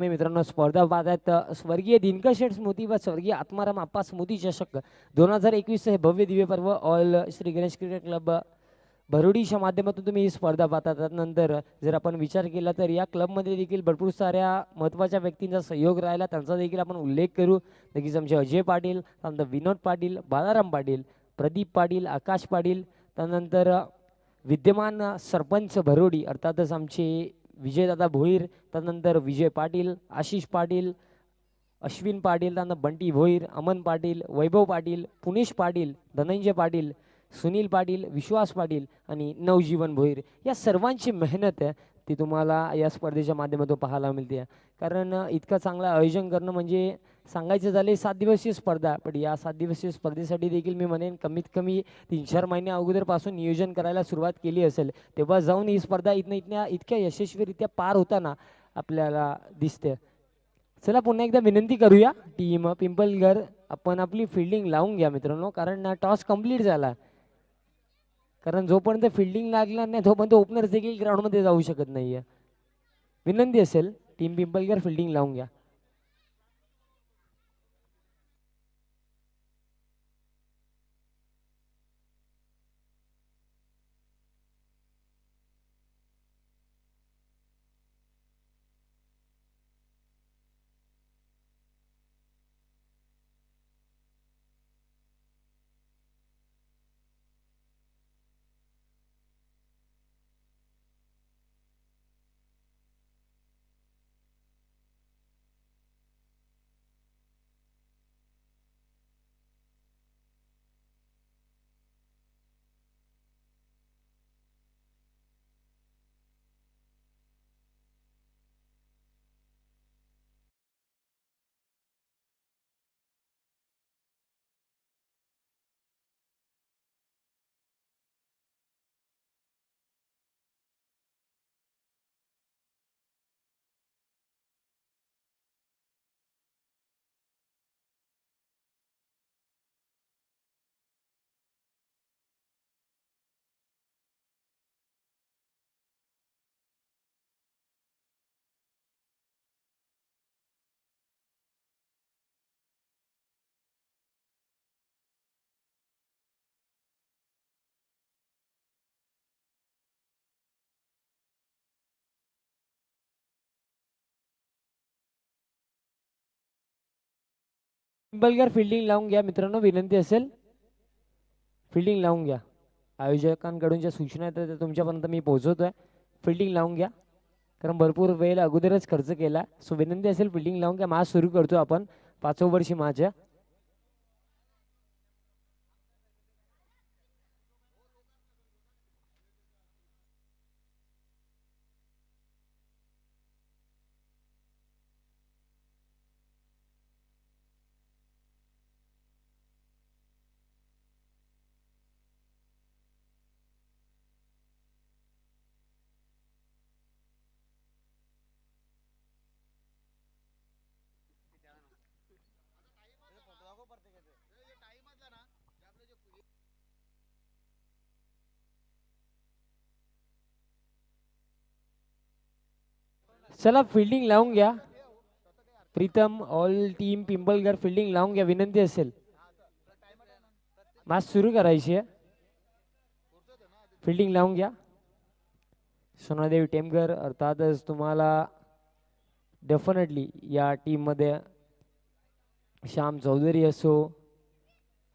मी मित्रांनो स्पर्धा पाहतात स्वर्गीय दिनकर शेठ स्मृती व स्वर्गीय आत्माराम आप्पा स्मृती चषक 2021 हे भव्य दिव्य पर्व all Shri Ganesh cricket club भरुडीच्या माध्यमातून तुम्ही ही स्पर्धा पाहता. त्यानंतर जर आपण विचार केला तर या क्लबमध्ये देखील भरपूर साऱ्या महत्त्वाच्या व्यक्तींचा सहयोग राहिला, त्यांचा देखील आपण उल्लेख करू. नक्कीच आमचे अजय पाटील, त्यानंतर विनोद पाटील, बालाराम पाटील, प्रदीप पाटील, आकाश पाटील, त्यानंतर विद्यमान सरपंच भरोडी अर्थातच आमचे विजयदादा भोईर, त्यानंतर विजय पाटील, आशिष पाटील, अश्विन पाटील, त्यानंतर बंटी भोईर, अमन पाटील, वैभव पाटील, पुनेश पाटील, धनंजय पाटील, सुनील पाटील, विश्वास पाटील आणि नवजीवन भोईर या सर्वांची मेहनत आहे ती तुम्हाला या स्पर्धेच्या माध्यमातून पाहायला मिळते. कारण इतकं चांगलं आयोजन करणं म्हणजे सांगायचं झाले 7 दिवसीय स्पर्धा, पण या 7 दिवसीय स्पर्धेसाठी देखील मी म्हणेन कमीत कमी 3-4 महिने अगोदरपासून नियोजन करायला सुरुवात केली असेल, तेव्हा जाऊन ही स्पर्धा इतक्या यशस्वीरित्या पार होताना आपल्याला दिसते. चला पुन्हा एकदा विनंती करूया टीम पिंपलघर, आपण आपली फिल्डिंग लावून घ्या मित्रांनो, कारण टॉस कंप्लीट झाला. कारण जोपर्यंत फिल्डिंग लागणार नाही तोपर्यंत ओपनर्स देखील ग्राउंडमध्ये जाऊ शकत नाही आहे. विनंती असेल टीम पिंपलघर फिल्डिंग लावून घ्या. पिंपलघर फिल्डिंग लावून घ्या मित्रांनो, विनंती असेल फिल्डिंग लावून घ्या. आयोजकांकडून ज्या सूचना आहेत त्या तुमच्यापर्यंत मी पोहोचवतोय. फिल्डिंग लावून घ्या कारण भरपूर वेळ अगोदरच खर्च केला. सो विनंती असेल फिल्डिंग लावून घ्या. मॅच सुरू करतो आपण 5व्या वर्षी मॅच आहे. चला फिल्डिंग लावून घ्या. प्रीतम ऑल टीम पिंपलघर फिल्डिंग लावून घ्या, विनंती असेल. मॅच सुरू करायची आहे. फिल्डिंग लावून घ्या. सोनादेवी टेमघर अर्थातच तुम्हाला डेफिनेटली या टीममध्ये श्याम चौधरी असो,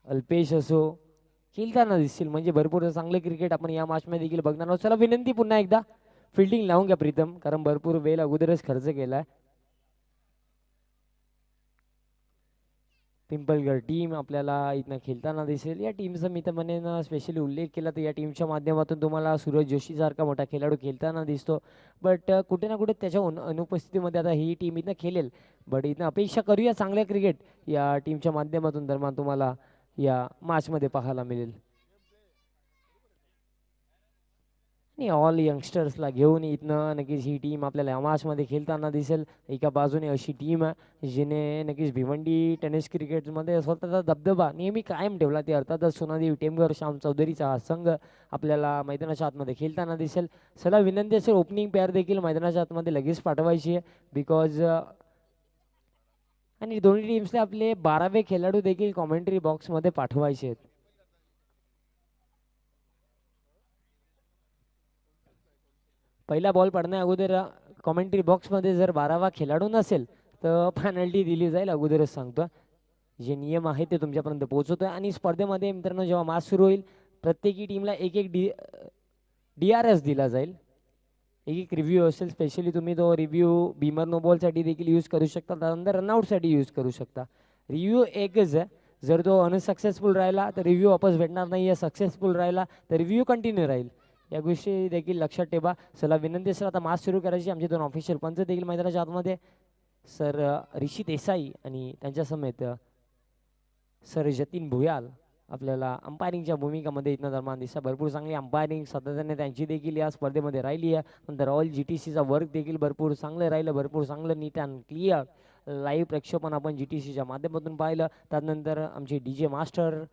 अल्पेश असो खेळताना दिसतील. म्हणजे भरपूर चांगले क्रिकेट आपण या मॅचमध्ये देखील बघणार आहोत. चला विनंती पुन्हा एकदा फिल्डिंग लावून घ्या प्रीतम, कारण भरपूर वेळ अगोदरच खर्च केलाय. पिंपलगड टीम आपल्याला इथं खेळताना दिसेल. या टीमचा मी तर म्हणेन स्पेशली उल्लेख केला तर या टीमच्या माध्यमातून तुम्हाला सूरज जोशी सारखा मोठा खेळाडू खेळताना दिसतो. बट कुठे ना कुठे त्याच्या अनुपस्थितीमध्ये आता ही टीम इथं खेळेल. बट इथं अपेक्षा करूया चांगल्या क्रिकेट या टीमच्या माध्यमातून दरम्यान तुम्हाला या मॅचमध्ये पाहायला मिळेल. आणि ऑल यंगस्टर्सला घेऊन इथनं नक्कीच ही टीम आपल्याला यमाशमध्ये खेळताना दिसेल. एका बाजूने अशी टीम आहे जिने नक्कीच भिवंडी टेनिस क्रिकेटमध्ये स्वतःचा दबदबा नेहमी कायम ठेवला. ते अर्थातच सोनादेवी टेमघर श्याम चौधरीचा हा संघ आपल्याला मैदानाच्या आतमध्ये खेळताना दिसेल. चला विनंती असेल ओपनिंग पेअर देखील मैदानाच्या आतमध्ये लगेच पाठवायची आहे बिकॉज आणि दोन्ही टीम्सला आपले 12वे खेळाडू देखील कॉमेंट्री बॉक्समध्ये पाठवायचे आहेत. पहिला बॉल पडण्या अगोदर कॉमेंट्री बॉक्समध्ये जर 12वा खेळाडू नसेल तर पेनल्टी दिली जाईल. अगोदरच सांगतो जे नियम आहे ते तुमच्यापर्यंत पोहोचवतोय. आणि स्पर्धेमध्ये मित्रांनो जेव्हा मॅच सुरू होईल प्रत्येकी टीमला एक एक DRS दिला जाईल. एक एक रिव्ह्यू असेल. स्पेशली तुम्ही तो रिव्ह्यू बीमर नो बॉलसाठी देखील यूज करू शकता. त्यानंतर रनआउटसाठी यूज करू शकता. रिव्ह्यू एकच आहे. जर तो अनसक्सेसफुल राहिला तर रिव्ह्यू वापस भेटणार नाही आहे. सक्सेसफुल राहिला तर रिव्ह्यू कंटिन्यू राहील. या गोष्टी देखील लक्षात ठेवा. चला विनंती असेल आता मॅच सुरू करायची. आमचे दोन ऑफिशियल पंच देखील मैदानाच्या आतमध्ये सर ऋषी देसाई आणि त्यांच्या समेत सर जतीन भुयाल आपल्याला अंपायरिंगच्या भूमिकामध्ये इथनं दरम्यान दिसतात. भरपूर चांगली अंपायरिंग सातत्याने त्यांची देखील या स्पर्धेमध्ये राहिली आहे. नंतर ऑल GTCचा वर्क देखील भरपूर चांगलं राहिलं. भरपूर चांगलं नीट अँड क्लिअर लाईव्ह प्रक्षेपण आपण GTCच्या माध्यमातून पाहिलं. त्यानंतर आमचे DJ मास्टर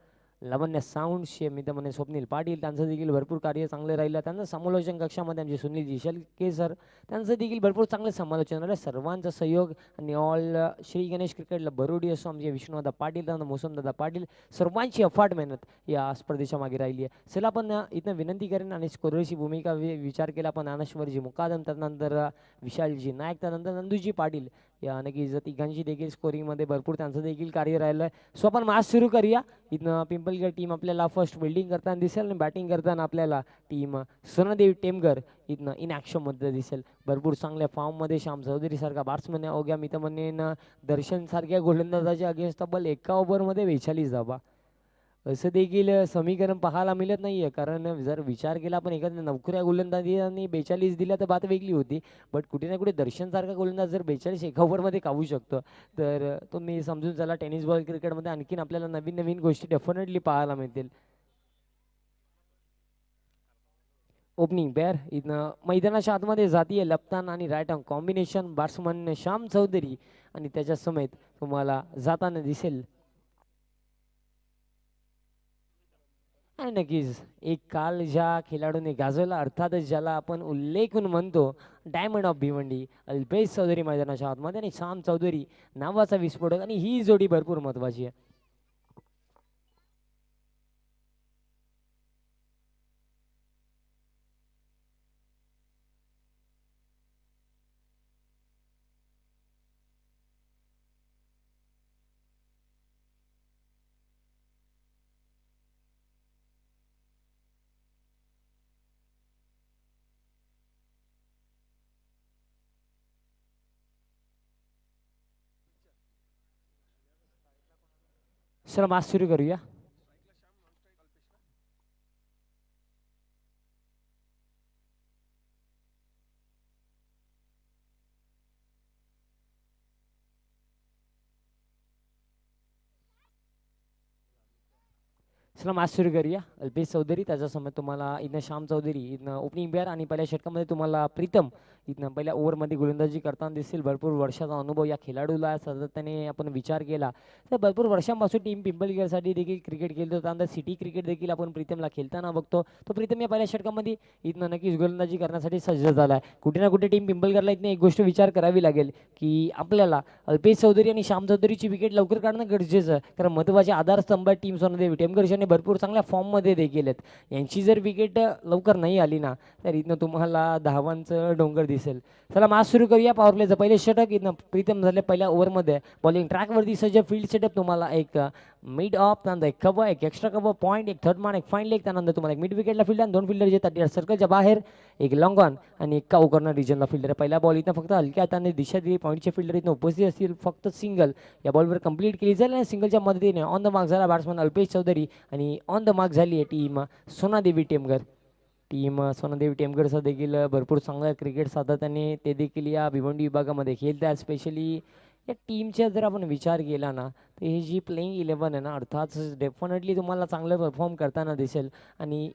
लावण्य साऊंड्सचे मित्रमने स्वप्नील पाटील त्यांचं देखील भरपूर कार्य चांगले राहिलं. त्यांचं समालोचन कक्षामध्ये आमचे सुनीलजी शेलके सर त्यांचं देखील भरपूर चांगलं समालोचन राहिलं. सर्वांचा सहयोग आणि ऑल श्री गणेश क्रिकेटला बरोडी असो आमचे विष्णुदादा पाटील त्यांना मोसमदादा पाटील सर्वांची अफाट मेहनत या स्पर्धेच्या मागे राहिली आहे. चला आपण इथं विनंती करेन आणि स्कोररची भूमिका विचार केला आपण ज्ञानेश्वरजी मुकादम त्यानंतर विशालजी नाईक त्यानंतर नंदूजी पाटील या नक्कीच तिघांची देखील स्कोरिंगमध्ये भरपूर त्यांचं देखील कार्य राहिलं आहे. सो आपण मॅच सुरू करूया. इथनं पिंपलगड टीम आपल्याला फर्स्ट फिल्डिंग करताना दिसेल आणि बॅटिंग करताना आपल्याला टीम सोनादेवी टेमघर इथनं इन ॲक्शनमध्ये दिसेल. भरपूर चांगल्या फॉर्ममध्ये श्याम चौधरी सारखा बॅट्समन आहे. अवघ्या मित्रमनेन दर्शन सारख्या गोलंदाजाच्या अगेन्स्ट तब्बल एका ओव्हरमध्ये 42 धावा असं देखील समीकरण पाहायला मिळत नाही आहे. कारण जर विचार केला आपण एखाद्या नवखऱ्या गोलंदाजांनी 42 दिल्या तर बात वेगळी होती. बट कुठे ना कुठे दर्शनसारखा गोलंदाज जर 42 एका ओव्हरमध्ये काढू शकतो तर तुम्ही समजून चला टेनिस बॉल क्रिकेटमध्ये आणखीन आपल्याला नवीन नवीन गोष्टी डेफिनेटली पाहायला मिळतील. ओपनिंग पेअर इथनं मैदानाच्या आतमध्ये जातीय लपतान आणि right arm combination batsman Shyam Chaudhary आणि त्याच्या समेत तुम्हाला जाताना दिसेल. आणि नक्कीच एक काल ज्या खेळाडूने गाजवला अर्थातच ज्याला आपण उल्लेखून म्हणतो डायमंड ऑफ भिवंडी अल्पेश चौधरी मैदानाच्या आतमध्ये आणि श्याम चौधरी नावाचा विस्फोटक आणि ही जोडी भरपूर महत्वाची आहे. चला मॅच सुरू करूया. चला मॅच सुरू करूया. अल्पेश चौधरी त्याच्यासमोर तुम्हाला इथनं श्याम चौधरी इथनं ओपनिंग पेअर आणि पहिल्या षटकामध्ये तुम्हाला प्रीतम इथनं पहिल्या ओव्हरमध्ये गोलंदाजी करताना दिसतील. भरपूर वर्षाचा अनुभव या खेळाडूला सातत्याने आपण विचार केला तर भरपूर वर्षांपासून टीम पिंपलगडसाठी देखील क्रिकेट खेळतो. त्यानंतर सिटी क्रिकेट देखील आपण प्रीतमला खेळताना बघतो. तो प्रीतम या पहिल्या षटकामध्ये इथनं नक्कीच गोलंदाजी करण्यासाठी सज्ज झाला आहे. कुठे ना कुठे टीम पिंपलगडला इथनं एक गोष्ट विचार करावी लागेल की आपल्याला अल्पेश चौधरी आणि श्याम चौधरीची विकेट लवकर काढणं गरजेचं आहे. कारण महत्त्वाचे आधारस्तंभ टीम सोनादेवी टेमघर भरपूर चांगल्या फॉर्ममध्ये देखील आहेत. यांची जर विकेट लवकर नाही आली ना तर इथनं तुम्हाला धावांचं डोंगर दिसेल. चला मॅच सुरू करूया. पॉवर प्लेचं पहिले षटक इथनं प्रीतम झाले पहिल्या ओव्हरमध्ये बॉलिंग ट्रॅकवरती सज्ज. फील्ड सेटअप तुम्हाला एक मिड ऑफ त्यानंतर एक कव्हर एक एक्स्ट्रा कव्हर पॉईंट एक थर्ड मान एक फाईन लेग त्यानंतर तुम्हाला एक मिड विकेटला फील्ड आणि दोन फिल्डर जे 30 सर्कलच्या बाहेर एक लॉंग ऑन आणि एक काऊ कॉर्नर रिजनला फिल्डर. पहिल्या बॉल इथं फक्त हलक्या हाताने दिशा दिली. पॉईंटचे फिल्डर इथं उपस्थित असतील. फक्त सिंगल या बॉलवर कंप्लीट केली जाईल आणि सिंगलच्या मदतीने ऑन द मार्क झाला बॅट्समन अल्पेश चौधरी आणि ऑन द मार्क झाली आहे टीम सोनादेवी टेमघर. टीम सोनादेवी टेमघरचा देखील भरपूर चांगला क्रिकेट सातत्याने ते देखील या भिवंडी विभागामध्ये खेळतात. स्पेशली या टीमचा जर आपण विचार केला ना तर ही जी प्लेइंग 11 आहे ना अर्थात डेफिनेटली तुम्हाला चांगलं परफॉर्म करताना दिसेल. आणि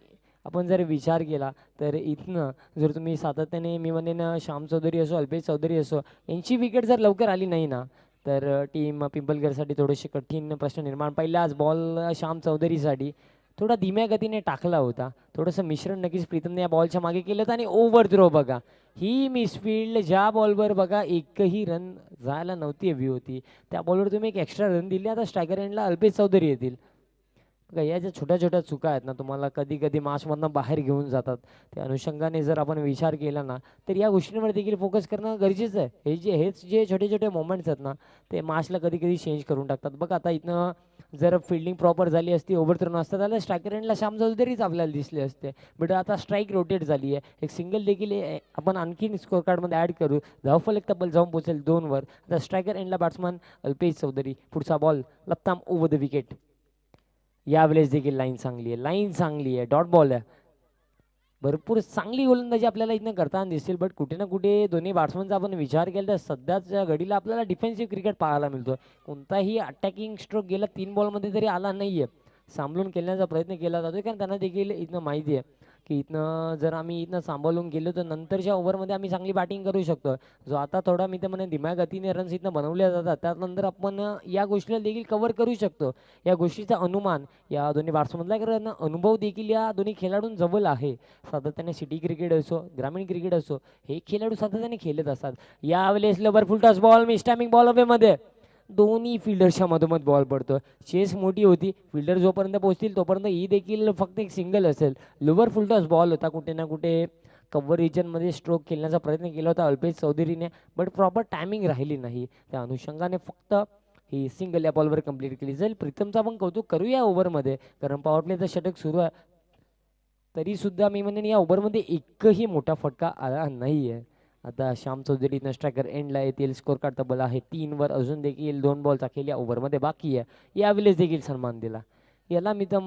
आपण जर विचार केला तर इथनं जर तुम्ही सातत्याने मी म्हणेन श्याम चौधरी असो अल्पेश चौधरी असो यांची विकेट जर लवकर आली नाही ना तर टीम पिंपलगडसाठी थोडेसे कठीण प्रश्न निर्माण. पहिलाच बॉल श्याम चौधरीसाठी थोडा धीम्या गतीने टाकला होता. थोडंसं मिश्रण नक्कीच प्रीतमने या बॉलच्या मागे केलं होतं आणि ओव्हर थ्रो बघा ही मिसफिल्ड ज्या बॉलवर बघा एकही रन जायला नव्हती हवी होती त्या बॉलवर तुम्ही एक एक्स्ट्रा रन दिली. आता स्ट्रायकर एंडला अल्पेश चौधरी येतील बघा या ज्या छोट्या छोट्या चुका आहेत ना तुम्हाला कधी कधी मॅचमधनं बाहेर घेऊन जातात. त्या अनुषंगाने जर आपण विचार केला ना तर या गोष्टींवर देखील फोकस करणं गरजेचं आहे. हेच जे छोटे छोटे मोमेंट्स आहेत ना ते मॅचला कधी कधी चेंज करून टाकतात. बघा आता इथनं जर फिल्डिंग प्रॉपर झाली असती ओव्हर थ्रो नसता त्याला स्ट्रायकर एंडला श्याम चौधरीच आपल्याला दिसले असते. बट आता स्ट्राईक रोटेट झाली आहे. एक सिंगल देखील आपण आणखीन स्कोअर कार्डमध्ये ॲड करू. धावफल एक तब्बल जाऊन पोहोचेल 2वर. आता स्ट्रायकर एंडला बॅट्समन अल्पेश चौधरी. पुढचा बॉल लपताम ओव्हर द विकेट. यावेळेस देखील लाईन चांगली आहे. लाईन चांगली आहे. डॉट बॉल आहे. भरपूर चांगली गोलंदाजी आपल्याला इथनं करताना दिसतील. बट कुठे ना कुठे दोन्ही बॅट्समनचा आपण विचार केला तर सध्याच्या घडीला आपल्याला डिफेन्सिव्ह क्रिकेट पाहायला मिळतो. कोणताही अटॅकिंग स्ट्रोक गेला 3 बॉलमध्ये तरी आला नाही आहे. सांभाळून खेळण्याचा प्रयत्न केला जातो कारण त्यांना देखील इथनं माहिती आहे की इथनं जर आम्ही इथनं सांभाळून गेलो तर नंतरच्या ओव्हरमध्ये आम्ही चांगली बॅटिंग करू शकतो. जो आता थोडा मी तर म्हणे धीम्या गतीने रन्स इथनं बनवल्या जातात त्यानंतर आपण या गोष्टीला देखील कव्हर करू शकतो. या गोष्टीचा अनुमान या दोन्ही बॅट्समनला कारण अनुभव देखील या दोन्ही खेळाडूंजवळ आहे. सातत्याने सिटी क्रिकेट असो ग्रामीण क्रिकेट असो हे खेळाडू सातत्याने खेळत असतात. यावेळेस lower full toss ball mistiming ball अवेमध्ये दोन्ही फिल्डर्सच्या मधोमध बॉल पडतो. चेस मोठी होती. फिल्डर जोपर्यंत पोहोचतील तोपर्यंत ही देखील फक्त एक सिंगल असेल. लोवर फुल टॉस बॉल होता. कुठे ना कुठे कव्हर रिजनमध्ये स्ट्रोक खेळण्याचा प्रयत्न केला होता अल्पेश चौधरीने बट प्रॉपर टायमिंग राहिली नाही. त्या अनुषंगाने फक्त ही सिंगल या बॉलवर कंप्लीट केली जाईल. प्रीतमचा पण कौतुक करूया ओव्हरमध्ये कारण पॉवर प्लेचं षटक सुरू आहे तरीसुद्धा मी म्हणेन या ओव्हरमध्ये एकही मोठा फटका आला नाही आहे. आता श्याम चौधरी स्ट्रायकर एंडला येतील. स्कोर कार्ड तब्बल आहे 3वर. अजून देखील 2 बॉलचा खेळ या ओव्हरमध्ये बाकी आहे. यावेळेस देखील सन्मान दिला. याला मी तर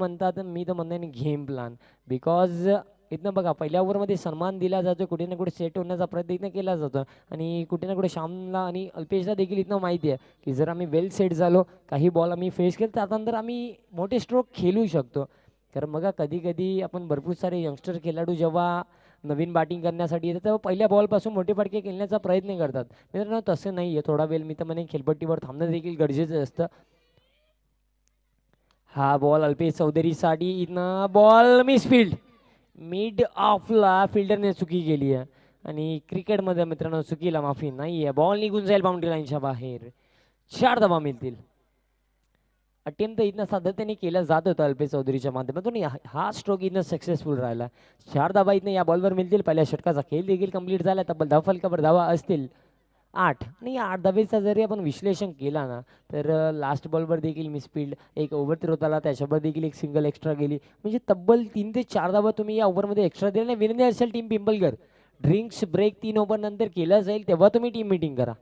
म्हणेन गेम प्लॅन बिकॉज इथनं बघा पहिल्या ओव्हरमध्ये सन्मान दिला जातो. कुठे ना कुठे सेट होण्याचा प्रयत्न इथनं केला जातो आणि कुठे ना कुठे श्यामला आणि अल्पेशला देखील इथनं माहिती आहे की जर आम्ही वेल सेट झालो काही बॉल आम्ही फेस केले त्यानंतर आम्ही मोठे स्ट्रोक खेळू शकतो. कारण बघा कधी कधी आपण भरपूर सारे यंगस्टर खेळाडू जेव्हा नवीन बॅटिंग करण्यासाठी येतात तेव्हा पहिल्या बॉलपासून मोठे फटके खेळण्याचा प्रयत्न करतात. मित्रांनो तसं नाही आहे. थोडा वेळ मी तर म्हणेन खेळपट्टीवर थांबणं देखील गरजेचं असतं. हा बॉल अल्पेश चौधरीसाठी इथनं बॉल मिसफिल्ड मिड ऑफला फिल्डरने चुकी केली आहे आणि क्रिकेटमध्ये मित्रांनो चुकीला माफी नाही आहे. बॉल निघून जाईल बाउंड्री लाईनच्या बाहेर. 4 धावा मिळतील. अटेम्प्ट इथनं सातत्याने केला जात होता अल्पेश चौधरीच्या माध्यमातून हा स्ट्रोक इथनं सक्सेसफुल राहिला. 4 धावा इथनं या बॉलवर मिळतील. पहिल्या षटकाचा खेळ देखील कंप्लीट झाला. तब्बल धावफलकावर धावा असतील 8 आणि 8 धावेचा जरी आपण विश्लेषण केला ना तर लास्ट बॉलवर देखील मिसफिल्ड एक ओव्हर थ्रो आला त्याच्यावर देखील एक सिंगल एक्स्ट्रा गेली म्हणजे तब्बल 3 ते 4 धावा तुम्ही या ओव्हरमध्ये एक्स्ट्रा दिल्या. विनंती असेल टीम पिंपलगर ड्रिंक्स ब्रेक 3 ओव्हर नंतर केला जाईल तेव्हा तुम्ही टीम मीटिंग करा.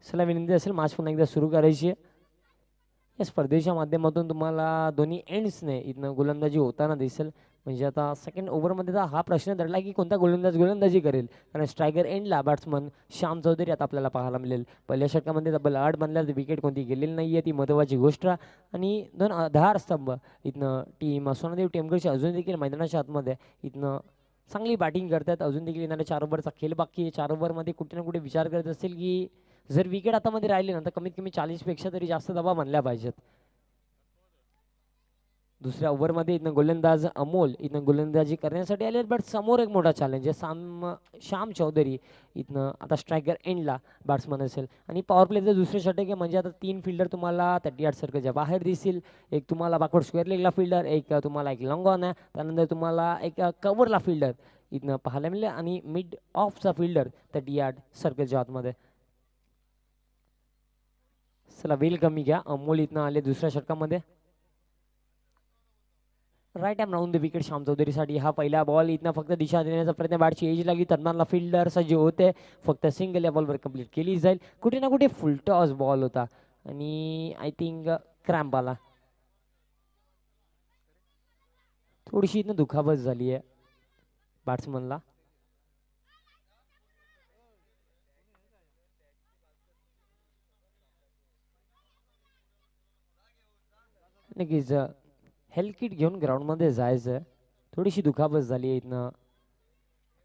चला विनंती असेल मॅच पुन्हा एकदा सुरू करायची आहे. या स्पर्धेच्या माध्यमातून तुम्हाला दोन्ही एंड्सने इथनं गोलंदाजी होताना दिसेल. म्हणजे आता सेकंड ओव्हरमध्ये तर हा प्रश्न धरला की कोणता गोलंदाजी करेल कारण स्ट्रायकर एंडला बॅट्समन श्याम चौधरी आता आपल्याला पाहायला मिळेल. पहिल्या षटकामध्ये तब्बल 8 बनल्या विकेट कोणती गेलेली नाही आहे ती महत्त्वाची गोष्ट. आणि 2 आधार स्तंभ इथनं टीम सोनादेव टेमगडची अजून देखील मैदानाच्या आतमध्ये इथनं चांगली बॅटिंग करतात. अजून देखील येणाऱ्या 4 ओव्हरचा खेळ बाकी आहे. 4 ओव्हरमध्ये कुठे ना कुठे विचार करत असेल की जर विकेट हातामध्ये राहिले ना तर कमीत कमी 40पेक्षा तरी जास्त धावा बनल्या पाहिजेत. दुसऱ्या ओव्हरमध्ये इथनं गोलंदाज अमोल इथनं गोलंदाजी करण्यासाठी आले बट समोर एक मोठा चॅलेंज आहे. श्याम चौधरी इथनं आता स्ट्रायकर एंडला बॅट्समन असेल आणि पॉवर प्लेचं दुसरं षटक आहे म्हणजे आता 3 फिल्डर तुम्हाला 38 सर्कलच्या बाहेर दिसतील. एक तुम्हाला बॅकवर्ड स्क्वेअर लेगला फिल्डर एक तुम्हाला एक लॉंग ऑन आहे त्यानंतर तुम्हाला एक कव्हरला फिल्डर इथनं पाहायला मिळेल आणि मिड ऑफचा फिल्डर 38 सर्कलच्या आतमध्ये. चला वेल कमी घ्या. अमोल इथनं आले दुसऱ्या षटकामध्ये. Right time round the wicket Shyam चौधरीसाठी. हा पहिला बॉल इथनं फक्त दिशा देण्याचा प्रयत्न बॅटची एज लागली तन्मानला फिल्डर सज्ज होते. फक्त सिंगल या बॉलवर कंप्लीट केली जाईल. कुठे ना कुठे फुल टॉस बॉल होता आणि आय थिंक क्रॅम्प आला. थोडीशी इथनं दुखापत झाली आहे बॅट्समनला. नक्कीच हेल्थ किट घेऊन ग्राउंडमध्ये जायचं. थोडीशी दुखापत झाली आहे इथनं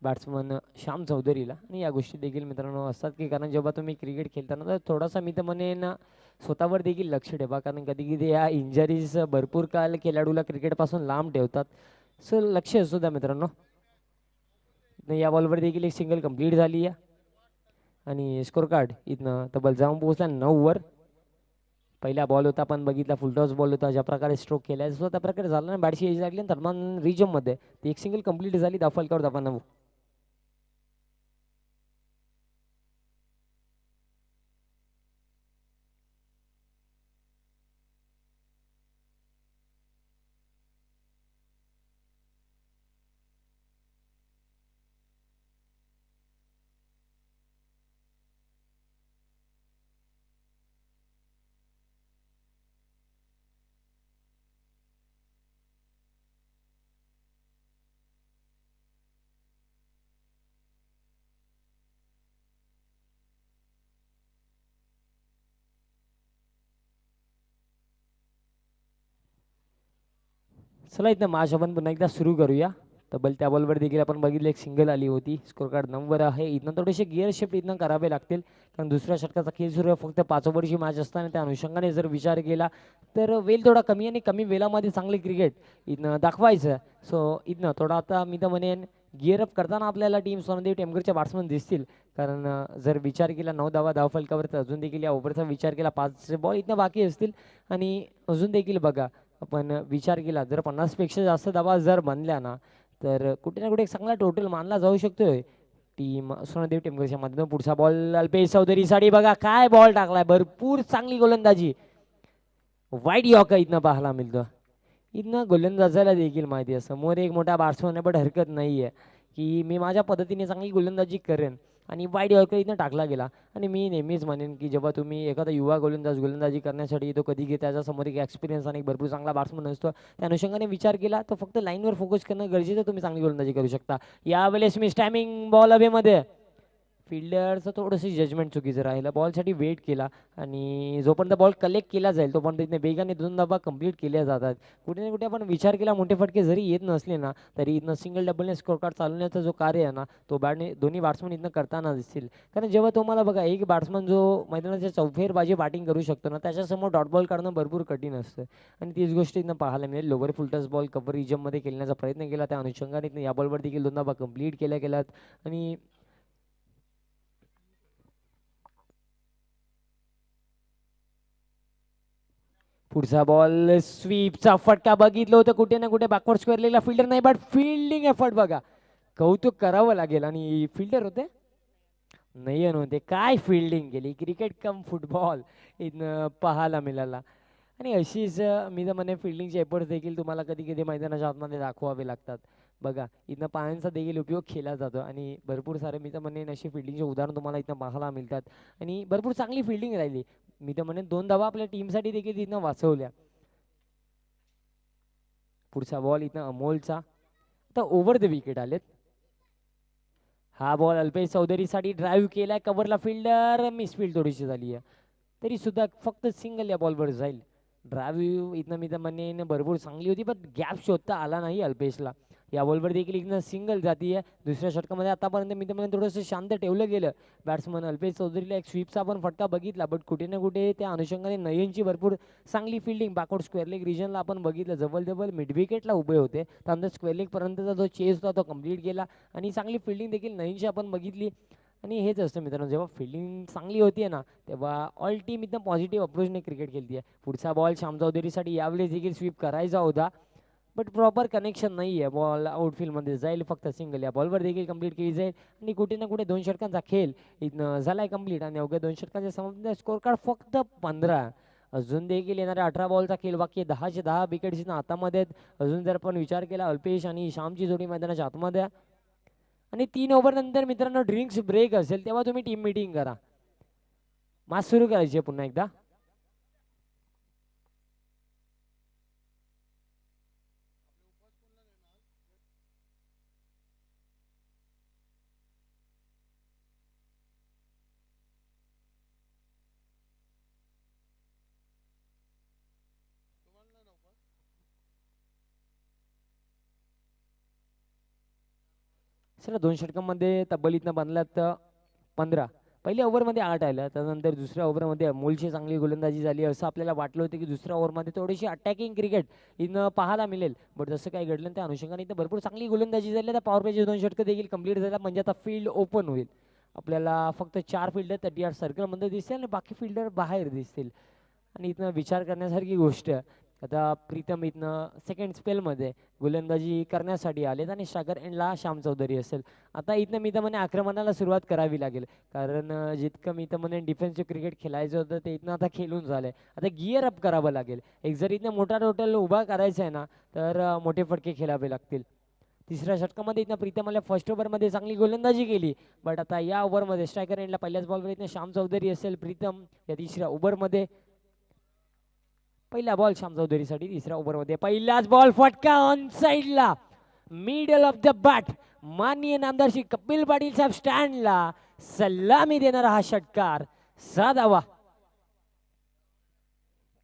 बॅट्समन श्याम चौधरीला, आणि या गोष्टी देखील मित्रांनो असतात की कारण जेव्हा तुम्ही क्रिकेट खेळताना तर थोडासा मी तर म्हणेन स्वतःवर देखील लक्ष ठेवा, कारण कधी कधी या इंजरीज भरपूर काळ खेळाडूला क्रिकेटपासून लांब ठेवतात. सो लक्ष असू द्या मित्रांनो. इथनं या बॉलवर देखील एक सिंगल कंप्लीट झाली आहे आणि स्कोर कार्ड इथनं तब्बल जाऊन पोहोचला 9 वर. पहिला बॉल होता आपण बघितला, फुलटॉस बॉल होता, ज्या प्रकारे स्ट्रोक केला सो त्या प्रकारे झाला ना, बॅटशी एज लागली आणि थर्मान रिजममध्ये ती एक सिंगल कंप्लीट झाली. दाफलकावर धावा 9. चला इथं मॅच आपण पुन्हा एकदा सुरू करूया. तब्बल त्या बॉलवर देखील आपण बघितलं एक सिंगल आली होती. स्कोर कार्ड 9 आहे. इथनं थोडेसे गिअर शिफ्ट इथनं करावे लागतील, कारण दुसऱ्या षटकाचा खेळ सुरू आहे. फक्त 5 ओव्हरची मॅच असताना त्या अनुषंगाने जर विचार केला तर वेल थोडा कमी आणि कमी वेळामध्ये चांगले क्रिकेट इथनं दाखवायचं. सो इथनं थोडा आता मी तर म्हणेन गिअर अप करताना आपल्याला टीम सोनादेवी टेमघरच्या बॅट्समन दिसतील, कारण जर विचार केला 9 धावा फलकावर तर अजून देखील या ओव्हरचा विचार केला 5 बॉल इथनं बाकी असतील. आणि अजून देखील बघा आपण विचार केला जर 50पेक्षा जास्त धावा जर बनल्या ना तर कुठे ना कुठे एक चांगला टोटल मानला जाऊ शकतोय टीम सोनादेवी टेमघरच्या माध्यमातून. पुढचा बॉल अल्पेश चौधरीसाठी बघा काय बॉल टाकलाय, भरपूर चांगली गोलंदाजी. वाईट यॉर्कर इथनं पाहायला मिळतं. इथनं गोलंदाजाला देखील माहिती आहे समोर एक मोठा बॅट्समन आहे, बट हरकत नाही आहे की मी माझ्या पद्धतीने चांगली गोलंदाजी करेन, आणि वाईट यॉर्कर इथं टाकला गेला. आणि मी नेहमीच म्हणेन की जेव्हा तुम्ही एखादा युवा गोलंदाज गोलंदाजी करण्यासाठी येतो, कधी की त्याच्यासमोर एक एक्सपिरियन्स आणि एक भरपूर चांगला बॅट्समन असतो, त्या अनुषंगाने विचार केला तर फक्त लाईनवर फोकस करणं गरजेचं, तुम्ही चांगली गोलंदाजी करू शकता. यावेळेस मी स्टॅमिंग बॉल हवेमध्ये, फिल्डरचं थोडंसं जजमेंट चुकीचं राहिलं, बॉलसाठी वेट केला आणि जोपर्यंत बॉल कलेक्ट केला जाईल तोपर्यंत इथं वेगाने 2 धावा कंप्लीट केल्या जातात. कुठे ना कुठे आपण विचार केला मोठे फटके जरी येत नसले ना तरी इथनं सिंगल डबलने स्कोर कार्ड चालवण्याचा जो कार्य आहे ना तो दोन्ही बॅट्समन इथनं करताना दिसतील. कारण जेव्हा तुम्हाला बघा एक बॅट्समन जो मैदानाच्या चौफेर बाजी बॅटिंग करू शकतो ना त्याच्यासमोर डॉट बॉल काढणं भरपूर कठीण असतं, आणि तीच गोष्ट इथनं पाहायला मिळेल. लोवर फुलटस बॉल कव्हर रिजममध्ये खेळण्याचा प्रयत्न केला, त्या अनुषंगाने इथनं या बॉलवर देखील 2 धावा कंप्लीट केल्या गेल्यात. आणि पुढचा बॉल स्वीपचा फटका बघितलं होतं, कुठे ना कुठे बॅकवर्ड स्क्वेअरलेला फिल्डर नाही, बट फिल्डिंग एफर्ट बघा, कौतुक करावं लागेल. आणि फिल्डर होते नाही नव्हते, काय फिल्डिंग केली, क्रिकेट कम फुटबॉल इथनं पाहायला मिळाला. आणि अशीच मी तर म्हणे फिल्डिंगचे एफर्ट्स देखील तुम्हाला कधी कधी मैदानाच्या आतमध्ये दाखवावे लागतात. बघा इथनं पायांचा देखील उपयोग केला जातो, आणि भरपूर सारे मी तर म्हणेन अशी फिल्डिंगचे उदाहरण तुम्हाला इथं पाहायला मिळतात. आणि भरपूर चांगली फिल्डिंग राहिली, मी तर म्हणेन 2 धावा आपल्या टीमसाठी देखील इथनं वाचवल्या. पुढचा बॉल इथं अमोलचा, आता ओव्हर द विकेट आलेत. हा बॉल अल्पेश चौधरीसाठी ड्राईव्ह केलाय, कव्हरला फिल्डर, मिसफील्ड थोडीशी झाली आहे तरी सुद्धा फक्त सिंगल या बॉलवर जाईल. ड्राईव्ह इथनं मी तर म्हणेन भरपूर चांगली होती, पण गॅप शोधता आला नाही अल्पेशला. या बॉलवर देखील इथनं सिंगल जाती आहे. दुसऱ्या षटकामध्ये आतापर्यंत मी तर म्हणेन थोडंसं शांत ठेवलं गेलं बॅट्समन अल्पेश चौधरीला. एक स्वीपचा पण फटका बघितला, बट कुठे ना कुठे त्या अनुषंगाने नयनची भरपूर चांगली फिल्डिंग बॅकवर्ड स्क्वेअर लेग रिजनला आपण बघितलं, जवळ मिड विकेटला उभे होते, त्यानंतर स्क्वेअर लेग पर्यंतचा जो चेस होता तो कंप्लीट केला, आणि चांगली फिल्डिंग देखील नयनची आपण बघितली. आणि हेच असतं मित्रांनो, जेव्हा फिल्डिंग चांगली होती ना तेव्हा ऑल टीम इथं पॉझिटिव्ह अप्रोचने क्रिकेट खेळते आहे. पुढचा बॉल श्याम चौधरीसाठी यावेळेस देखील स्वीप करायचा होता, बट प्रॉपर कनेक्शन नाही आहे, बॉल आउटफील्डमध्ये जाईल, फक्त सिंगल या बॉलवर देखील कंप्लीट केली जाईल. आणि कुठे ना कुठे 2 षटकांचा खेळ इथनं झालाय कंप्लीट, आणि अवघ्या 2 षटकांच्या समाप्तीने स्कोर कार्ड फक्त 15. अजून देखील येणाऱ्या 18 बॉलचा खेळ बाकी 10चे 10 विकेट्स हातामध्ये आहेत. अजून जर आपण विचार केला अल्पेश आणि श्यामची जोडी मैदानाच्या आतमध्ये, आणि 3 ओव्हर नंतर मित्रांनो ड्रिंक्स ब्रेक असेल तेव्हा तुम्ही टीम मीटिंग करा. मॅच सुरू करायची आहे पुन्हा एकदा. सर 2 षटकांमध्ये तब्बल इथनं बनलात 15. पहिल्या ओव्हरमध्ये 8 आल्या. त्यानंतर दुसऱ्या ओव्हरमध्ये अमोलची चांगली गोलंदाजी झाली. असं आपल्याला वाटलं होतं की दुसऱ्या ओव्हरमध्ये थोडीशी अटॅकिंग क्रिकेट इथनं पाहायला मिळेल. बट तसं काही घडलं नाही. त्या अनुषंगाने इथं भरपूर चांगली गोलंदाजी झाली. आता पॉवर प्लेचे 2 षटकं देखील कंप्लीट झाल्या. म्हणजे आता फील्ड ओपन होईल. आपल्याला फक्त 4 फिल्डर 38 सर्कलमध्ये दिसतील आणि बाकी फिल्डर बाहेर दिसतील. आणि इथनं विचार करण्यासारखी गोष्ट आता प्रीतम इथनं सेकंड स्पेलमध्ये गोलंदाजी करण्यासाठी आलेत आणि स्ट्रायकर एंडला श्याम चौधरी असेल. आता इथनं मी तर म्हणे आक्रमणाला सुरुवात करावी लागेल, कारण जितकं मी तर म्हणे डिफेन्सिव्ह क्रिकेट खेळायचं होतं ते इथनं आता खेळून झालंय. आता गिअर अप करावं लागेल. एक जर इथनं मोठा टोटल उभा करायचा आहे ना तर मोठे फटके खेळावे लागतील. तिसऱ्या षटकामध्ये इथनं प्रीतमला फर्स्ट ओव्हरमध्ये चांगली गोलंदाजी केली, बट आता या ओव्हरमध्ये स्ट्रायकर एंडला पहिल्याच बॉलवर इथनं श्याम चौधरी असेल. प्रीतम या तिसऱ्या ओव्हरमध्ये पहिला बॉल श्याम चौधरीसाठी तिसऱ्या ओव्हरमध्ये पहिलाच बॉल फटका ऑन साइडला मिडल ऑफ द बॅट. माननीय नामदार श्री कपिल पाटील साहेब स्टँडला सलामी देणारा हा षटकार 6 धावा.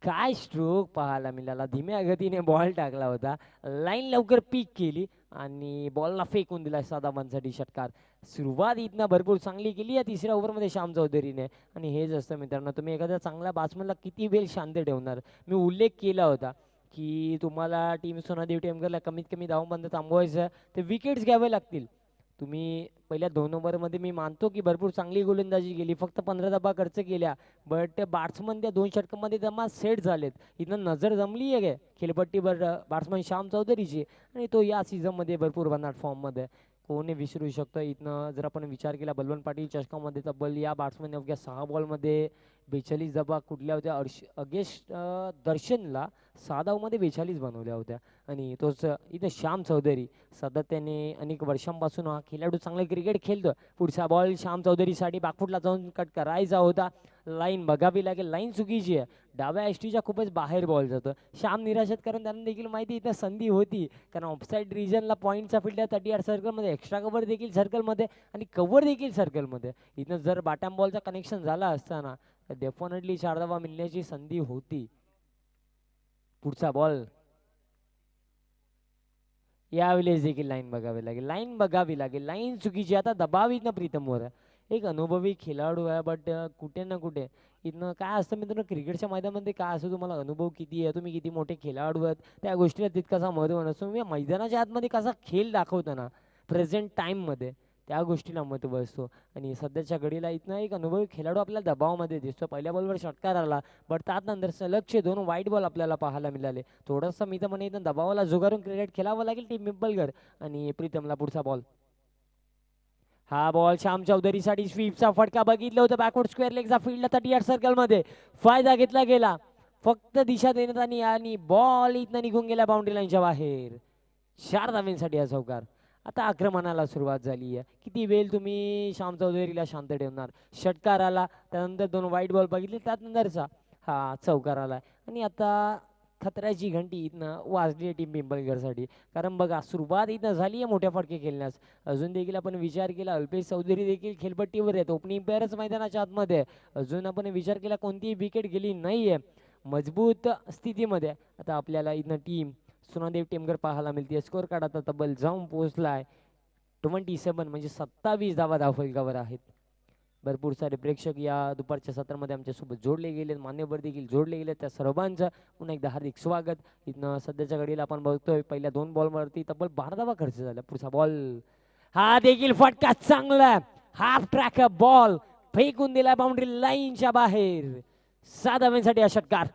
काय स्ट्रोक पाहायला मिळाला. धीम्या गतीने बॉल टाकला होता, लाईन लवकर पीक केली आणि बॉलला फेकून दिला 6 धावांसाठी षटकार. सुरुवात इथनं भरपूर चांगली केली आहे तिसऱ्या ओव्हरमध्ये श्याम चौधरीने. आणि हेच असतं मित्रांनो, तुम्ही एखाद्या चांगल्या बॅट्समनला किती वेळ शांत ठेवणार. मी उल्लेख केला होता की तुम्हाला टीम सोनादेव टेमकरला कमीत कमी धावांपर्यंत थांबवायचं ते विकेट्स घ्यावे लागतील. तुम्ही पहिल्या 2 ओव्हरमध्ये मी मानतो की भरपूर चांगली गोलंदाजी केली, फक्त 15 धावा खर्च केल्या, बट बॅट्समन त्या 2 षटकांमध्ये जमा सेट झालेत. इथनं नजर जमली आहे खेळपट्टीवर बॅट्समन श्याम चौधरीची आणि तो या सीझनमध्ये भरपूर भन्नाट फॉर्ममध्ये. कोणी विसरू शकतो. इथनं जर आपण विचार केला बलवंत पाटील चषकामध्ये तब्बल या बॅट्समन अवघ्या 6 बॉलमध्ये 42 धावा कुठल्या होत्या. अगेस्ट दर्शनला 6 धावमध्ये 42 बनवल्या होत्या. आणि तोच इथं श्याम चौधरी सातत्याने अनेक वर्षांपासून हा खेळाडू चांगलं क्रिकेट खेळतो. पुढचा बॉल श्याम चौधरीसाठी बॅकफुटला जाऊन कट करायचा होता. लाईन बघावी लागेल, लाईन चुकीची आहे. डाव्या एसटीच्या खूपच बाहेर बॉल जातो. श्याम निराशत करून त्यांना देखील माहिती इथं संधी होती, कारण ऑफसाईड रिजनला पॉईंटचा फील्ड आहे 38 सर्कलमध्ये, एक्स्ट्रा कव्हर देखील सर्कलमध्ये आणि कव्हर देखील सर्कलमध्ये. इथं जर बॅटम बॉलचा कनेक्शन झाला असताना तर डेफिनेटली 4 धावा मिळण्याची संधी होती. पुढचा बॉल यावेळेस देखील लाईन बघावी लागेल, लाईन बघावी लागेल, लाईन चुकीची. आता दबाव इथनं प्रीतमवर आहे. एक अनुभवी खेळाडू आहे, बट कुठे ना कुठे इथनं काय असतं मित्रांनो, क्रिकेटच्या मैदानामध्ये काय असतं, तुम्हाला अनुभव किती आहे, तुम्ही किती मोठे खेळाडू आहेत त्या गोष्टीला तितकासा महत्त्व नसतो. तुम्ही मैदानाच्या आतमध्ये कसा खेळ दाखवता ना प्रेझेंट टाईममध्ये, त्या गोष्टीला महत्त्व असतो. आणि सध्याच्या घडीला इथनं एक अनुभवी खेळाडू आपल्याला दबावामध्ये दिसतो. पहिल्या बॉलवर षटकार आला, बट त्यानंतर सलगचे 2 वाईट बॉल आपल्याला पाहायला मिळाले. थोडंसं मी तर म्हणे इथं दबावाला जुगारून क्रिकेट खेळावं लागेल टीम पिंपलगर. आणि प्रीतमला पुढचा बॉल, हा बॉल श्याम चौधरीसाठी स्वीपचा फटका बघितलं होतं. बॅकवर्ड स्क्वेअर लेगचा फील्डला 38 सर्कलमध्ये फायदा घेतला गेला. फक्त दिशा देण्यात आली आणि बॉल इथनं निघून गेला बाउंड्री लाईनच्या बाहेर. 4 धावांसाठी हा चौकार. आता आक्रमणाला सुरुवात झाली आहे. किती वेळ तुम्ही श्याम चौधरीला शांत ठेवणार. षटकार आला, त्यानंतर 2 वाईट बॉल बघितले, त्यानंतरचा हा चौकार आला आणि आता खतऱ्याची घंटी इथनं वाजली आहे टीम पिंपळगडसाठी. कारण बघा सुरुवात इथं झाली आहे मोठ्या फटके खेळण्यास. अजून देखील आपण विचार केला अल्पेश चौधरी देखील खेळपट्टीवर आहेत, ओपनिंग प्लेयरच मैदानाच्या आतमध्ये. अजून आपण विचार केला कोणतीही विकेट गेली नाही आहे, मजबूत स्थितीमध्ये. आता आपल्याला इथनं टीम सुनादेव टेमकर पाहायला मिळते. स्कोर कार्ड आता तब्बल जाऊन पोहोचलाय 27 म्हणजे 27 धावा धावफलकावर आहेत. भरपूर सारे प्रेक्षक या दुपारच्या सत्रामध्ये आमच्यासोबत जोडले गेले, मान्यवर देखील जोडले गेले. त्या सर्वांचं पुन्हा एकदा हार्दिक स्वागत. इथनं सध्याच्या घडीला आपण बघतोय पहिल्या 2 बॉलवरती तब्बल 12 धावा खर्च झाला. पुढचा बॉल, हा देखील फटका चांगला हाफ ट्रॅक बॉल फेकून दिला बाउंड्री लाईनच्या बाहेर. 6 धावांसाठी हा षटकार.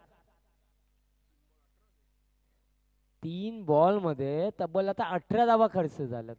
3 बॉलमध्ये तब्बल आता 18 धावा खर्च झाल्यात.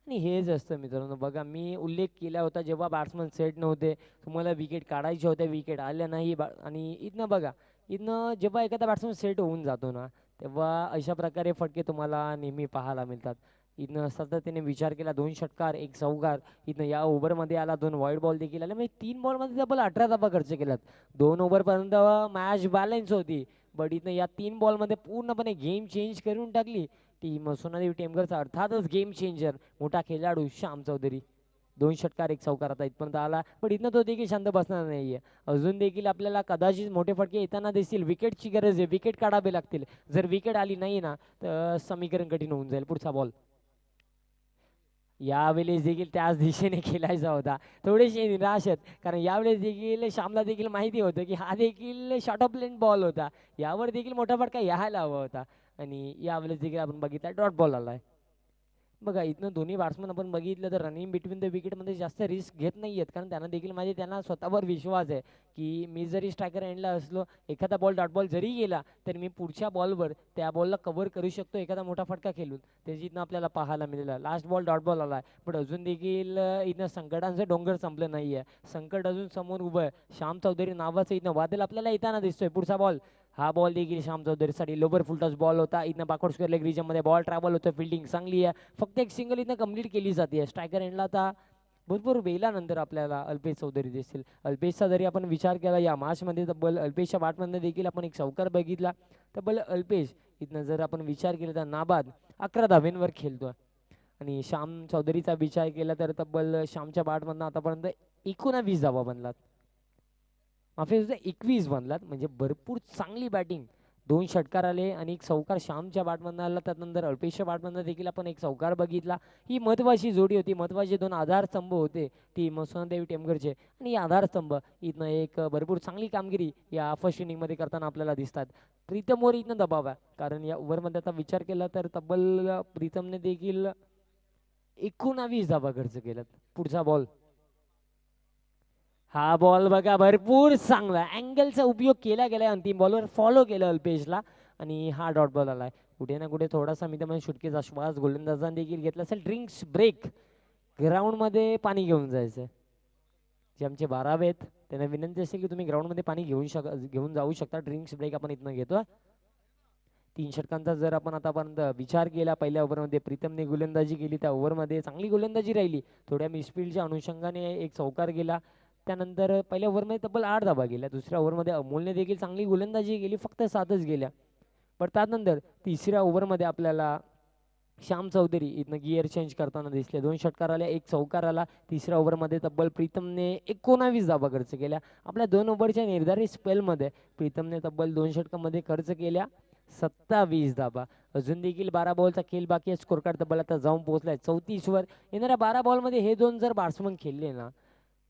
आणि हेच असतं मित्रांनो, बघा मी उल्लेख केला होता जेव्हा बॅट्समन सेट नव्हते, तुम्हाला विकेट काढायचे होते, विकेट आल्या नाही. आणि इथनं बघा, इथनं जेव्हा एखादा बॅट्समन सेट होऊन जातो ना तेव्हा अशा प्रकारे फटके तुम्हाला नेहमी पाहायला मिळतात. इथनं सातत्याने विचार केला 2 षटकार 1 चौकार. इथनं या ओव्हरमध्ये आला 2 वाईट बॉल देखील आले, म्हणजे 3 बॉलमध्ये तब्बल 18 धावा खर्च केल्यात. 2 ओव्हरपर्यंत मॅच बॅलन्स होती, बट इथनं या 3 बॉलमध्ये पूर्णपणे गेम चेंज करून टाकली टीम सोनादेवी टेमकरचा. अर्थातच गेम चेंजर मोठा खेळाडू श्याम चौधरी. 2 षटकार 1 चौकार आता इथपर्यंत आला, पण इथनं तो देखील शांत बसणार नाहीये. अजून देखील आपल्याला कदाचित मोठे फटके येताना दिसतील. विकेटची गरज आहे, विकेट काढावे लागतील. जर विकेट आली नाही ना तर समीकरण कठीण होऊन जाईल. पुढचा बॉल, यावेळेस देखील त्याच दिशेने खेळायचा होता. थोडेसे निराश आहेत कारण यावेळेस देखील श्यामला देखील माहिती होतं की हा देखील शॉर्ट ऑफ लेन बॉल होता. यावर देखील मोठा फटका यायला हवा होता आणि यावेळेस देखील आपण बघितला डॉट बॉल आलाय. बघा इथनं दोन्ही बॅट्समन आपण बघितलं तर रनिंग बिटवीन द विकेटमध्ये जास्त रिस्क घेत नाही आहेत कारण त्यांना देखील माझे त्यांना स्वतःवर विश्वास आहे की मी जरी स्ट्रायकर एंडला असलो एखादा बॉल डॉट बॉल जरी गेला तर मी पुढच्या बॉलवर त्या बॉलला कव्हर करू शकतो एखादा मोठा फटका खेळून. त्याची इथनं आपल्याला पाहायला मिळालं. लास्ट बॉल डॉट बॉल आला पण अजून देखील इथनं संकटांचं डोंगर संपलं नाही आहे. संकट अजून समोर उभं आहे. श्याम चौधरी नावाचं इथनं वादळ आपल्याला येताना दिसतोय. पुढचा बॉल हा बॉल देखील श्याम चौधरीसाठी लोबर फुलटॉस बॉल होता. इथनं बॅकवर्ड स्क्वेअर लेग रिजनमध्ये बॉल ट्रॅव्हल होतं. फिल्डिंग चांगली आहे. फक्त एक सिंगल इथनं कंप्लीट केली जाते. स्ट्रायकर एंडला आता भरपूर वेळानंतर आपल्याला अल्पेश चौधरी दिसतील. अल्पेशचा जरी आपण विचार केला या मॅचमध्ये तब्बल अल्पेशच्या बॅटमध्ये देखील आपण एक चौकार बघितला. तब्बल अल्पेश इथनं जर आपण विचार केला तर नाबाद 11 धावेंवर खेळतोय आणि श्याम चौधरीचा विचार केला तर तब्बल श्यामच्या बॅटमधनं आतापर्यंत 19 धावा बनलात. माफी 21 बनलात म्हणजे भरपूर चांगली बॅटिंग. 2 षटकार आले आणि एक चौकार श्यामच्या बॅटमधनं आला. त्यानंतर अल्पेशच्या बॅटमधनं देखील आपण एक चौकार बघितला. ही महत्त्वाची जोडी होती. महत्त्वाचे 2 आधारस्तंभ होते टीम सोनादेवी टेमघरचे आणि आधारस्तंभ इथनं एक भरपूर चांगली कामगिरी या फर्स्ट इनिंगमध्ये करताना आपल्याला दिसतात. प्रीतम वर इथनं दबाव आहे कारण या ओव्हरमध्ये आता विचार केला तर तब्बल प्रीतमने देखील 19 धावा खर्च केल्यात. पुढचा बॉल हा बॉल बघा भरपूर चांगला अँगलचा उपयोग केला गेलाय. अंतिम बॉलवर फॉलो केलं अल्पेशला आणि हा डॉट बॉल आलाय. कुठे ना कुठे थोडासा मित्रमंडळ सुटकेचा श्वास गोलंदाजांनी देखील घेतला असेल. ड्रिंक्स ब्रेक ग्राउंडमध्ये पाणी घेऊन जायचं. जे आमचे 12 आहेत त्यांना विनंती असेल की तुम्ही ग्राउंडमध्ये पाणी घेऊन जाऊ शकता. ड्रिंक्स ब्रेक आपण इथनं घेतो. 3 षटकांचा जर आपण आतापर्यंत विचार केला पहिल्या ओव्हरमध्ये प्रीतमने गोलंदाजी केली. त्या ओव्हरमध्ये चांगली गोलंदाजी राहिली. थोड्या मिसफिल्डच्या अनुषंगाने एक चौकार गेला. त्यानंतर पहिल्या ओव्हरमध्ये तब्बल 8 धावा गेल्या. दुसऱ्या ओव्हरमध्ये अमोलने देखील चांगली गोलंदाजी केली. फक्त 7च गेल्या. पण त्यानंतर तिसऱ्या ओव्हरमध्ये आपल्याला श्याम चौधरी इथनं गिअर चेंज करताना दिसले. 2 षटकार आल्या, एक चौकार आला. तिसऱ्या ओव्हरमध्ये तब्बल प्रीतमने 19 धावा खर्च केल्या. आपल्या 2 ओव्हरच्या निर्धारित स्पेलमध्ये प्रीतमने तब्बल 2 षटकामध्ये खर्च केल्या 27 धावा. अजून देखील 12 बॉलचा खेळ बाकी आहे. स्कोर कार्ड तब्बल आता जाऊन पोहोचलाय 34 वर. येणाऱ्या 12 बॉलमध्ये हे 2 जर बॅट्समन खेळले ना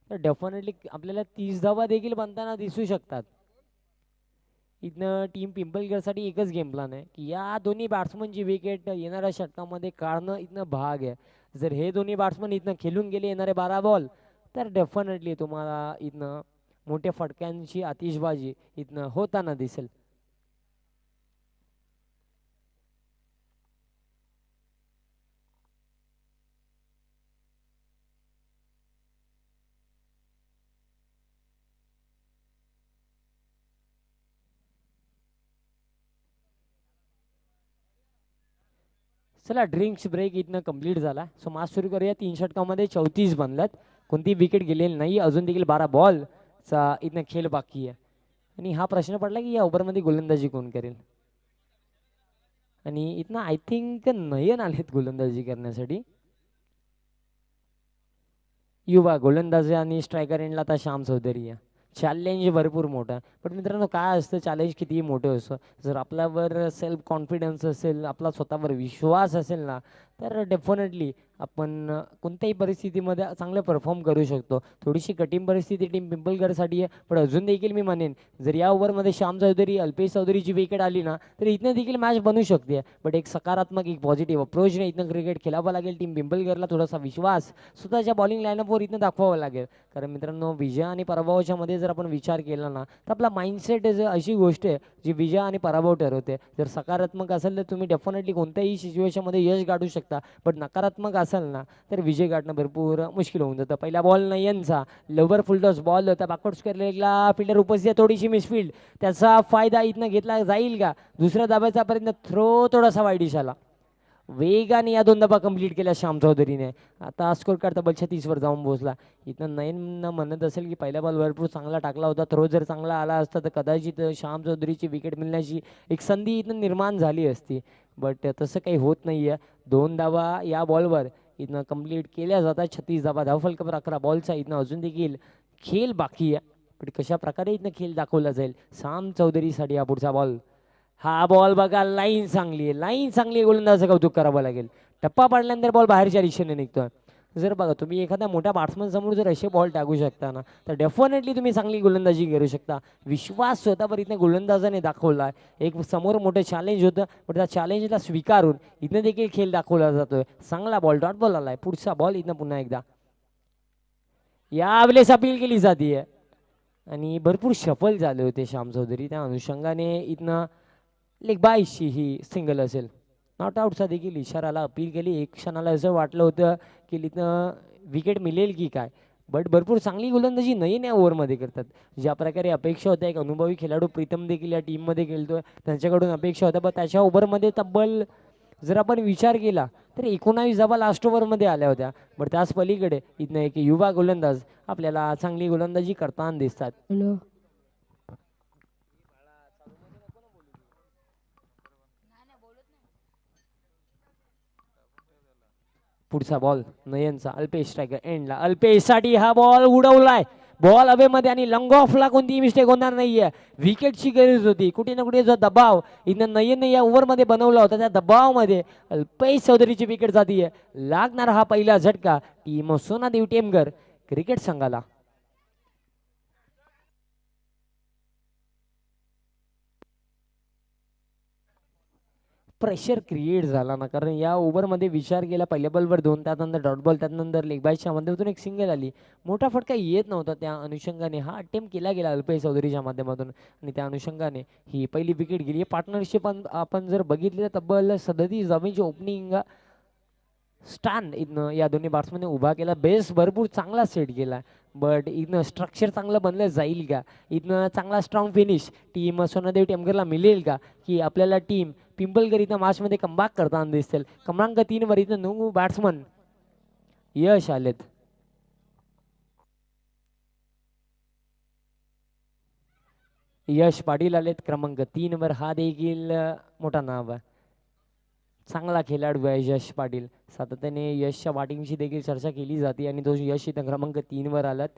तर डेफिनेटली आपल्याला 30 धावा देखील बनताना दिसू शकतात. इथनं टीम पिंपलगडसाठी एकच गेम प्लॅन आहे की या दोन्ही बॅट्समनची विकेट येणाऱ्या षटकामध्ये काढणं इथनं भाग आहे. जर हे दोन्ही बॅट्समन इथनं खेळून गेले येणारे 12 बॉल तर डेफिनेटली तुम्हाला इथनं मोठ्या फटक्यांची आतिषबाजी इथनं होताना दिसेल. चला ड्रिंक्स ब्रेक इथनं कंप्लीट झाला. सो मॅच सुरू करूया. 3 षटकामध्ये 34 बनल्यात. कोणती विकेट गेलेली नाही. अजून देखील 12 बॉलचा इथनं खेळ बाकी आहे आणि हा प्रश्न पडला की या ओव्हरमध्ये गोलंदाजी कोण करेल आणि इथनं आय थिंक नयन आलेत गोलंदाजी करण्यासाठी. युवा गोलंदाजी आणि स्ट्रायकर एंडला आता श्याम चौधरी आहे. चॅलेंज भरपूर मोठा. पण मित्रांनो काय असतं चॅलेंज कितीही मोठं असतं जर आपल्यावर सेल्फ कॉन्फिडन्स असेल आपला स्वतःवर विश्वास असेल ना तर डेफिनेटली आपण कोणत्याही परिस्थितीमध्ये चांगलं परफॉर्म करू शकतो. थोडीशी कठीण परिस्थिती टीम पिंपलगडसाठी आहे पण अजून देखील मी म्हणेन जर या ओव्हरमध्ये श्याम चौधरी अल्पेश चौधरीची विकेट आली ना तर इथनं देखील मॅच बनू शकते. बट एक सकारात्मक एक पॉझिटिव्ह अप्रोचने इथनं क्रिकेट खेळावं लागेल. टीम पिंपलगडला थोडासा विश्वास स्वतःच्या बॉलिंग लाईनअपवर इथनं दाखवावं लागेल. कारण मित्रांनो विजय आणि पराभवाच्या मध्ये जर आपण विचार केला ना तर आपला माइंडसेट अशी गोष्ट आहे जी विजय आणि पराभव ठरवते. जर सकारात्मक असेल तर तुम्ही डेफिनेटली कोणत्याही सिच्युएशनमध्ये यश गाठू शकता. बट नकारात्मक असेल ना तर विजय गाठणं भरपूर मुश्किल होऊन जातं. पहिला बॉल नयनचा लोवर फुलटॉस बॉल होता. बॅकवर्ड स्क्वेअर लेगला फिल्डर उपस्थित आहे. थोडीशी मिसफिल्ड त्याचा फायदा इथनं घेतला जाईल का. दुसऱ्या दाब्याचा पर्यंत थ्रो थोडासा वाईट दिशाला. वेगाने या 2 धाबा कंप्लीट केल्या श्याम चौधरीने. आता स्कोर कार्ड तब्बल 36 वर जाऊन पोहोचला. इथं नयन म्हणत असेल की पहिला बॉल भरपूर चांगला टाकला होता. थ्रो जर चांगला आला असता तर कदाचित श्याम चौधरीची विकेट मिळण्याची एक संधी इथं निर्माण झाली असती. बट तसं काही होत नाही आहे. 2 धावा या बॉलवर इथनं कंप्लीट केल्या जातात. 36 धावा. धावफलकावर 11 बॉलचा इथनं अजून देखील खेळ बाकी आहे. पण कशा प्रकारे इथनं खेळ दाखवला जाईल श्याम चौधरीसाठी हा पुढचा बॉल. हा बॉल बघा लाईन चांगली आहे. लाईन चांगली आहे. गोलंदाजाचं कौतुक करावं लागेल. टप्पा पडल्यानंतर बॉल बाहेरच्या दिशेने निघतोय. जर बघा तुम्ही एखाद्या मोठ्या बॅट्समन समोर जर असे बॉल टाकू शकता ना, तर डेफिनेटली तुम्ही चांगली गोलंदाजी करू शकता. विश्वास स्वतःवर इथं गोलंदाजाने दाखवला. एक समोर मोठं चॅलेंज होतं, पण त्या चॅलेंजला स्वीकारून इथं देखील खेळ दाखवला जातोय. चांगला बॉल, डॉट बॉल आलाय. पुढचा बॉल इथं पुन्हा एकदा यावेळेस अपील केली जाते आणि भरपूर सफल झाले होते श्याम चौधरी. त्या अनुषंगाने इथनं लेग बायची ही सिंगल असेल. नॉट आउटचा देखील इशाराला अपील केली. एक क्षणाला असं वाटलं होतं की इथनं विकेट मिळेल की काय, बट भरपूर चांगली गोलंदाजी नयन या ओव्हरमध्ये करतात. ज्या प्रकारे अपेक्षा होत्या, एक अनुभवी खेळाडू प्रीतम देखील या टीममध्ये खेळतोय, त्यांच्याकडून अपेक्षा होत्या, पण त्याच्या ओव्हरमध्ये तब्बल जर आपण विचार केला तर 19 धावा लास्ट ओव्हरमध्ये आल्या होत्या. बट त्याच पलीकडे इथनं एक युवा गोलंदाज आपल्याला चांगली गोलंदाजी करताना दिसतात. पुढचा बॉल नयनचा, अल्पेश स्ट्रायकर एंडला. अल्पेशसाठी हा बॉल उडवलाय. बॉल हवेमध्ये आणि लंग ऑफला कोणतीही मिस्टेक होणार नाहीये. विकेटची गरज होती. कुठे ना कुठे जो दबाव इथं नयनने या ओव्हरमध्ये बनवला होता, त्या दबावामध्ये अल्पेश चौधरीची विकेट जातीये. लागणार हा पहिला झटका टीम सोनादेव टेमघर क्रिकेट संघाला. प्रेशर क्रिएट झाला ना, कारण या ओव्हरमध्ये विचार केला पहिल्या बॉलवर 2, त्यानंतर डॉट बॉल, त्यानंतर लेग बायच्या माध्यमातून एक सिंगल आली. मोठा फटका येत नव्हता. त्या अनुषंगाने हा अटेम्प्ट केला गेला अल्पेश चौधरीच्या माध्यमातून आणि त्या अनुषंगाने ही पहिली विकेट गेली. पार्टनरशिप आपण जर बघितली तर तब्बल 37 धावांची ओपनिंग स्टँड इथनं या दोन्ही बॅट्समॅनने उभा केला. बेस भरपूर चांगला सेट केला, बट इथनं स्ट्रक्चर चांगलं बनलं जाईल का, इथनं चांगला स्ट्रॉंग फिनिश टीम सोनादेव टेमघरला मिळेल का, की आपल्याला टीम पिंपलकर इथं मॅचमध्ये कमबॅक करताना दिसतील. क्रमांक 3 वर इथं 9 बॅट्समन यश आलेत. यश पाटील आलेत क्रमांक 3 वर. हा देखील मोठा नाव आहे, चांगला खेळाडू आहे यश पाटील. सातत्याने यशच्या बॅटिंगची देखील चर्चा केली जाते आणि तो यश इथं क्रमांक 3 वर आलात.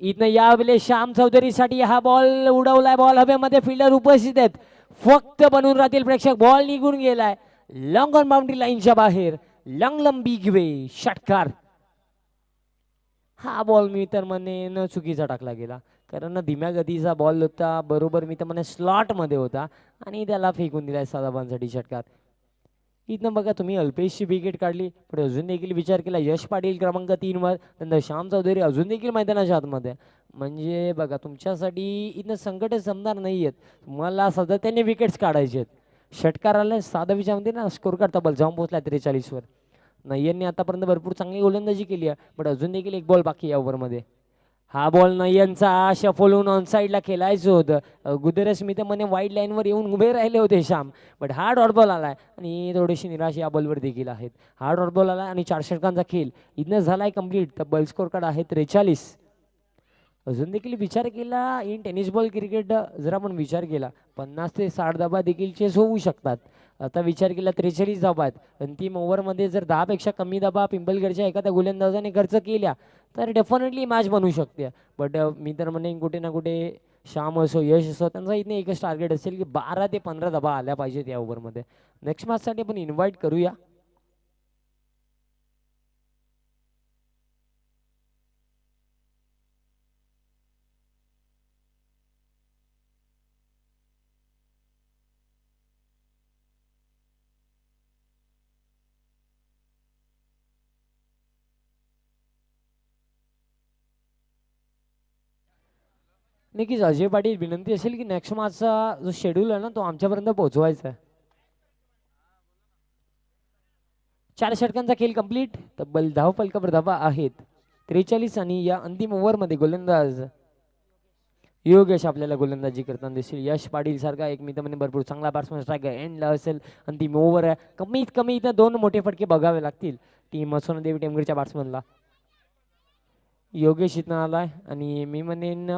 इथनं यावेळेस श्याम चौधरीसाठी हा बॉल उडवलाय. बॉल हवेमध्ये, फिल्डर उपस्थित आहेत, फक्त बनून राहतील प्रेक्षक. बॉल निघून गेलाय लॉंग ऑन बाउंड्री लाईनच्या बाहेर. लंग बिग वे षटकार. हा बॉल मी तर म्हणेन चुकीचा टाकला गेला, कारण धीम्या गतीचा बॉल होता, बरोबर मी तर म्हणेन स्लॉटमध्ये होता आणि त्याला फेकून दिलाय साधाबांसाठी षटकार. इथनं बघा तुम्ही अल्पेशची विकेट काढली, पण अजून देखील विचार केला यश पाटील क्रमांक 3 वर, नंतर श्याम चौधरी अजून देखील मैदानाच्या आतमध्ये. म्हणजे बघा तुमच्यासाठी इथनं संकटच जमणार नाही आहेत. तुम्हाला सातत्याने विकेट्स काढायचे आहेत. षटकाराला साधा विचारमध्ये ना स्कोर करता बॉल जाऊन पोहोचला 43 वर. नय्यनने आतापर्यंत भरपूर चांगली गोलंदाजी केली आहे, पण अजून देखील एक बॉल बाकी या ओव्हरमध्ये. हा बॉल नय्यनचा शफल होऊन ऑन साईडला खेळायचं होतं. गुदेरस मी तर म्हणे वाईड लाईनवर येऊन उभे राहिले होते श्याम, बट हा डॉट बॉल आलाय आणि थोडीशी निराश या बॉलवर देखील आहेत. हा डॉट बॉल आला आणि 4 षटकांचा खेळ इथनं झालाय कंप्लीट. तर बॉल स्कोर कार्ड आहे 43. अजून देखील विचार केला इन टेनिस बॉल क्रिकेट, जर आपण विचार केला 50 ते 60 धाबा देखील चेस होऊ शकतात. आता विचार केला 43 धाबा आहेत. अंतिम ओव्हरमध्ये जर 10 पेक्षा कमी धाबा पिंपलगडच्या एखाद्या गोलंदाजाने खर्च केल्या तर डेफिनेटली मॅच बनवू शकते. बट मी तर म्हणेन कुठे ना कुठे श्याम असो यश असो त्यांचा इथे एकच टार्गेट असेल की 12 ते 15 धाबा आल्या पाहिजेत या ओव्हरमध्ये. नेक्स्ट मॅचसाठी आपण इन्व्हाइट करूया. नक्कीच अजय पाटील, विनंती असेल की नेक्स्ट मॅचचा जो शेड्यूल आहे ना तो आमच्यापर्यंत पोहोचवायचा आहे. 4 षटकांचा खेळ कंप्लीट. तब्बल धावफलकावर धावा आहेत 43 आणि या अंतिम ओव्हरमध्ये गोलंदाज योगेश आपल्याला गोलंदाजी करताना दिसेल. यश पाटील सारखा एक मित्र म्हणजे भरपूर चांगला बॅट्समन स्ट्रायकर एंडला असेल. अंतिम ओव्हर आहे, कमीत कमी इथं 2 मोठे फटके बघावे लागतील टीम सोनादेवी टेमघरच्या बॅट्समनला. योगेश इथं आलाय आणि मी म्हणेन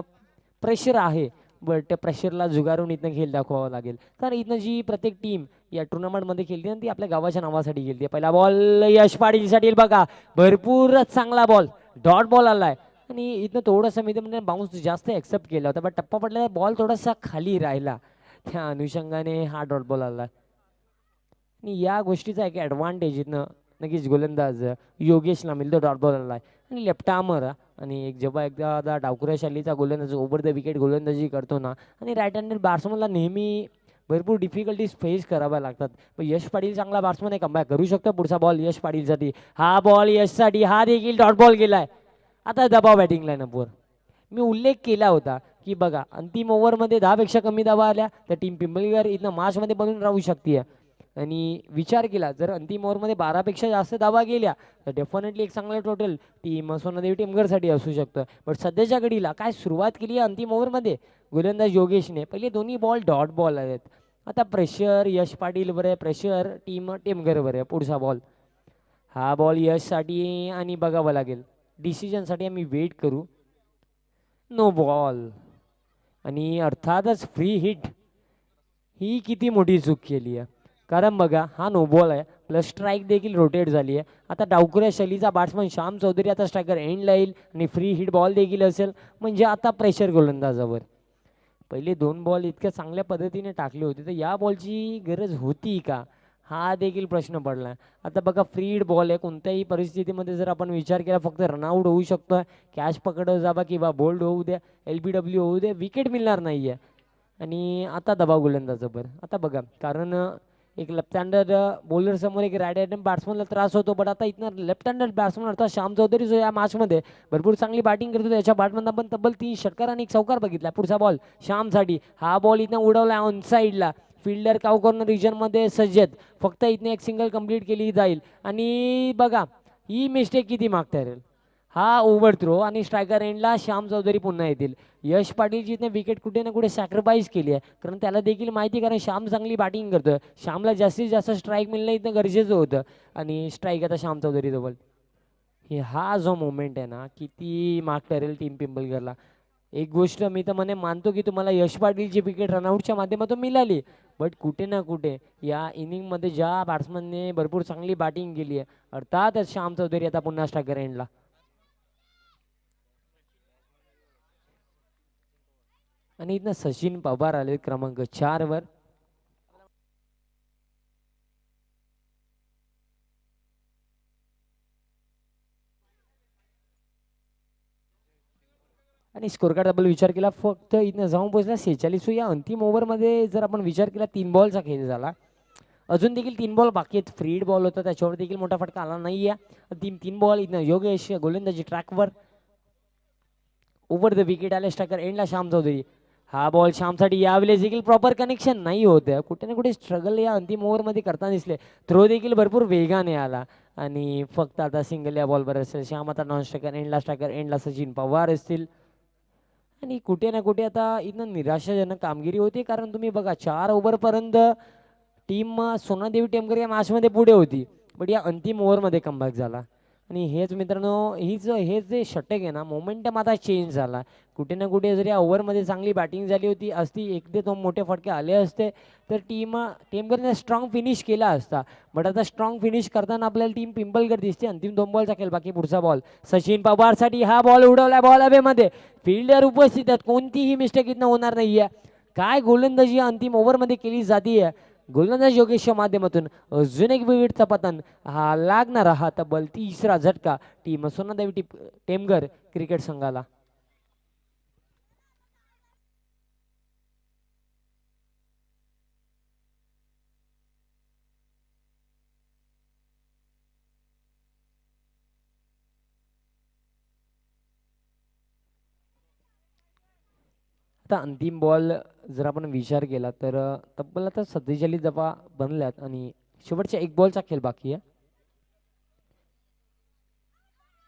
प्रेशर आहे, बट त्या प्रेशरला जुगारून इथनं खेळ दाखवावा लागेल. कारण इथनं जी प्रत्येक टीम या टुर्नामेंटमध्ये खेळते ना ती आपल्या गावाच्या नावासाठी खेळते. पहिला बॉल यश पाटीलसाठी बघा, भरपूर चांगला बॉल, डॉट बॉल आलाय आणि इथनं थोडंसं मी म्हणजे बाउन्स जास्त एक्सेप्ट केला होता, बट टप्पा पडलेला बॉल थोडासा खाली राहिला. त्या अनुषंगाने हा डॉट बॉल आला आणि या गोष्टीचा एक ॲडव्हान्टेज इथनं नक्कीच गोलंदाज योगेशला मिळतो. डॉट बॉल आला आणि लेफ्ट आर्मर आणि एक जेव्हा एकदा डावखुऱ्या शैलीचा गोलंदाज ओव्हर द विकेट गोलंदाजी करतो ना आणि राईट हँडेड बॅट्समनला नेहमी भरपूर डिफिकल्टीज फेस कराव्या लागतात. पण यश पाटील चांगला बॅट्समन आहे, कमबॅक करू शकतो. पुढचा बॉल यश पाटीलसाठी, हा बॉल यशसाठी, हा देखील डॉट बॉल गेलाय. आता दबाव बॅटिंग लाईनअपवर मी उल्लेख केला होता की बघा अंतिम ओव्हरमध्ये 10पेक्षा कमी धावा आल्या तर टीम पिंपळगर इथनं मार्चमध्ये बनून राहू शकते. आणि विचार केला जर अंतिम ओव्हरमध्ये 12पेक्षा जास्त धावा गेल्या तर डेफिनेटली एक चांगलं टोटल टीम सोनादेवी टेमघरसाठी असू शकतं. बट सध्याच्या घडीला काय सुरुवात केली आहे अंतिम ओव्हरमध्ये गोलंदाज योगेशने, पहिले दोन्ही बॉल डॉट बॉल आहेत. आता प्रेशर यश पाटीलवर आहे, प्रेशर टीम टेमघरवर आहे. पुढचा बॉल, हा बॉल यशसाठी आणि बघावं लागेल डिसिजनसाठी आम्ही वेट करू. नो बॉल आणि अर्थातच फ्री हिट. ही किती मोठी चूक केली आहे, कारण बघा हा नो बॉल आहे प्लस स्ट्राईक देखील रोटेट झाली आहे. आता डावखुऱ्या शैलीचा बॅट्समन श्याम चौधरी आता स्ट्रायकर एंडला येईल आणि फ्री हिट बॉल देखील असेल, म्हणजे आता प्रेशर गोलंदाजावर. पहिले 2 बॉल इतक्या चांगल्या पद्धतीने टाकले होते तर या बॉलची गरज होती का, हा देखील प्रश्न पडला. आता बघा फ्री हिट बॉल आहे, कोणत्याही परिस्थितीमध्ये जर आपण विचार केला फक्त रनआउट होऊ शकतो, कॅच पकडव जावा किंवा बोल्ड होऊ द्या, LBW होऊ द्या, विकेट मिळणार नाही आहे. आणि आता दबाव गोलंदाजावर. आता बघा कारण एक लेफ्ट हँडर बॉलर समोर एक राईट हँड बॅट्समनला त्रास होतो, बट आता इथनं लेफ्ट हँडर बॅट्समन अर्थात श्याम चौधरी जो या मॅचमध्ये भरपूर चांगली बॅटिंग करतो, त्याच्या बॅटमधून आपण तब्बल 3 षटकार आणि 1 चौकार बघितला. पुढचा बॉल श्यामसाठी, हा बॉल इथनं उडवला ऑन साईडला. फिल्डर काव कॉर्नर रिजनमध्ये सज्जत, फक्त इथने एक सिंगल कंप्लीट केली जाईल. आणि बघा ही मिस्टेक किती मागता येईल, हा ओव्हर थ्रो आणि स्ट्रायकर एंडला श्याम चौधरी पुन्हा येतील. यश पाटीलची इथने विकेट कुठे ना कुठे सॅक्रिफाईस केली आहे, कारण त्याला देखील माहिती, कारण श्याम चांगली बॅटिंग करतोय, श्यामला जास्तीत जास्त स्ट्राईक मिळणं इथं गरजेचं होतं. आणि स्ट्राईक आता श्याम चौधरी जवळ. हा जो मोमेंट आहे ना किती माग ठरेल टीम पिंपळगरला. एक गोष्ट मी तर मानतो की तुम्हाला यश पाटीलची विकेट रनआउटच्या माध्यमातून मिळाली, बट कुठे ना कुठे या इनिंगमध्ये ज्या बॅट्समनने भरपूर चांगली बॅटिंग केली आहे अर्थातच श्याम चौधरी आता पुन्हा स्ट्रायकर एंडला. आणि इथनं सचिन पवार आले क्रमांक 4 वर. आणि स्कोर कार्ड डबल विचार केला फक्त इथनं जाऊन पोहोचला 46. या अंतिम ओव्हरमध्ये जर आपण विचार केला 3 बॉलचा खेळ झाला, अजून देखील 3 बॉल बाकी आहेत. फ्रीड बॉल होता त्याच्यावर देखील मोठा फटका आला नाही आहे. 3 बॉल इथनं योगेश गोलंदाजी ट्रॅकवर. ओव्हर द विकेट आले स्ट्रायकर एंडला श्याम चौधरी, हा बॉल श्यामसाठी यावेळेस देखील प्रॉपर कनेक्शन नाही होतं, कुठे ना कुठे स्ट्रगल या अंतिम ओव्हरमध्ये करता दिसले. थ्रो देखील भरपूर वेगाने आला आणि फक्त आता सिंगल या बॉलवर असेल. श्याम आता नॉन स्ट्रायकर एंडला सचिन पवार असतील. आणि कुठे ना कुठे आता इथं निराशाजनक कामगिरी होती, कारण तुम्ही बघा 4 ओव्हरपर्यंत टीम सोनादेवी टेमघर या मॅचमध्ये पुढे होती, बट या अंतिम ओव्हरमध्ये कमबॅक झाला. आणि हेच मित्रांनो हेच जे षटक आहे ना मोमेंटम आता चेंज झाला. कुठे ना कुठे जर या ओव्हरमध्ये चांगली बॅटिंग झाली होती असती, 1 ते 2 मोठे फटके आले असते तर टेमघरने स्ट्रॉंग फिनिश केला असता. बट आता स्ट्रॉंग फिनिश करताना आपल्याला टीम पिंपळगर दिसते. अंतिम 2 बॉलचा खेळ बाकी. पुढचा बॉल सचिन पवारसाठी, हा बॉल उडवला, बॉल हवेमध्ये, फिल्डर उपस्थित आहेत, कोणतीही मिस्टेक इथनं होणार नाहीये. काय गोलंदाजी अंतिम ओव्हरमध्ये केली जाते गोलंदाज योगेशच्या माध्यमातून. अजून एक विकेटचा पतन, हा लागणारा हा तब्बल 3रा झटका टीम सोनादेवी टेमघर क्रिकेट संघाला. आता अंतिम बॉल जर आपण विचार केला तर तब्बल आता 47 धावा बनल्यात आणि शेवटच्या 1 बॉलचा खेळ बाकी आहे.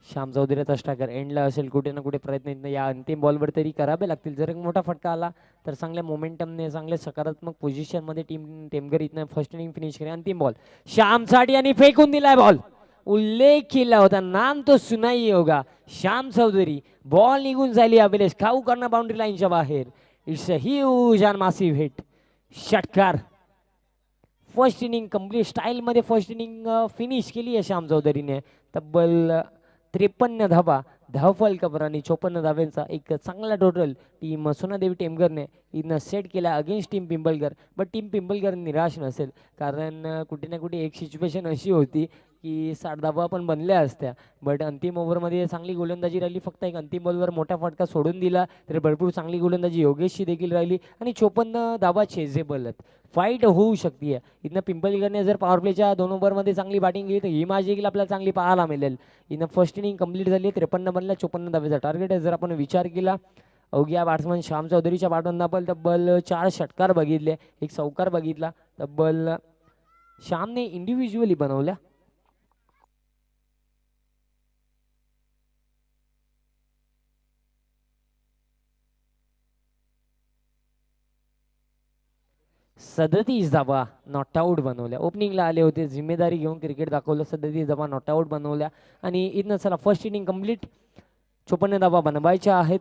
श्याम चौधरी आता स्ट्रायकर एंडला असेल, कुठे ना कुठे प्रयत्न या अंतिम बॉलवर तरी करावे लागतील. जर एक मोठा फटका आला तर चांगल्या मोमेंटमने चांगल्या सकारात्मक पोझिशनमध्ये टीम टेमघर इथनं फर्स्ट इनिंग फिनिश करेल. अंतिम बॉल श्यामसाठी आणि फेकून दिलाय बॉल. उल्लेख केला होता, नाम तो सुनाई होगा, श्याम चौधरी. बॉल निघून झाली यावेळेस खाऊ करणं बाउंड्री लाईनच्या बाहेर. It's a huge and massive hit. षटकार. फर्स्ट इनिंग कम्प्लीट स्टाईलमध्ये फर्स्ट इनिंग फिनिश केली आहे श्याम चौधरीने. तब्बल 53 धावा धावफलकावर आणि 54 धाव्यांचा एक चांगला टोटल टीम सोनादेवी टेमघरने इथनं सेट केला against team Pimpalkar. But team Pimpalkar निराश नसेल, कारण कुठे ना कुठे एक सिच्युएशन अशी होती की 60 धावा पण बनल्या असत्या. बट अंतिम ओव्हरमध्ये चांगली गोलंदाजी राहिली. फक्त एक अंतिम बॉलवर मोठा फटका सोडून दिला, तर भरपूर चांगली गोलंदाजी योगेशची देखील राहिली आणि 54 धावा चेजेबल आहेत. फाईट होऊ शकते. इथनं पिंपळकरने जर पॉवर प्लेच्या 2 ओव्हरमध्ये चांगली बॅटिंग केली तर ही मॅच देखील आपल्याला चांगली पाहायला मिळेल. इथं फर्स्ट इनिंग कंप्लीट झाली, 53 बनल्या, 54 धावेचा टार्गेट आहे. जर आपण विचार केला अवघ्या बॅट्समन श्याम चौधरीच्या बॅटमधून आपण तब्बल 4 षटकार बघितले, एक चौकार बघितला. तब्बल श्यामने इंडिव्हिज्युअली बनवल्या. सदतीस धावा नॉट आऊट बनवल्या. ओपनिंगला आले होते, जिम्मेदारी घेऊन क्रिकेट दाखवलं. 37 धावा नॉट आऊट बनवल्या आणि इथनं चला फर्स्ट इनिंग कंप्लीट. 54 धावा बनवायच्या आहेत.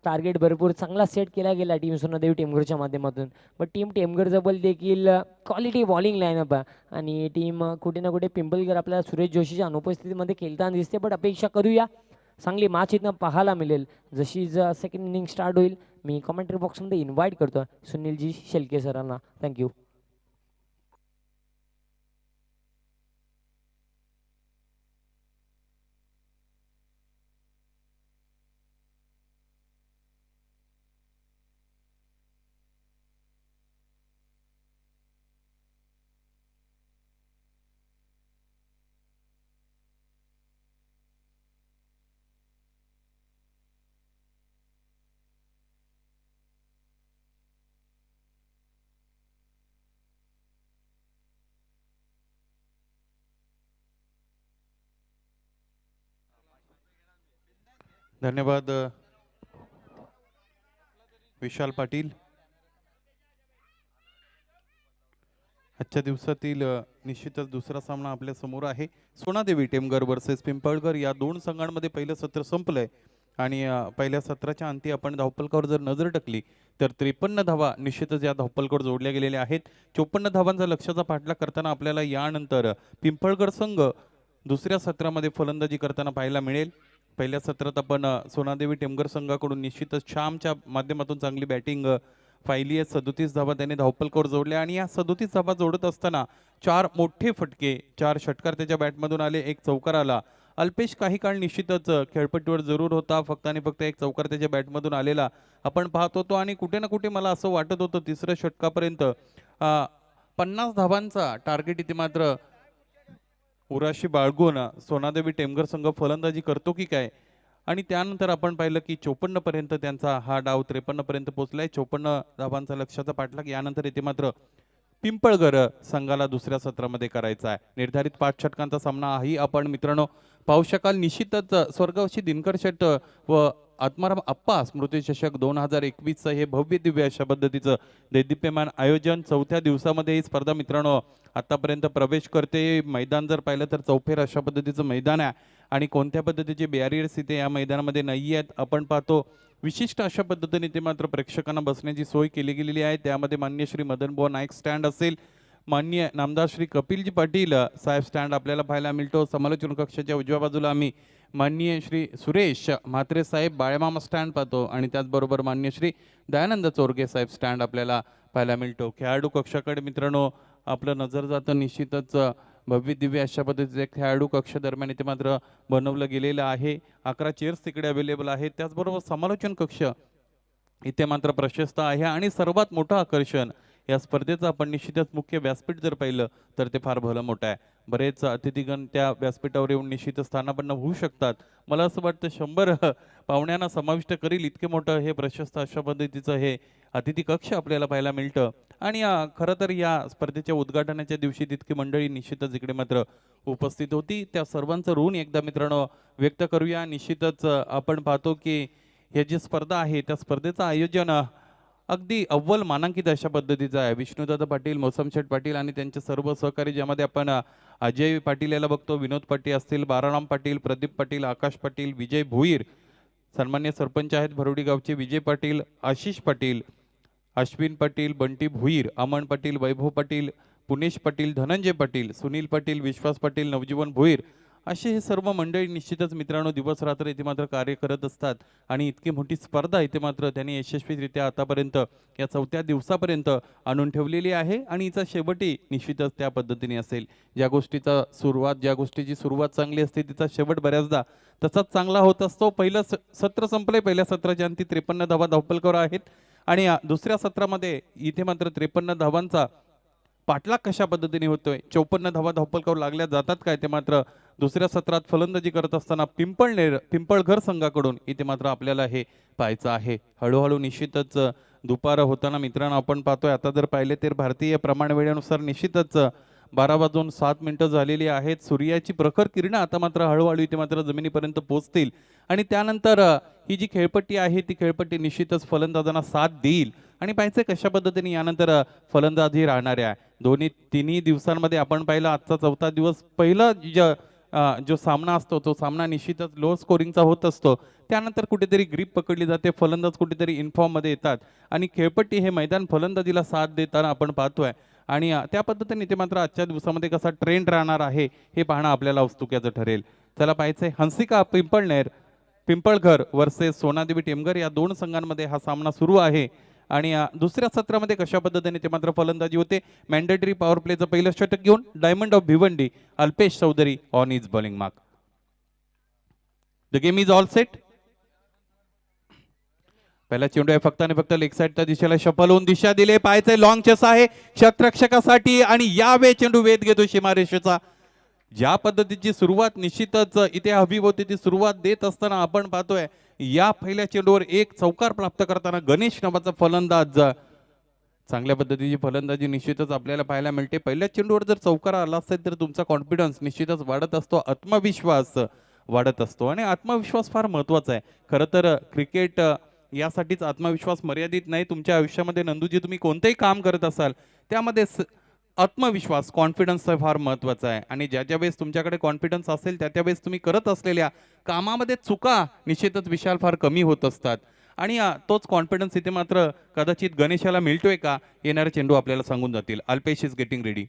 टार्गेट भरपूर चांगला सेट केला गेला टीम सोनादेवी टेमघरच्या माध्यमातून. पण टीम टेमघर जवळ देखील क्वालिटी बॉलिंग लाईनअप आहे आणि टीम कुठे ना कुठे पिंपळकर आपल्याला सुरेश जोशीच्या अनुपस्थितीमध्ये खेळताना दिसते. बट अपेक्षा करूया चांगली मॅच इथनं पाहायला मिळेल. जशी सेकंड इनिंग स्टार्ट होईल मी कमेंट्री बॉक्समध्ये इन्व्हाइट करतो सुनीलजी शेलके सरांना. थँक्यू. धन्यवाद विशाल पाटील. आजच्या दिवसातील निश्चितच दुसरा सामना आपल्या समोर आहे. सोनादेवी टेमघर वर्सेस पिंपळकर या दोन संघांमध्ये पहिलं सत्र संपलंय आणि पहिल्या सत्राच्या अंती आपण धावफलकावर जर नजर टाकली तर 53 धावा निश्चितच या धावफलकावर जोडल्या गेलेल्या आहेत. 54 धावांचा लक्ष्याचा पाठलाग करताना आपल्याला यानंतर पिंपळकर संघ दुसऱ्या सत्रामध्ये फलंदाजी करताना पाहायला मिळेल. पहिल्या सत्रात आपण सोनादेवी टेमघर संघाकडून निश्चितच श्यामच्या माध्यमातून चांगली बॅटिंग पाहिली आहे. 37 धावा त्याने धावफलकावर जोडल्या आणि या 37 धावा जोडत असताना 4 मोठे फटके, 4 षटकार त्याच्या बॅटमधून आले, एक चौकार आला. अल्पेश काही काळ निश्चितच खेळपट्टीवर जरूर होता, फक्त आणि फक्त एक चौकार त्याच्या बॅटमधून आलेला आपण पाहत होतो आणि कुठे ना कुठे मला असं वाटत होतं तिसऱ्या षटकापर्यंत 50 धावांचा टार्गेट इथे मात्र उराशी बाळगून सोनादेवी टेमघर संघ फलंदाजी करतो की काय. आणि त्यानंतर आपण पाहिलं की 54 पर्यंत त्यांचा हा डाव 53 पर्यंत पोहोचलाय. 54 धावांचा लक्ष्याचा पाठलाग यानंतर इथे मात्र पिंपळकर संघाला दुसऱ्या सत्रामध्ये करायचा आहे. निर्धारित 5 षटकांचा सामना हाही आपण मित्रांनो पाहू शकाल. निश्चितच स्वर्गवासी दिनकर शेट व आत्माराम आप्पा स्मृती चषक 2021 हे भव्य दिव्य अशा पद्धतीचं दैदिप्यमान आयोजन. 4थ्या दिवसामध्ये ही स्पर्धा मित्रांनो आतापर्यंत प्रवेश करते. मैदान जर पाहिलं तर चौफेर अशा पद्धतीचं मैदान आहे आणि कोणत्या पद्धतीचे बॅरियर्स इथे या मैदानामध्ये नाही आहेत आपण पाहतो. विशिष्ट अशा पद्धतीने ते मात्र प्रेक्षकांना बसण्याची सोय केली गेलेली आहे. त्यामध्ये मान्य श्री मदन बुवा नाईक स्टँड असेल, मान्य नामदार श्री कपिलजी पाटील साहेब स्टँड आपल्याला पाहायला मिळतो. समालोचन कक्षाच्या उजव्या बाजूला आम्ही माननीय श्री सुरेश म्हात्रे साहेब बाळमामा स्टँड पाहतो आणि त्याचबरोबर मान्य श्री दयानंद चोरगे साहेब स्टँड आपल्याला पाहायला मिळतो. खेळाडू कक्षाकडे मित्रांनो आपलं नजर जातं. निश्चितच भव्य दिव्य अशा पद्धतीचे खेळाडू कक्ष दरम्यान इथे मात्र बनवलं गेलेलं आहे. 11 चेअर्स तिकडे अवेलेबल आहेत. त्याचबरोबर समालोचन कक्ष इथे मात्र प्रशस्त आहे आणि सर्वात मोठं आकर्षण या स्पर्धेचं आपण निश्चितच मुख्य व्यासपीठ जर पाहिलं तर ते फार भलं मोठं आहे. बरेच अतिथीगण त्या व्यासपीठावर येऊन निश्चित स्थानापन्न होऊ शकतात. मला असं वाटतं 100 पाहुण्यांना समाविष्ट करील इतके मोठं हे प्रशस्त अशा पद्धतीचं हे अतिथी कक्ष आपल्याला पाहायला मिळतं. आणि खरं तर या स्पर्धेच्या उद्घाटनाच्या दिवशी तितकी मंडळी निश्चितच इकडे मात्र उपस्थित होती. त्या सर्वांचं ऋण एकदा मित्रांनो व्यक्त करूया. निश्चितच आपण पाहतो की हे जी स्पर्धा आहे त्या स्पर्धेचं आयोजन अगदी अव्वल मानांकित अशा पद्धतीचं आहे. विष्णुदादा पाटील, मौसमशेठ पाटील आणि त्यांचे सर्व सहकारी, ज्यामध्ये आपण अजय पाटील याला बघतो, विनोद पाटील असतील, बाराराम पाटील, प्रदीप पाटील, आकाश पाटील, विजय भोईर, सन्मान्य सरपंच आहेत भरोडी गावचे विजय पाटील, आशिष पाटील, अश्विन पाटील, बंटी भोईर, अमन पाटील, वैभव पाटील, पुनेश पाटील, धनंजय पाटील, सुनील पाटील, विश्वास पाटील, नवजीवन भोईर असे हे सर्व मंडळी निश्चितच मित्रांनो दिवस रात्र इथे मात्र कार्य करत असतात आणि इतकी मोठी स्पर्धा इथे मात्र त्यांनी यशस्वीरित्या आतापर्यंत या 4थ्या दिवसापर्यंत आणून ठेवलेली आहे आणि हिचा शेवटी निश्चितच त्या पद्धतीने असेल. ज्या गोष्टीची सुरुवात चांगली असते तिचा शेवट बऱ्याचदा तसाच चांगला होत असतो. पहिलं सत्र संपले. पहिल्या सत्राच्या अंती 53 धावा धावपलकर आहेत आणि दुसऱ्या सत्रामध्ये इथे मात्र 53 धावांचा पाठलाग कशा पद्धतीने होतोय. 54 धावा धावपलकर लागल्या जातात काय ते मात्र दुसऱ्या सत्रात फलंदाजी करत असताना पिंपळघर संघाकडून इथे मात्र आपल्याला हे पाहायचं आहे. हळूहळू निश्चितच दुपार होताना मित्रांनो आपण पाहतोय. आता जर पाहिले तर भारतीय प्रमाण वेळेनुसार निश्चितच 12:07 झालेली आहेत. सूर्याची प्रखर किरणं आता मात्र हळूहळू इथे मात्र जमिनीपर्यंत पोहोचतील आणि त्यानंतर ही जी खेळपट्टी आहे ती खेळपट्टी निश्चितच फलंदाजांना साथ देईल आणि पाहायचं कशा पद्धतीने यानंतर फलंदाजी राहणार आहे. तिन्ही दिवसांमध्ये आपण पाहिलं आजचा 4था दिवस पहिला जो सामना असतो तो सामना निश्चितच लो स्कोरिंगचा होत असतो. त्यानंतर कुठेतरी ग्रीप पकडली जाते. फलंदाज कुठेतरी इन्फॉर्ममध्ये येतात आणि खेळपट्टी हे मैदान फलंदाजीला साथ देताना आपण पाहतोय आणि त्या पद्धतीने ते मात्र आजच्या दिवसामध्ये कसा ट्रेंड राहणार आहे हे पाहणं आपल्याला औत्सुक्याचं ठरेल. चला पाहायचंय हंसिका पिंपळघर वर्सेस सोनादेवी टेमघर या दोन संघांमध्ये हा सामना सुरू आहे आणि दुसऱ्या सत्रामध्ये कशा पद्धतीने ते मात्र फलंदाजी होते. मॅन्डेटरी पॉवर प्लेचं पहिलं षटक घेऊन diamond of Bhiwandi Alpesh Chaudhary on his bowling mark. The game is all set. पहिला चेंडू आहे फक्त आणि फक्त लेग साईडच्या दिशेला शफल होऊन दिशा दिले. पाहायचंय लॉंग चेस आहे क्षेत्ररक्षकासाठी आणि यावेळी चेंडू वेध घेतो सीमारेषेचा. ज्या पद्धतीची सुरुवात निश्चितच इथे हवी होती ती सुरुवात देत असताना आपण पाहतोय या पहिल्या चेंडूवर एक चौकार प्राप्त करताना गणेश नावाचा फलंदाज चांगल्या पद्धतीची फलंदाजी निश्चितच आपल्याला पाहायला मिळते. पहिल्या चेंडूवर जर चौकार आला असेल तर तुमचा कॉन्फिडन्स निश्चितच वाढत असतो. आत्मविश्वास वाढत असतो आणि आत्मविश्वास फार महत्वाचा आहे. खरं तर क्रिकेट यासाठीच आत्मविश्वास मर्यादित नाही. तुमच्या आयुष्यामध्ये नंदूजी तुम्ही कोणतेही काम करत असाल त्यामध्ये आत्मविश्वास कॉन्फिडन्स फार महत्वाचा आहे आणि ज्या वेळेस तुमच्याकडे कॉन्फिडन्स असेल त्या वेळेस तुम्ही करत असलेल्या कामामध्ये चुका निश्चितच विशाल फार कमी होत असतात आणि तोच कॉन्फिडन्स इथे मात्र कदाचित गणेशाला मिळतोय का येणारे चेंडू आपल्याला सांगून जातील. Alpesh is getting ready.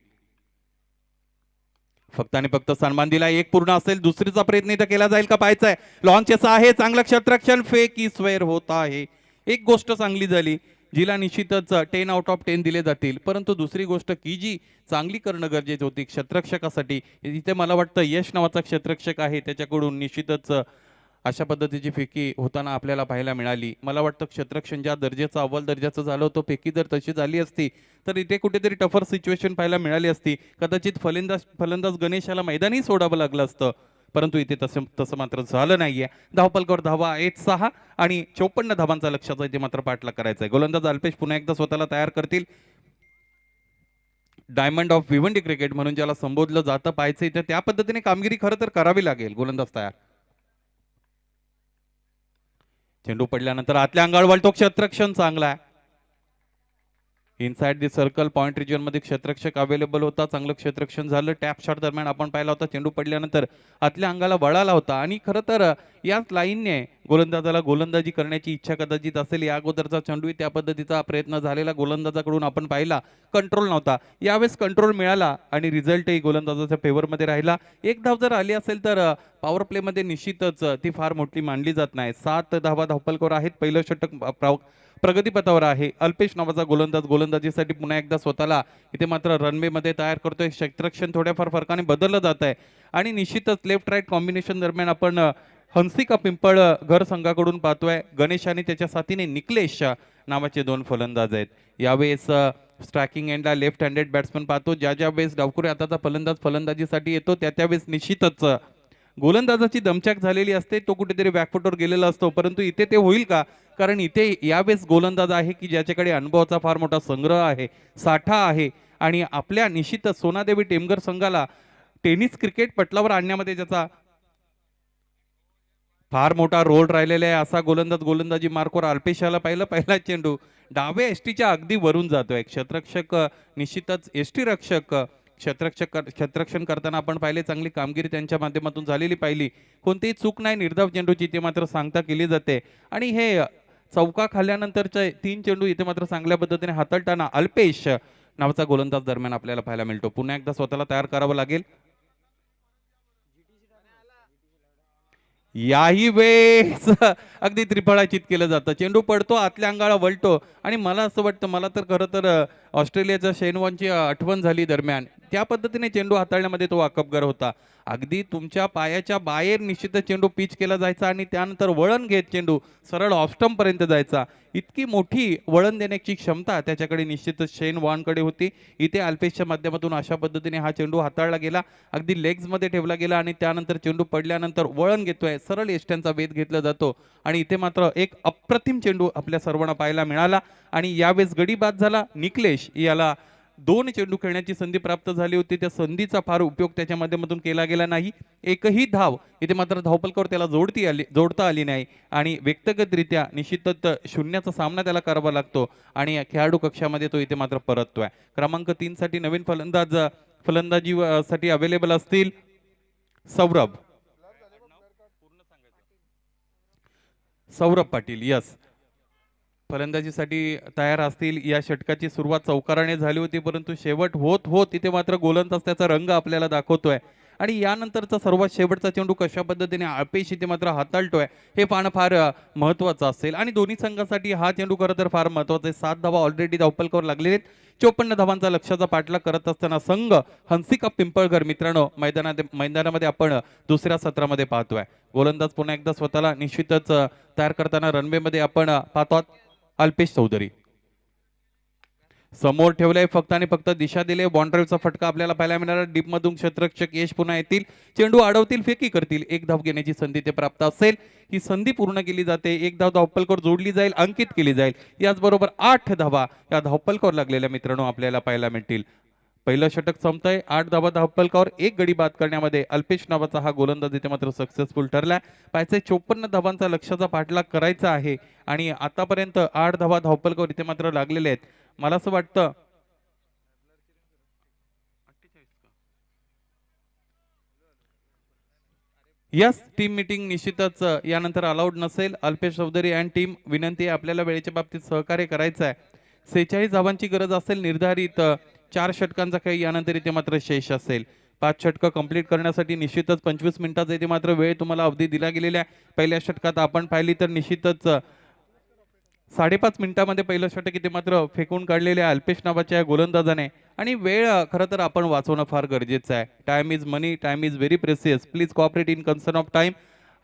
फक्त आणि फक्त सन्मान दिला. एक पूर्ण असेल दुसरीचा प्रयत्न इथं केला जाईल का पाहायचंय. लॉंग चेस आहे चांगलं क्षेत्ररक्षण फेक ई स्वेअर होत आहे. एक गोष्ट चांगली झाली जिला निश्चितच 10 आउट ऑफ 10 दिले जातील परंतु दुसरी गोष्ट की जी चांगली करणं गरजेची होती क्षेत्ररक्षकासाठी इथे मला वाटतं यश नावाचा क्षेत्ररक्षक आहे त्याच्याकडून निश्चितच अशा पद्धतीची फेकी होताना आपल्याला पाहायला मिळाली. मला वाटतं क्षेत्ररक्षण ज्या दर्जाचं अव्वल दर्जाचं झालं होतं फेकी जर तशी झाली असती तर इथे कुठेतरी टफर सिच्युएशन पाहायला मिळाली असती. कदाचित फलंदाज गणेशाला मैदानी सोडावं लागलं असतं परंतु इथे तसं मात्र झालं नाहीये. धावपलकर धावा आहेत 6 आणि 54 धावांचा लक्ष्याचा इथे मात्र पाठलाग करायचा आहे. गोलंदाज अल्पेश पुन्हा एकदा स्वतःला तयार करतील. डायमंड ऑफ भिवंडी क्रिकेट म्हणून ज्याला संबोधलं जातं पाहायचं इथे त्या पद्धतीने कामगिरी खरं तर करावी लागेल. गोलंदाज तयार. चेंडू पडल्यानंतर आतल्या अंगावर वळतो. क्षेत्ररक्षण चांगला आहे. Inside the circle point region मध्ये क्षेत्ररक्षक अवेलेबल होता. चांगलं क्षेत्ररक्षण झालं. टॅप शॉट दरम्यान आपण पाहिला होता चेंडू पडल्यानंतर आतल्या अंगाला वळाला होता आणि खरं तर याच लाईनने गोलंदाजाला गोलंदाजी करण्याची इच्छा कदाचित असेल. या अगोदरचा चेंडू त्या पद्धतीचा प्रयत्न झालेला गोलंदाजाकडून आपण पाहिला. कंट्रोल नव्हता. यावेळेस कंट्रोल मिळाला आणि रिझल्टही गोलंदाजाच्या फेवरमध्ये राहिला. एक धाव जर आली असेल तर पॉवर प्लेमध्ये निश्चितच ती फार मोठी मानली जात नाही. 7 धावा धावपलकर आहेत. पहिलं षटक प्रगतीपथावर आहे. अल्पेश नावाचा गोलंदाज गोलंदाजीसाठी पुन्हा एकदा स्वतःला इथे मात्र रनवे मध्ये तयार करतोय. क्षेत्ररक्षण थोड्याफार फरकाने बदललं जात आहे आणि निश्चितच लेफ्ट राईट कॉम्बिनेशन दरम्यान आपण हंसिका पिंपळघर संघाकडून पाहतोय. गणेश आणि त्याच्या साथीने निकलेश नावाचे 2 फलंदाज आहेत. यावेळेस स्ट्रायकिंग एंडला लेफ्ट हँडेड बॅट्समन पाहतो. ज्या वेळेस डावखुरे हाताचा फलंदाज फलंदाजीसाठी येतो त्या वेळेस निश्चितच गोलंदाजाची दमछाक झालेली असते. तो कुठेतरी बॅकफुटवर गेलेला असतो परंतु इथे ते होईल का कारण इथे यावेळेस गोलंदाज आहे की ज्याच्याकडे अनुभवाचा फार मोठा संग्रह आहे साठा आहे आणि आपल्या निश्चितच सोनादेवी टेमघर संघाला टेनिस क्रिकेट पटलावर आणण्यामध्ये ज्याचा फार मोठा रोल राहिलेला आहे असा गोलंदाज गोलंदाजी मार्कवर अल्पेशाला पहिला चेंडू डावे एसटीच्या अगदी वरून जातोय. क्षेत्ररक्षक निश्चितच एसटी रक्षक क्षेत्ररक्षण करताना आपण पाहिले चांगली कामगिरी त्यांच्या माध्यमातून झालेली पाहिली. कोणतीही चूक नाही. निर्धाव चेंडूची इथे मात्र सांगता केली जाते आणि हे चौका खाल्ल्यानंतरचे 3 चेंडू इथे मात्र चांगल्या पद्धतीने हाताळताना अल्पेश नावाचा गोलंदाज दरम्यान आपल्याला पाहायला मिळतो. पुन्हा एकदा स्वतःला तयार करावं लागेल. याही वेळेस अगदी त्रिफळाचीत केलं जातं. चेंडू पडतो, आतल्या अंगाला वळतो आणि मला असं वाटतं, मला तर खरं तर ऑस्ट्रेलियाच्या शेन वॉर्नची आठवण झाली दरम्यान. त्या पद्धतीने चेंडू हाताळण्यामध्ये तो वाकबगार होता. अगदी तुमच्या पायाच्या बाहेर निश्चितच चेंडू पिच केला जायचा आणि त्यानंतर वळण घेत चेंडू सरळ ऑफस्टंप पर्यंत जायचा. इतकी मोठी वळण देण्याची क्षमता त्याच्याकडे निश्चितच शेन वॉर्नकडे होती. इथे अल्पेशच्या माध्यमातून अशा पद्धतीने हा चेंडू हाताळला गेला, अगदी लेग्समध्ये ठेवला गेला आणि त्यानंतर चेंडू पडल्यानंतर वळण घेतोय, सरळ यष्ट्यांचा वेध घेतला जातो आणि इथे मात्र एक अप्रतिम चेंडू आपल्या सर्वांना पाहायला मिळाला आणि यावेळेस गडी बाद झाला. निकलेश याला 2 चेंडू खेळण्याची संधी प्राप्त झाली होती. त्या संधीचा फार उपयोग त्याच्या माध्यमातून केला गेला नाही. एकही धाव इथे मात्र धावपलकावर त्याला जोडता आली नाही आणि व्यक्तिगतरित्या निश्चितच शून्याचा सामना त्याला करावा लागतो आणि खेळाडू कक्षामध्ये तो इथे मात्र परततोय. क्रमांक 3 साठी नवीन फलंदाजी साठी अवेलेबल असतील सौरभ सौरभ पाटील. यस, फलंदाजीसाठी तयार असतील. या षटकाची सुरुवात चौकाराने झाली होती, परंतु शेवट होत होत इथे मात्र गोलंदाज त्याचा रंग आपल्याला दाखवतोय आणि यानंतरचा सर्वात शेवटचा चेंडू कशा पद्धतीने अल्पेश इथे मात्र हाताळतोय हे पाहणं फार महत्त्वाचं असेल आणि दोन्ही संघासाठी हा चेंडू खरं तर फार महत्त्वाचा आहे. 7 धावा ऑलरेडी धावपलकावर लागलेले आहेत. 54 धावांचा लक्ष्याचा पाठलाग करत असताना संघ हंसिका पिंपळघर मित्रांनो मैदानामध्ये आपण दुसऱ्या सत्रामध्ये पाहतोय. गोलंदाज पुन्हा एकदा स्वतःला निश्चितच तयार करताना रनवेमध्ये आपण पाहतो अल्पेश चौधरी. समोर ठेवलंय, फक्त आणि फक्त दिशा दिले. बाउंड्रीचा फटका आपल्याला पाहायला मिळणार. डीप मधून क्षेत्ररक्षक यश पुन्हा येतील, चेंडू अडवतील, फेकी करतील. एक धाव घेण्याची संधी ते प्राप्त असेल. ही संधी पूर्ण केली जाते. एक धाव धावपलकावर जोडली जाईल, अंकित केली जाईल. याचबरोबर 8 धावा या धावपलकावर लागलेल्या मित्रांनो आपल्याला पाहायला मिळतील. पहिलं षटक संपतंय. 8 धावा धावपलकावर एक गडी बाद करण्यामध्ये अल्पेश नावाचा हा गोलंदाज इथे मात्र सक्सेसफुल ठरलाय. पाहिजे 54 धावांचा लक्ष्याचा पाठलाग करायचा आहे आणि आतापर्यंत 8 धावा धावपलकावर इथे मात्र लागलेले आहेत. मला असं वाटतं यस, टीम मीटिंग निश्चितच यानंतर अलाउड नसेल. अल्पेश चौधरी अँड टीम, विनंती आहे आपल्याला वेळेच्या बाबतीत सहकार्य करायचं आहे. 46 धावांची गरज असेल. निर्धारित 4 षटकांचा खेळ यानंतर इथे मात्र शेष असेल. 5 षटकं कंप्लीट करण्यासाठी निश्चितच 25 मिनिटाचा इथे मात्र वेळ तुम्हाला अवधी दिला गेलेला आहे. पहिल्या षटकात आपण पाहिली तर निश्चितच 5.5 मिनिटांमध्ये पहिलं षटक इथे मात्र फेकून काढलेले आहे अल्पेश नावाच्या गोलंदाजाने आणि वेळ खरं तर आपण वाचवणं फार गरजेचं आहे. Time is money, time is very precious. Please cooperate in concern of time.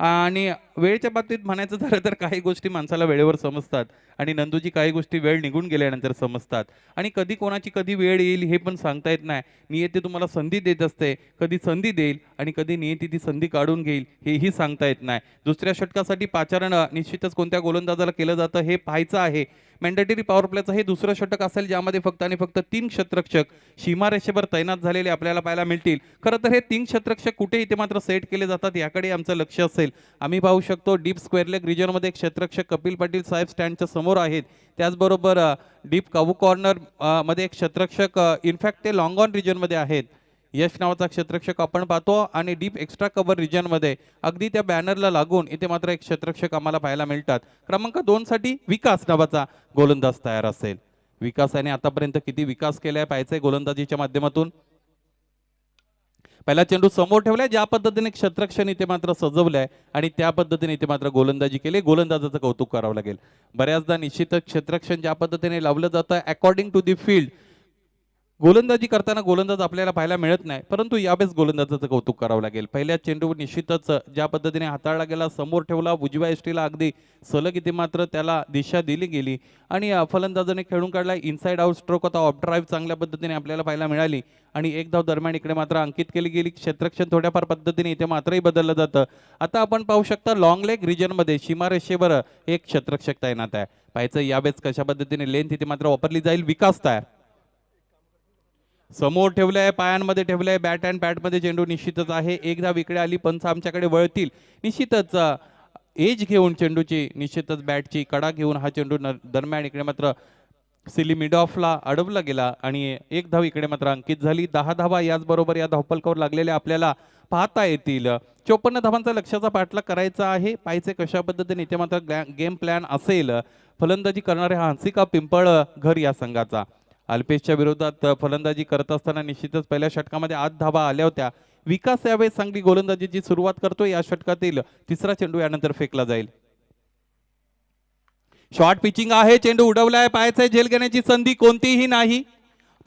आणि वेळेच्या बाबतीत म्हणायचं झालं तर काही गोष्टी माणसाला वेळेवर समजतात आणि नंदूची काही गोष्टी वेळ निघून गेल्यानंतर समजतात आणि कधी कोणाची कधी वेळ येईल हे पण सांगता येत नाही. नियती तुम्हाला संधी देत असते, कधी संधी देईल आणि कधी नियती ती संधी काढून घेईल हेही सांगता येत नाही. दुसऱ्या षटकासाठी पाचारण निश्चितच कोणत्या गोलंदाजाला केलं जातं हे पाहायचं आहे. मॅन्डेटरी पॉवर प्लेचं हे दुसरं षटक असेल ज्यामध्ये फक्त आणि फक्त 3 क्षेत्ररक्षक सीमारेषेवर तैनात झालेले आपल्याला पाहायला मिळतील. खरं तर हे 3 क्षेत्ररक्षक कुठे इथे मात्र सेट केले जातात याकडे आमचं लक्ष असेल. आम्ही पाहू शकतो डीप स्क्वेअर लेग रिजनमध्ये एक क्षेत्ररक्षक कपिल पाटील साहेब स्टँडच्या समोर आहेत. त्याचबरोबर डीप कावू कॉर्नर मध्ये एक क्षेत्ररक्षक इनफॅक्ट ते लॉंग ऑन रिजनमध्ये आहेत. यश नावाचा क्षेत्ररक्षक आपण पाहतो आणि डीप एक्स्ट्रा कव्हर रिजनमध्ये अगदी त्या बॅनरला लागून इथे मात्र एक क्षेत्ररक्षक आम्हाला पाहायला मिळतात. क्रमांक 2 साठी विकास नावाचा गोलंदाज तयार असेल. विकासाने आतापर्यंत किती विकास केलाय पाहायचंय गोलंदाजीच्या माध्यमातून. पहिला चेंडू समोर ठेवलाय, ज्या पद्धतीने क्षेत्ररक्षण इथे मात्र सजवलंय आणि त्या पद्धतीने इथे मात्र गोलंदाजी केली. गोलंदाजाचं कौतुक करावं लागेल. बऱ्याचदा निश्चितच क्षेत्ररक्षण ज्या पद्धतीने लावलं जातं अकॉर्डिंग टू दी फील्ड, गोलंदाजी करताना गोलंदाज आपल्याला पाहायला मिळत नाही, परंतु यावेळेस गोलंदाजाचं कौतुक करावं लागेल. पहिल्या चेंडूवर निश्चितच ज्या पद्धतीने हाताळला गेला, समोर ठेवला, उजव्या यष्टीला अगदी सलग इथे मात्र त्याला दिशा दिली गेली आणि फलंदाजाने खेळून काढला. इनसाइड आउट स्ट्रोक होता, ऑफ ड्राईव्ह चांगल्या पद्धतीने आपल्याला पाहायला मिळाली आणि एक धाव दरम्यान इकडे मात्र अंकित केली गेली. क्षेत्ररक्षण थोड्याफार पद्धतीने इथे मात्रही बदललं जातं. आता आपण पाहू शकता लॉंग लेग रिजनमध्ये सीमारेषेवर एक क्षेत्ररक्षक तैनात आहे. पाहायचं यावेळेस कशा पद्धतीने लेंथ इथे मात्र वापरली जाईल. विकास तयार समोर ठेवलंय, पायांमध्ये ठेवलंय, बॅट अँड पॅडमध्ये चेंडू निश्चितच आहे. एक धाव इकडे आली, पंच आमच्याकडे वळतील. निश्चितच एज घेऊन चेंडूची, निश्चितच बॅटची कडा घेऊन हा चेंडू दरम्यान इकडे मात्र सिली मिड ऑफला अडवला गेला आणि एक धाव इकडे मात्र अंकित झाली. 10 धावा याचबरोबर या धावपलकावर लागलेल्या आपल्याला पाहता येतील. 54 धावांचा लक्ष्याचा पाठलाग करायचा आहे. पाहिजे कशा पद्धतीने इथे मात्र गेम प्लॅन असेल. फलंदाजी करणारे हा हंसिका पिंपळघर या संघाचा. अल्पेशच्या विरोधात फलंदाजी करत असताना निश्चितच पहिल्या षटकामध्ये 8 धावा आल्या होत्या. विकास यावेळेस चांगली गोलंदाजीची सुरुवात करतो. या षटकातील तिसरा चेंडू यानंतर फेकला जाईल. शॉर्ट पिचिंग आहे, चेंडू उडवलाय, पायाचे झेल घेण्याची संधी कोणतीही नाही.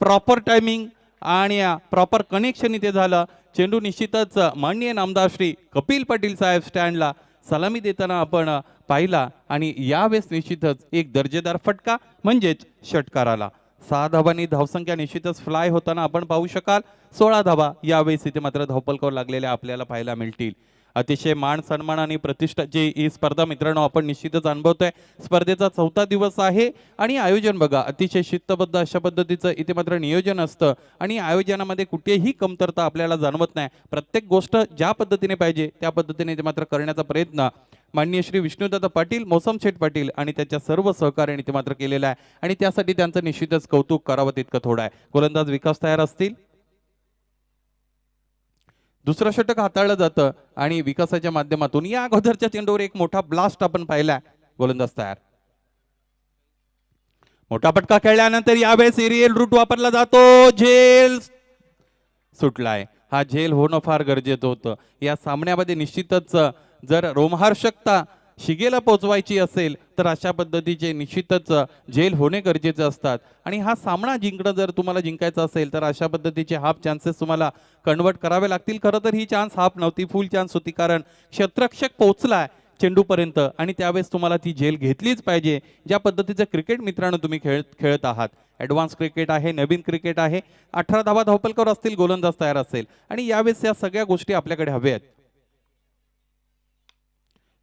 प्रॉपर टायमिंग आणि प्रॉपर कनेक्शन इथे झालं. चेंडू निश्चितच माननीय नामदार श्री कपिल पाटील साहेब स्टँडला सलामी देताना आपण पाहिला आणि यावेळेस निश्चितच एक दर्जेदार फटका म्हणजेच षटकार आला. 6 धावांनी धावसंख्या निश्चितच फ्लाय होताना आपण पाहू शकाल. 16 धावा यावेळेस इथे मात्र धावपलकावर लागलेल्या आपल्याला पाहायला मिळतील. अतिशय मान सन्मान आणि प्रतिष्ठाची ही स्पर्धा मित्रांनो आपण निश्चितच अनुभवतोय. स्पर्धेचा 4था दिवस आहे आणि आयोजन बघा अतिशय शिस्तबद्ध अशा पद्धतीचं इथे मात्र नियोजन असतं आणि आयोजनामध्ये कुठेही कमतरता आपल्याला जाणवत नाही. प्रत्येक गोष्ट ज्या पद्धतीने पाहिजे त्या पद्धतीने इथे मात्र करण्याचा प्रयत्न माननीय श्री विष्णुदादा पाटील, मौसम शेठ पाटील आणि त्याच्या सर्व सहकार्याने ते मात्र केलेलं आहे आणि त्यासाठी त्यांचं निश्चितच कौतुक करावं तितकं थोडं आहे. गोलंदाज विकास तयार असतील. दुसरं षटक हाताळलं जातं आणि विकासाच्या माध्यमातून या अगोदरच्या चेंडूवर एक मोठा ब्लास्ट आपण पाहिला. गोलंदाज तयार. मोठा फटका खेळल्यानंतर यावेळेस एरियल रूट वापरला जातो. झेल सुटलाय. हा झेल होणं फार गरजेचं होतं. या सामन्यामध्ये निश्चितच जर रोमहर्षकता शिगेला पोहोचवायची असेल तर अशा पद्धतीचे निश्चितच झेल होणे गरजेचे असतात आणि हा सामना जिंकणं जर तुम्हाला जिंकायचा असेल तर अशा पद्धतीचे हाफ चान्सेस तुम्हाला कन्वर्ट करावे लागतील. खरं तर ही चान्स हाफ नव्हती, फुल चान्स होती, कारण क्षेत्ररक्षक पोहोचलाय चेंडूपर्यंत आणि त्यावेळेस तुम्हाला ती झेल घेतलीच पाहिजे. ज्या पद्धतीचं क्रिकेट मित्रांनो तुम्ही खेळत आहात, ॲडव्हान्स क्रिकेट आहे, नवीन क्रिकेट आहे. 18 धावा धावपलकावर असतील, गोलंदाज तयार असेल आणि यावेळेस या सगळ्या गोष्टी आपल्याकडे हव्या आहेत.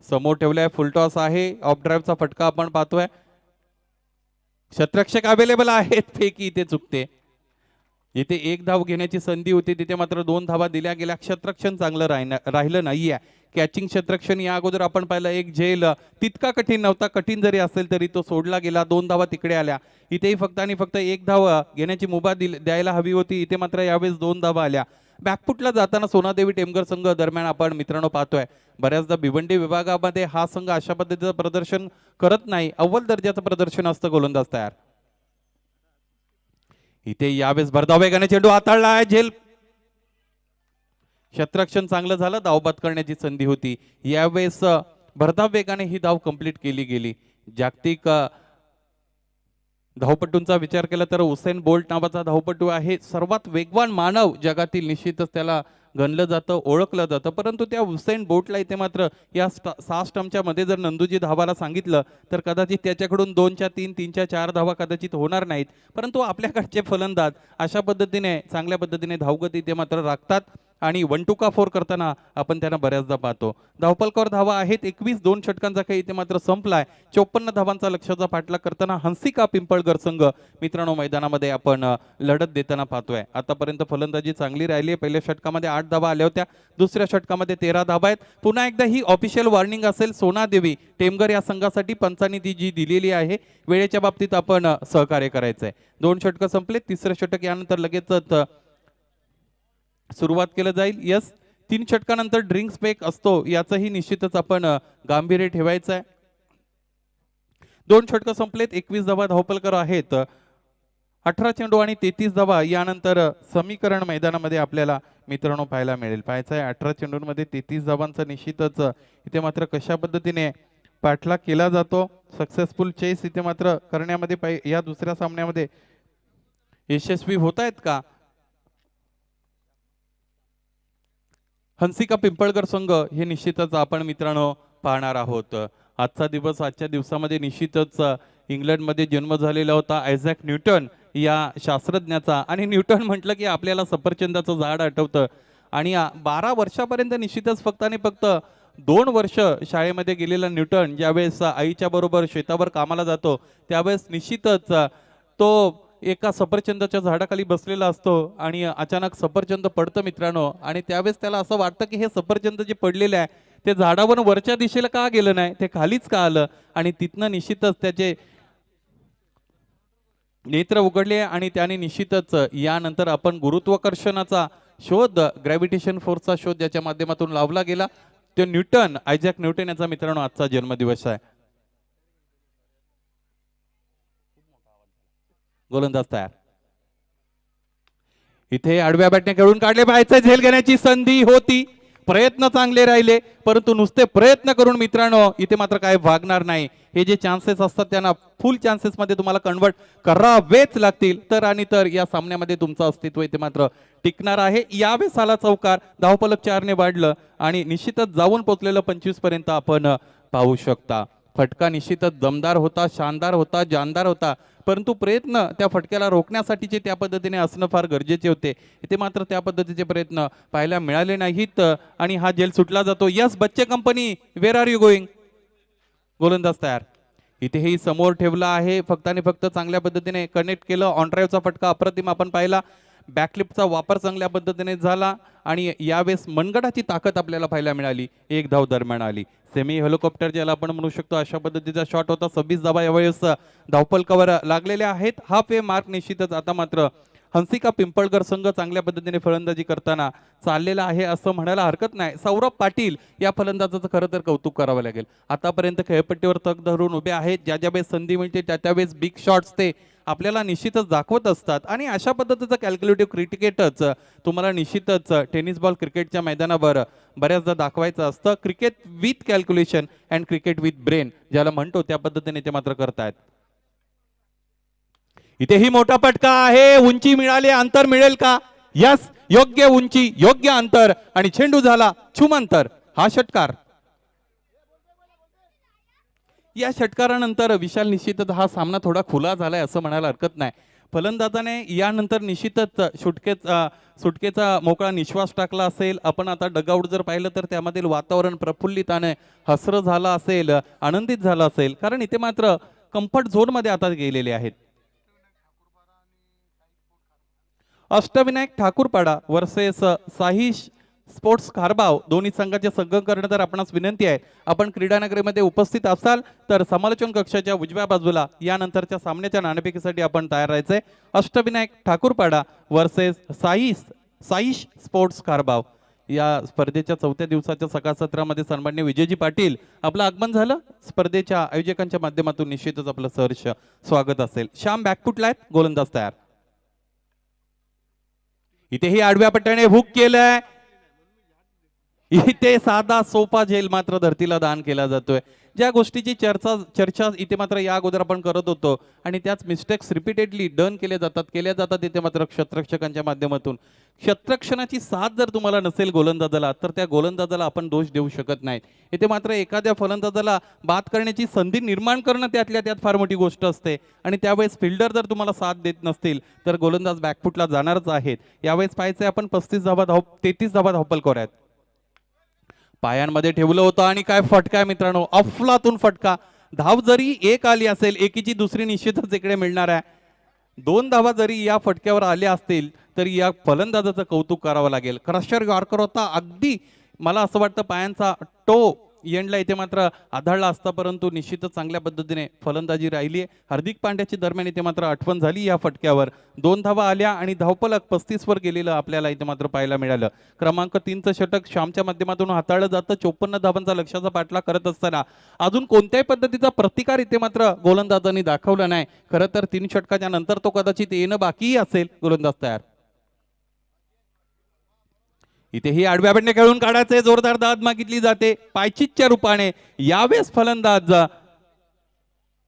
समोर ठेवलाय, फुलटॉस आहे, ऑफ ड्राईव्हचा फटका आपण पाहतोय. क्षेत्ररक्षक अवेलेबल आहेत, फेकी इथे चुकते. इथे एक धाव घेण्याची संधी होती, तिथे मात्र 2 धावा दिल्या गेल्या. क्षेत्ररक्षण चांगलं राहिलं नाहीये. कॅचिंग क्षेत्ररक्षण या अगोदर आपण पाहिलं, एक झेल तितका कठीण नव्हता, कठीण जरी असेल तरी तो सोडला गेला. 2 धावा तिकडे आल्या. इथेही फक्त आणि फक्त एक धाव घेण्याची मुभा द्यायला हवी होती, इथे मात्र यावेळेस 2 धावा आल्या. बॅकफुटला जाताना सोनादेवी टेमघर संघ दरम्यान आपण मित्रांनो पाहतोय बऱ्याचदा भिवंडी विभागामध्ये हा संघ अशा पद्धतीचं प्रदर्शन करत नाही, अव्वल दर्जाचं प्रदर्शन असतं. गोलंदाज तयार. इथे यावेळेस भरधाव वेगाने चेंडू हाताळला आहे. झेल क्षेत्ररक्षण चांगलं झालं, धावबाद करण्याची संधी होती. यावेळेस भरधाव वेगाने ही धाव कंप्लीट केली गेली. जागतिक धावपटूंचा विचार केला तर उसेन बोल्ट नावाचा धावपटू आहे, सर्वात वेगवान मानव जगातील, निश्चितच त्याला गणलं जातं, ओळखलं जातं. परंतु त्या उसेन बोल्टला इथे मात्र या 6 स्टंपच्या मध्ये जर नंदूजी धावाला सांगितलं तर कदाचित त्याच्याकडून 2च्या 3, 3च्या 4 धावा कदाचित होणार नाहीत. परंतु आपल्याकडचे फलंदाज अशा पद्धतीने चांगल्या पद्धतीने धावगती इथे मात्र राखतात आणि 1 2 का 4 करताना आपण त्यांना बऱ्याचदा पाहतो. धावपलकावर धावा आहेत 21. 2 षटकांचा खेळ इथे मात्र संपलाय. 54 धावांचा लक्ष्याचा पाठलाग करताना हंसिका पिंपळगर संघ मित्रांनो मैदानामध्ये आपण लढत देताना पाहतोय. आतापर्यंत फलंदाजी चांगली राहिली आहे. पहिल्या षटकामध्ये 8 धावा आल्या होत्या, दुसऱ्या षटकामध्ये 13 धावा आहेत. पुन्हा एकदा ही ऑफिशियल वॉर्निंग असेल सोनादेवी टेमघर या संघासाठी, पंचांनी ती जी दिलेली आहे. वेळेच्या बाबतीत आपण सहकार्य करायचंय. 2 षटकं संपले, तिसरं षटक यानंतर लगेचच सुरुवात केलं जाईल. यस, 3 षटकानंतर ड्रिंक्स ब्रेक असतो, याचंही निश्चितच आपण गांभीर्य ठेवायचं आहे. 2 षटकं संपलेत, 21 धावा धावपलकर आहेत. 18 चेंडू आणि 33 धावा यानंतर समीकरण मैदानामध्ये आपल्याला मित्रांनो पाहायला मिळेल. पाहायचं आहे 18 चेंडूंमध्ये 33 धावांचा निश्चितच इथे मात्र कशा पद्धतीने पाठलाग केला जातो. सक्सेसफुल चेस इथे मात्र करण्यामध्ये या दुसऱ्या सामन्यामध्ये यशस्वी होत आहेत का हंसिका पिंपळगर संघ, हे निश्चितच आपण मित्रांनो पाहणार आहोत. आजचा दिवस, आजच्या दिवसामध्ये निश्चितच इंग्लंडमध्ये जन्म झालेला होता आयझॅक न्यूटन या शास्त्रज्ञाचा. आणि न्यूटन म्हटलं की आपल्याला सफरचंदाचं झाड आठवतं आणि 12 वर्षापर्यंत निश्चितच फक्त आणि फक्त 2 वर्ष शाळेमध्ये गेलेला न्यूटन ज्यावेळेस आईच्या बरोबर शेतावर कामाला जातो त्यावेळेस निश्चितच तो एका सफरचंदाच्या झाडाखाली बसलेला असतो आणि अचानक सफरचंद पडतं मित्रांनो. आणि त्यावेळेस त्याला असं वाटतं की हे सफरचंद जे पडलेले आहे ते झाडावर वरच्या दिशेला का गेलं नाही, ते खालीच का आलं. आणि तिथनं निश्चितच त्याचे नेत्र उघडले आणि त्याने निश्चितच यानंतर आपण गुरुत्वाकर्षणाचा शोध, ग्रॅव्हिटेशन फोर्सचा शोध ज्याच्या माध्यमातून लावला गेला, तो न्यूटन, आयझॅक न्यूटन याचा मित्रांनो आजचा जन्मदिवस आहे. गोलंदाज तयार. इथे आडव्या बॅटने खेळून काढले, पाहायचं झेल घेण्याची संधी होती, प्रयत्न चांगले राहिले, परंतु नुसते प्रयत्न करून मित्रांनो इथे मात्र काय भागणार नाही. हे जे चान्सेस असतात त्यांना फुल चान्सेस मध्ये तुम्हाला कन्वर्ट करावेच लागतील, तर आणि तर या सामन्यामध्ये तुमचं अस्तित्व इथे मात्र टिकणार आहे. यावेळेस आला चौकार, धावफलक 4ने वाढलं आणि निश्चितच जाऊन पोहोचलेलं 25 पर्यंत आपण पाहू शकता. फटका निश्चितच दमदार होता, शानदार होता, जानदार होता, परंतु प्रयत्न त्या फटक्याला रोखण्यासाठीचे त्या पद्धतीने असणं फार गरजेचे होते. इथे मात्र त्या पद्धतीचे प्रयत्न पाहायला मिळाले नाहीत आणि हा जेल सुटला जातो. यस बच्चे company, where are you going? गोलंदाज तयार. इथेही समोर ठेवला आहे, फक्त आणि फक्त चांगल्या पद्धतीने कनेक्ट केलं. ऑन ड्राईव्हचा फटका अप्रतिम आपण पाहिला, बॅकलिपचा वापर चांगल्या पद्धतीने झाला आणि यावेळेस मनगटाची ताकद आपल्याला पाहायला मिळाली. 1 धाव दरम्यान आली. सेमी हेलिकॉप्टर ज्याला आपण म्हणू शकतो अशा पद्धतीचा शॉट होता. 26 धावा यावेळेस धावफलकावर लागलेल्या आहेत. हाफ वे मार्क निश्चितच आता मात्र हंसिका पिंपळकर संघ चांगल्या पद्धतीने फलंदाजी करताना चाललेला आहे असं म्हणायला हरकत नाही. सौरभ पाटील या फलंदाजाचं खरं तर कौतुक करावं लागेल. आतापर्यंत खेळपट्टीवर तग धरून उभे आहेत, ज्या ज्या वेळेस संधी मिळते त्या त्यावेळेस बिग शॉट्स ते आपल्याला निश्चितच दाखवत असतात आणि अशा पद्धतीचं कॅल्क्युलेटिव्ह क्रिकेटच तुम्हाला निश्चितच टेनिस बॉल क्रिकेटच्या मैदानावर बऱ्याचदा दाखवायचं असतं. Cricket with calculation and cricket with brain ज्याला म्हणतो त्या पद्धतीने ते मात्र करतायत. इथेही मोठा फटका आहे, उंची मिळाली, अंतर मिळेल का? यस, योग्य उंची, योग्य अंतर आणि चेंडू झाला छुमंतर. हा षटकार, या षटकारानंतर विशाल निश्चितच हा सामना थोडा खुला झालाय असं म्हणायला हरकत नाही. फलंदाजाने यानंतर निश्चितच सुटकेचा मोकळा निश्वास टाकला असेल. आपण आता डगआउट जर पाहिलं तर त्यामधील वातावरण प्रफुल्लिताने हसरं झालं असेल, आनंदित झालं असेल, कारण इथे मात्र कम्फर्ट झोन मध्ये आता गेलेले आहेत. अष्टविनायक ठाकूरपाडा वर्सेस साहिश स्पोर्ट्स खारबाव, दोन्ही संघाचे संघ करणं तर आपणास विनंती आहे. आपण क्रीडानगरीमध्ये उपस्थित असाल तर समालोचन कक्षाच्या उजव्या बाजूला यानंतरच्या सामन्याच्या नाणेफेकीसाठी आपण तयार राहायचंय. अष्टविनायक ठाकूरपाडा वर्सेस साईश स्पोर्ट्स खारबाव या स्पर्धेच्या 4थ्या दिवसाच्या सकाळ सत्रामध्ये सन्माननीय विजयजी पाटील आपलं आगमन झालं. स्पर्धेच्या आयोजकांच्या माध्यमातून निश्चितच आपलं सहर्ष स्वागत असेल. श्याम बॅकफुटला आहेत, गोलंदाज तयार. इथेही आडव्या पट्ट्याने हुक केलंय. इथे साधा सोपा झेल मात्र धरतीला दान केला जातोय. ज्या गोष्टीची चर्चा इथे मात्र या अगोदर आपण करत होतो आणि त्याच मिस्टेक्स रिपीटेडली डन केल्या जातात इथे मात्र क्षेत्ररक्षकांच्या माध्यमातून. क्षेत्ररक्षणाची साथ जर तुम्हाला नसेल गोलंदाजाला तर त्या गोलंदाजाला आपण दोष देऊ शकत नाही. इथे मात्र एखाद्या फलंदाजाला बाद करण्याची संधी निर्माण करणं त्यातल्या त्यात फार मोठी गोष्ट असते आणि त्यावेळेस फिल्डर जर तुम्हाला साथ देत नसतील तर गोलंदाज बॅकफुटला जाणारच आहेत. यावेळेस पाहायचंय आपण 33 धावा धावफलकावर आहेत. पायांमध्ये ठेवलं होतं आणि काय फटका आहे मित्रांनो, अफलातून फटका. धाव जरी एक आली असेल, एकीची दुसरी निश्चितच इकडे मिळणार आहे. 2 धावा जरी या फटक्यावर आल्या असतील तरी या फलंदाजाचं कौतुक करावं लागेल. क्रशर यॉर्कर होता, अगदी मला असं वाटतं पायांचा टो एंडला इथे मात्र आढळला असता, परंतु निश्चितच चांगल्या पद्धतीने फलंदाजी राहिली आहे. हार्दिक पांड्याची दरम्यान इथे मात्र आठवण झाली या फटक्यावर. 2 धावा आल्या आणि धावफलक 35 वर गेलेलं आपल्याला इथे मात्र पाहायला मिळालं. क्रमांक 3चं षटक श्यामच्या माध्यमातून हाताळलं जातं. 54 धावांचा लक्ष्याचा पाठलाग करत असताना अजून कोणत्याही पद्धतीचा प्रतिकार इथे मात्र गोलंदाजांनी दाखवला नाही. खरं तर 3 षटकाच्या नंतर तो कदाचित येणं बाकीही असेल. गोलंदाज तयार. इथेही आडव्या बॅटने खेळून काढायचे, जोरदार दाद मागितली जाते पायचीतच्या रूपाने. यावेळेस फलंदाज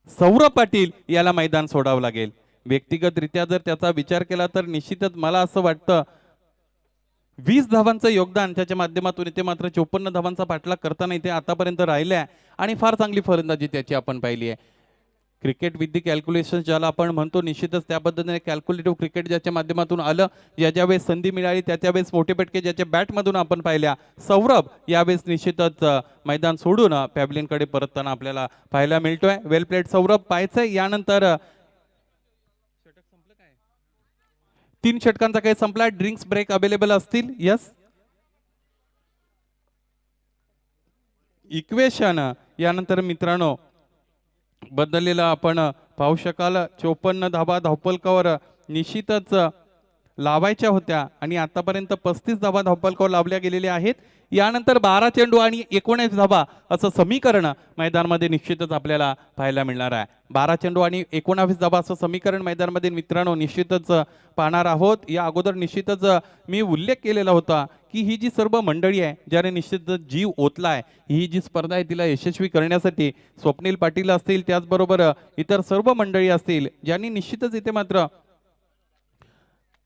सौरभ पाटील याला मैदान सोडावं लागेल. व्यक्तिगतरित्या जर त्याचा विचार केला तर निश्चितच मला असं वाटतं 20 धावांचं योगदान त्याच्या माध्यमातून इथे मात्र 54 धावांचा पाठलाग करताना इथे आतापर्यंत राहिल्या आणि फार चांगली फलंदाजी त्याची आपण पाहिली आहे. क्रिकेट विथ दी कॅल्क्युलेशन ज्याला आपण म्हणतो, निश्चितच त्या पद्धतीने कॅल्क्युलेटिव्ह क्रिकेट ज्याच्या माध्यमातून आलं, ज्या वेळेस संधी मिळाली त्या वेळेस मोठे पटके ज्याच्या बॅटमधून आपण पाहिल्या. सौरभ यावेळेस निश्चितच मैदान सोडून पॅव्हलियनकडे परतताना आपल्याला पाहायला मिळतोय. वेल प्लेड सौरभ. पाहायचंय यानंतर 3 षटकांचा काही संपला. ड्रिंक्स ब्रेक अवेलेबल असतील. यस, इक्वेशन यानंतर मित्रांनो बदललेला आपण पाहू शकाल. 54 धावा धावफलकावर निश्चितच लावायच्या होत्या आणि आतापर्यंत 35 धावा धावपलकावर लावल्या गेलेल्या आहेत. यानंतर 12 चेंडू आणि 19 धावा असं समीकरण मैदानामध्ये निश्चितच आपल्याला पाहायला मिळणार आहे. 12 चेंडू आणि 19 धावा असं समीकरण मैदानामध्ये मित्रांनो निश्चितच पाहणार आहोत. या अगोदर निश्चितच मी उल्लेख केलेला होता की ही जी सर्व मंडळी आहे ज्याने निश्चितच जीव ओतला आहे, ही जी स्पर्धा आहे तिला यशस्वी करण्यासाठी स्वप्नील पाटील असतील, त्याचबरोबर इतर सर्व मंडळी असतील ज्यांनी निश्चितच इथे मात्र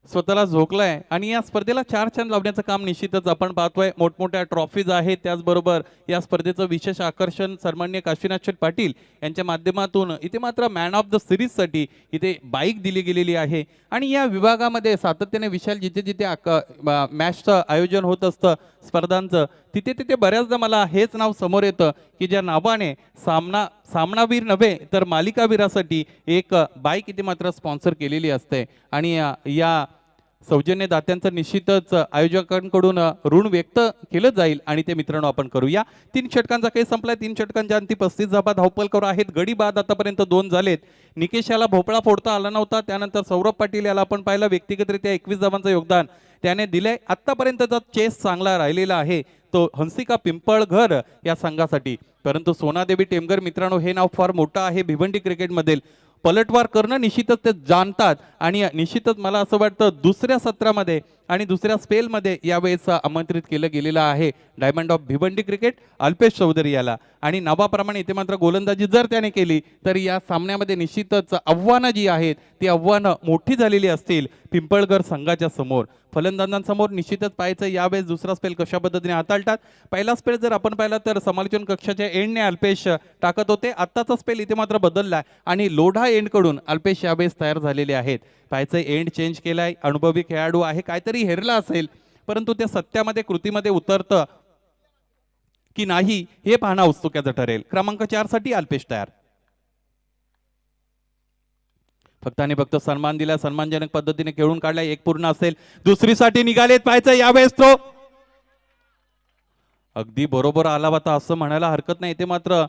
स्वतःला झोकलाय आणि या स्पर्धेला 4 चांद लावण्याचं काम निश्चितच आपण पाहतोय. मोठमोठ्या ट्रॉफीज आहेत, त्याचबरोबर या स्पर्धेचं विशेष आकर्षण सन्माननीय काशीनाथ शेठ पाटील यांच्या माध्यमातून इथे मात्र मॅन ऑफ द सिरीजसाठी इथे बाईक दिली गेलेली आहे. आणि या विभागामध्ये सातत्याने विशाल जिथे जिथे मॅचचं आयोजन होत असतं स्पर्धांचं, तिथे तिथे बऱ्याचदा मला हेच नाव समोर येतं की ज्या नावाने सामनावीर नव्हे तर मालिकावीरासाठी एक बाईक इथे मात्र स्पॉन्सर केलेली असते. आणि या सौजन्य दात्यांचं निश्चितच आयोजकांकडून ऋण व्यक्त केलं जाईल आणि ते मित्रांनो आपण करूया. 3 षटकांचा खेळ संपलाय. 3 षटकांच्या अंती 35 धावा धावपलकर आहेत. गडी बाद आतापर्यंत 2 झालेत. निकेश याला भोपळा फोडता आला नव्हता. त्यानंतर सौरभ पाटील याला आपण पाहिलं व्यक्तिगतरित्या 21 धावांचं योगदान त्याने दिलंय. आतापर्यंतचा चेस चांगला राहिलेला आहे तो हंसिका पिंपळघर या संघासाठी. परंतु सोनादेवी टेमगर मित्रांनो हे नाव फार मोठं आहे भिवंडी क्रिकेटमधील. पलटवार करणं निश्चितच ते जाणतात आणि निश्चितच मला असं वाटतं दुसऱ्या सत्रामध्ये आणि दुसऱ्या स्पेलमध्ये यावेळेस आमंत्रित केलं गेलेलं आहे diamond of Bhiwandi cricket Alpesh Chaudhary याला. आणि नावाप्रमाणे इथे मात्र गोलंदाजी जर त्याने केली तर या सामन्यामध्ये निश्चितच आव्हानं जी आहेत ती आव्हानं मोठी झालेली असतील पिंपळघर संघाच्या समोर. फलंदाजांसमोर निश्चितच पाहायचं यावेळेस दुसरा स्पेल कशा पद्धतीने हाताळतात. पहिला स्पेल जर आपण पाहिला तर समालोचन कक्षाच्या एंडने अल्पेश टाकत होते. आत्ताचा स्पेल इथे मात्र बदललाय आणि लोढा एंडकडून अल्पेश यावेळेस तयार झालेले आहेत. पाहायचं एंड चेंज केलाय. अनुभवी खेळाडू आहे, काहीतरी हेरला असेल परंतु त्या सत्यामध्ये कृतीमध्ये उतरतं की नाही हे पाहणं औत्सुक्याचं ठरेल. क्रमांक 4 साठी अल्पेश तयार. फक्त आणि फक्त सन्मान दिला, सन्मानजनक पद्धतीने खेळून काढलाय. 1 पूर्ण असेल. दुसरीसाठी निघालेत. पाहायचं यावेळेस तो अगदी बरोबर आला होता असं म्हणायला हरकत नाही. ते मात्र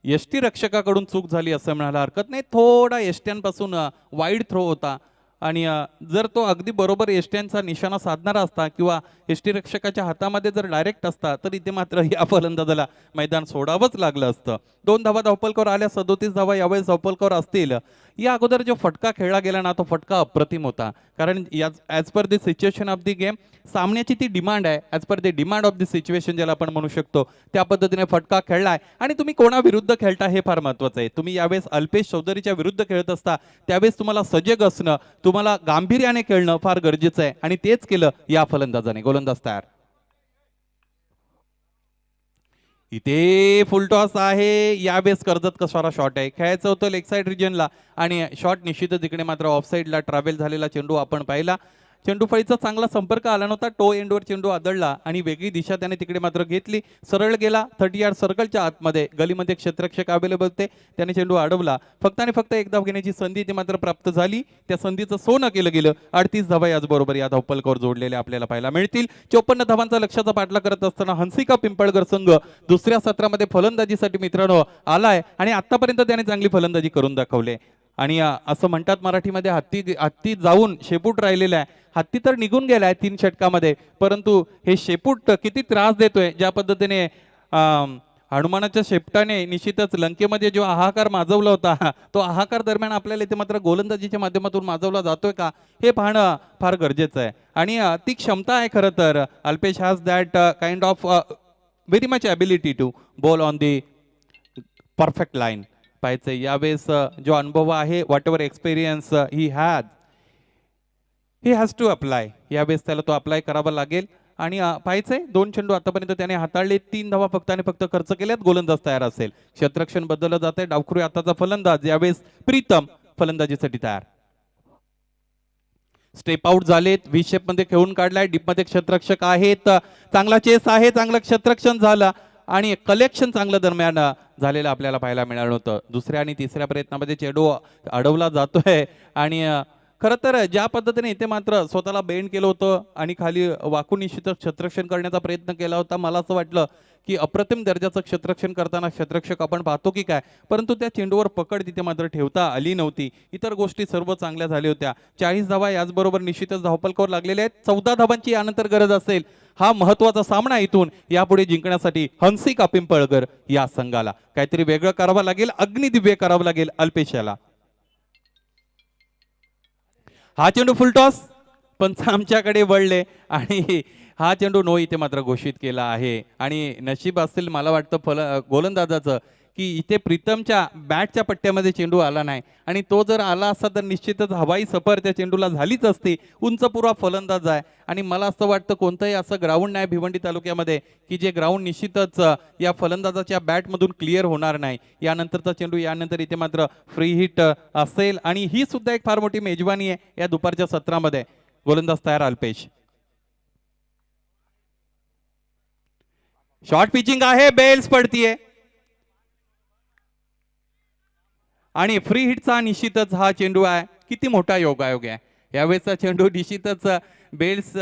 यष्टी रक्षकाकडून चूक झाली असं म्हणायला हरकत नाही. थोडा यष्ट्यांपासून वाईड थ्रो होता आणि जर तो अगदी बरोबर यष्ट्यांचा निशाणा साधणारा असता किंवा यष्टी रक्षकाच्या हातामध्ये जर डायरेक्ट असता तर इथे मात्र या फलंदाजाला मैदान सोडावंच लागलं असतं. 2 धावा धावपलकर आल्या. 37 धावा यावेळेस धावपलकर असतील. या अगोदर जो फटका खेळला गेला ना तो फटका अप्रतिम होता. कारण as per the situation of the game सामन्याची ती डिमांड आहे. As per the demand of the situation ज्याला आपण म्हणू शकतो त्या पद्धतीने फटका खेळलाय. आणि तुम्ही कोणाविरुद्ध खेळता हे फार महत्त्वाचं आहे. तुम्ही यावेळेस अल्पेश चौधरीच्या विरुद्ध खेळत असता त्यावेळेस तुम्हाला सजग असणं, तुम्हाला गांभीर्याने खेळणं फार गरजेचं आहे आणि तेच केलं या फलंदाजाने. गोलंदाज तयार. इथे फुलटॉस आहे. यावेळेस कर्जत कसारा शॉट आहे. खेळायचं होतं लेग साईड रिजनला आणि शॉट निश्चितच इकडे मात्र ऑफ साईडला ट्रॅव्हल झालेला चेंडू आपण पाहिला. चेंडू फळीचा चांगला संपर्क आला नव्हता. टो एंडवर चेंडू आदळला आणि वेगळी दिशा त्याने तिकडे मात्र घेतली. सरळ गेला 30 यार्ड सर्कलच्या आतमध्ये. गलीमध्ये क्षेत्ररक्षक अवेलेबल होते, त्याने चेंडू अडवला. फक्त आणि फक्त एक धाव घेण्याची संधी ती मात्र प्राप्त झाली. त्या संधीचं सोनं केलं गेलं. 38 धावा याचबरोबर या धावपलकावर जोडलेल्या आपल्याला पाहायला मिळतील. 54 धावांचा लक्ष्याचा पाठलाग करत असताना हंसिका पिंपळघर संघ दुसऱ्या सत्रामध्ये फलंदाजीसाठी मित्रांनो आलाय आणि आतापर्यंत त्याने चांगली फलंदाजी करून दाखवले. आणि असं म्हणतात मराठीमध्ये हत्ती जाऊन शेपूट राहिलेला आहे. हत्ती तर निघून गेलाय 3 षटकामध्ये, परंतु हे शेपूट किती त्रास देतोय. ज्या पद्धतीने हनुमानाच्या शेपटाने निश्चितच लंकेमध्ये जो हाहाकार माजवला होता तो हाहाकार दरम्यान आपल्याला इथे मात्र गोलंदाजीच्या माध्यमातून माजवला जातोय का हे पाहणं फार गरजेचं आहे. आणि ती क्षमता आहे खरं तर. Alpesh has that kind of very much ability to bowl on the perfect line. पाहायचं यावेळेस जो अनुभव आहे, whatever experience he has to apply. यावेळेस त्याला तो अप्लाय करावा लागेल. आणि पाहायचंय 2 चेंडू आतापर्यंत त्याने हाताळले. 3 धावा फक्त आणि फक्त खर्च केल्यात. गोलंदाज तयार असेल. क्षेत्ररक्षण बदललं जात आहे. डावखुरी आताचा फलंदाज यावेळेस प्रीतम फलंदाजीसाठी तयार. स्टेप आउट झालेत. व्ही शेप मध्ये खेळून काढलाय. डीप मध्ये क्षेत्ररक्षक आहेत. चांगला चेस आहे, चांगलं क्षेत्ररक्षण झालं आणि कलेक्शन चांगलं दरम्यान झालेलं आपल्याला पाहायला मिळालं होतं. दुसऱ्या आणि तिसऱ्या प्रयत्नामध्ये चेंडू अडवला जातोय आणि खरं तर ज्या पद्धतीने इथे मात्र स्वतःला बेंड केलं होतं आणि खाली वाकून निश्चितच क्षेत्ररक्षण करण्याचा प्रयत्न केला होता, मला असं वाटलं की अप्रतिम दर्जाचं क्षेत्ररक्षण करताना क्षेत्ररक्षक आपण पाहतो की काय, परंतु त्या चेंडूवर पकड तिथे मात्र ठेवता आली नव्हती. इतर गोष्टी सर्व चांगल्या झाल्या होत्या. 40 धावा याचबरोबर निश्चितच धावपलकावर लागलेल्या आहेत. 14 धावांची यानंतर गरज असेल. हा महत्वाचा सामना इथून यापुढे जिंकण्यासाठी हंसिका पिंपळकर या संघाला काहीतरी वेगळं करावं लागेल, अग्निदिव्य करावं लागेल अल्पेशाला. हा चेंडू फुलटॉस, पंच आमच्याकडे वळले आणि हा चेंडू नो इथे मात्र घोषित केला आहे. आणि नशीब असेल मला वाटतं गोलंदाजाचं की इथे प्रीतमच्या बॅटच्या पट्ट्यामध्ये चेंडू आला नाही आणि तो जर आला असता तर निश्चितच हवाई सफर त्या चेंडूला झालीच असती. उंचपुरा फलंदाज आहे आणि मला असं वाटतं कोणतंही असं ग्राउंड नाही भिवंडी तालुक्यामध्ये की जे ग्राउंड निश्चितच या फलंदाजाच्या बॅटमधून क्लिअर होणार नाही. यानंतरचा चेंडू यानंतर इथे मात्र फ्री हिट असेल आणि ही सुद्धा एक फार मोठी मेजवानी आहे या दुपारच्या सत्रामध्ये. गोलंदाज तयार अल्पेश. शॉर्ट पिचिंग आहे, बेल्स पडतीये आणि फ्री हिटचा निश्चितच हा चेंडू आहे. किती मोठा योगायोग आहे यावेळेसचा चेंडू. निश्चितच बेल्स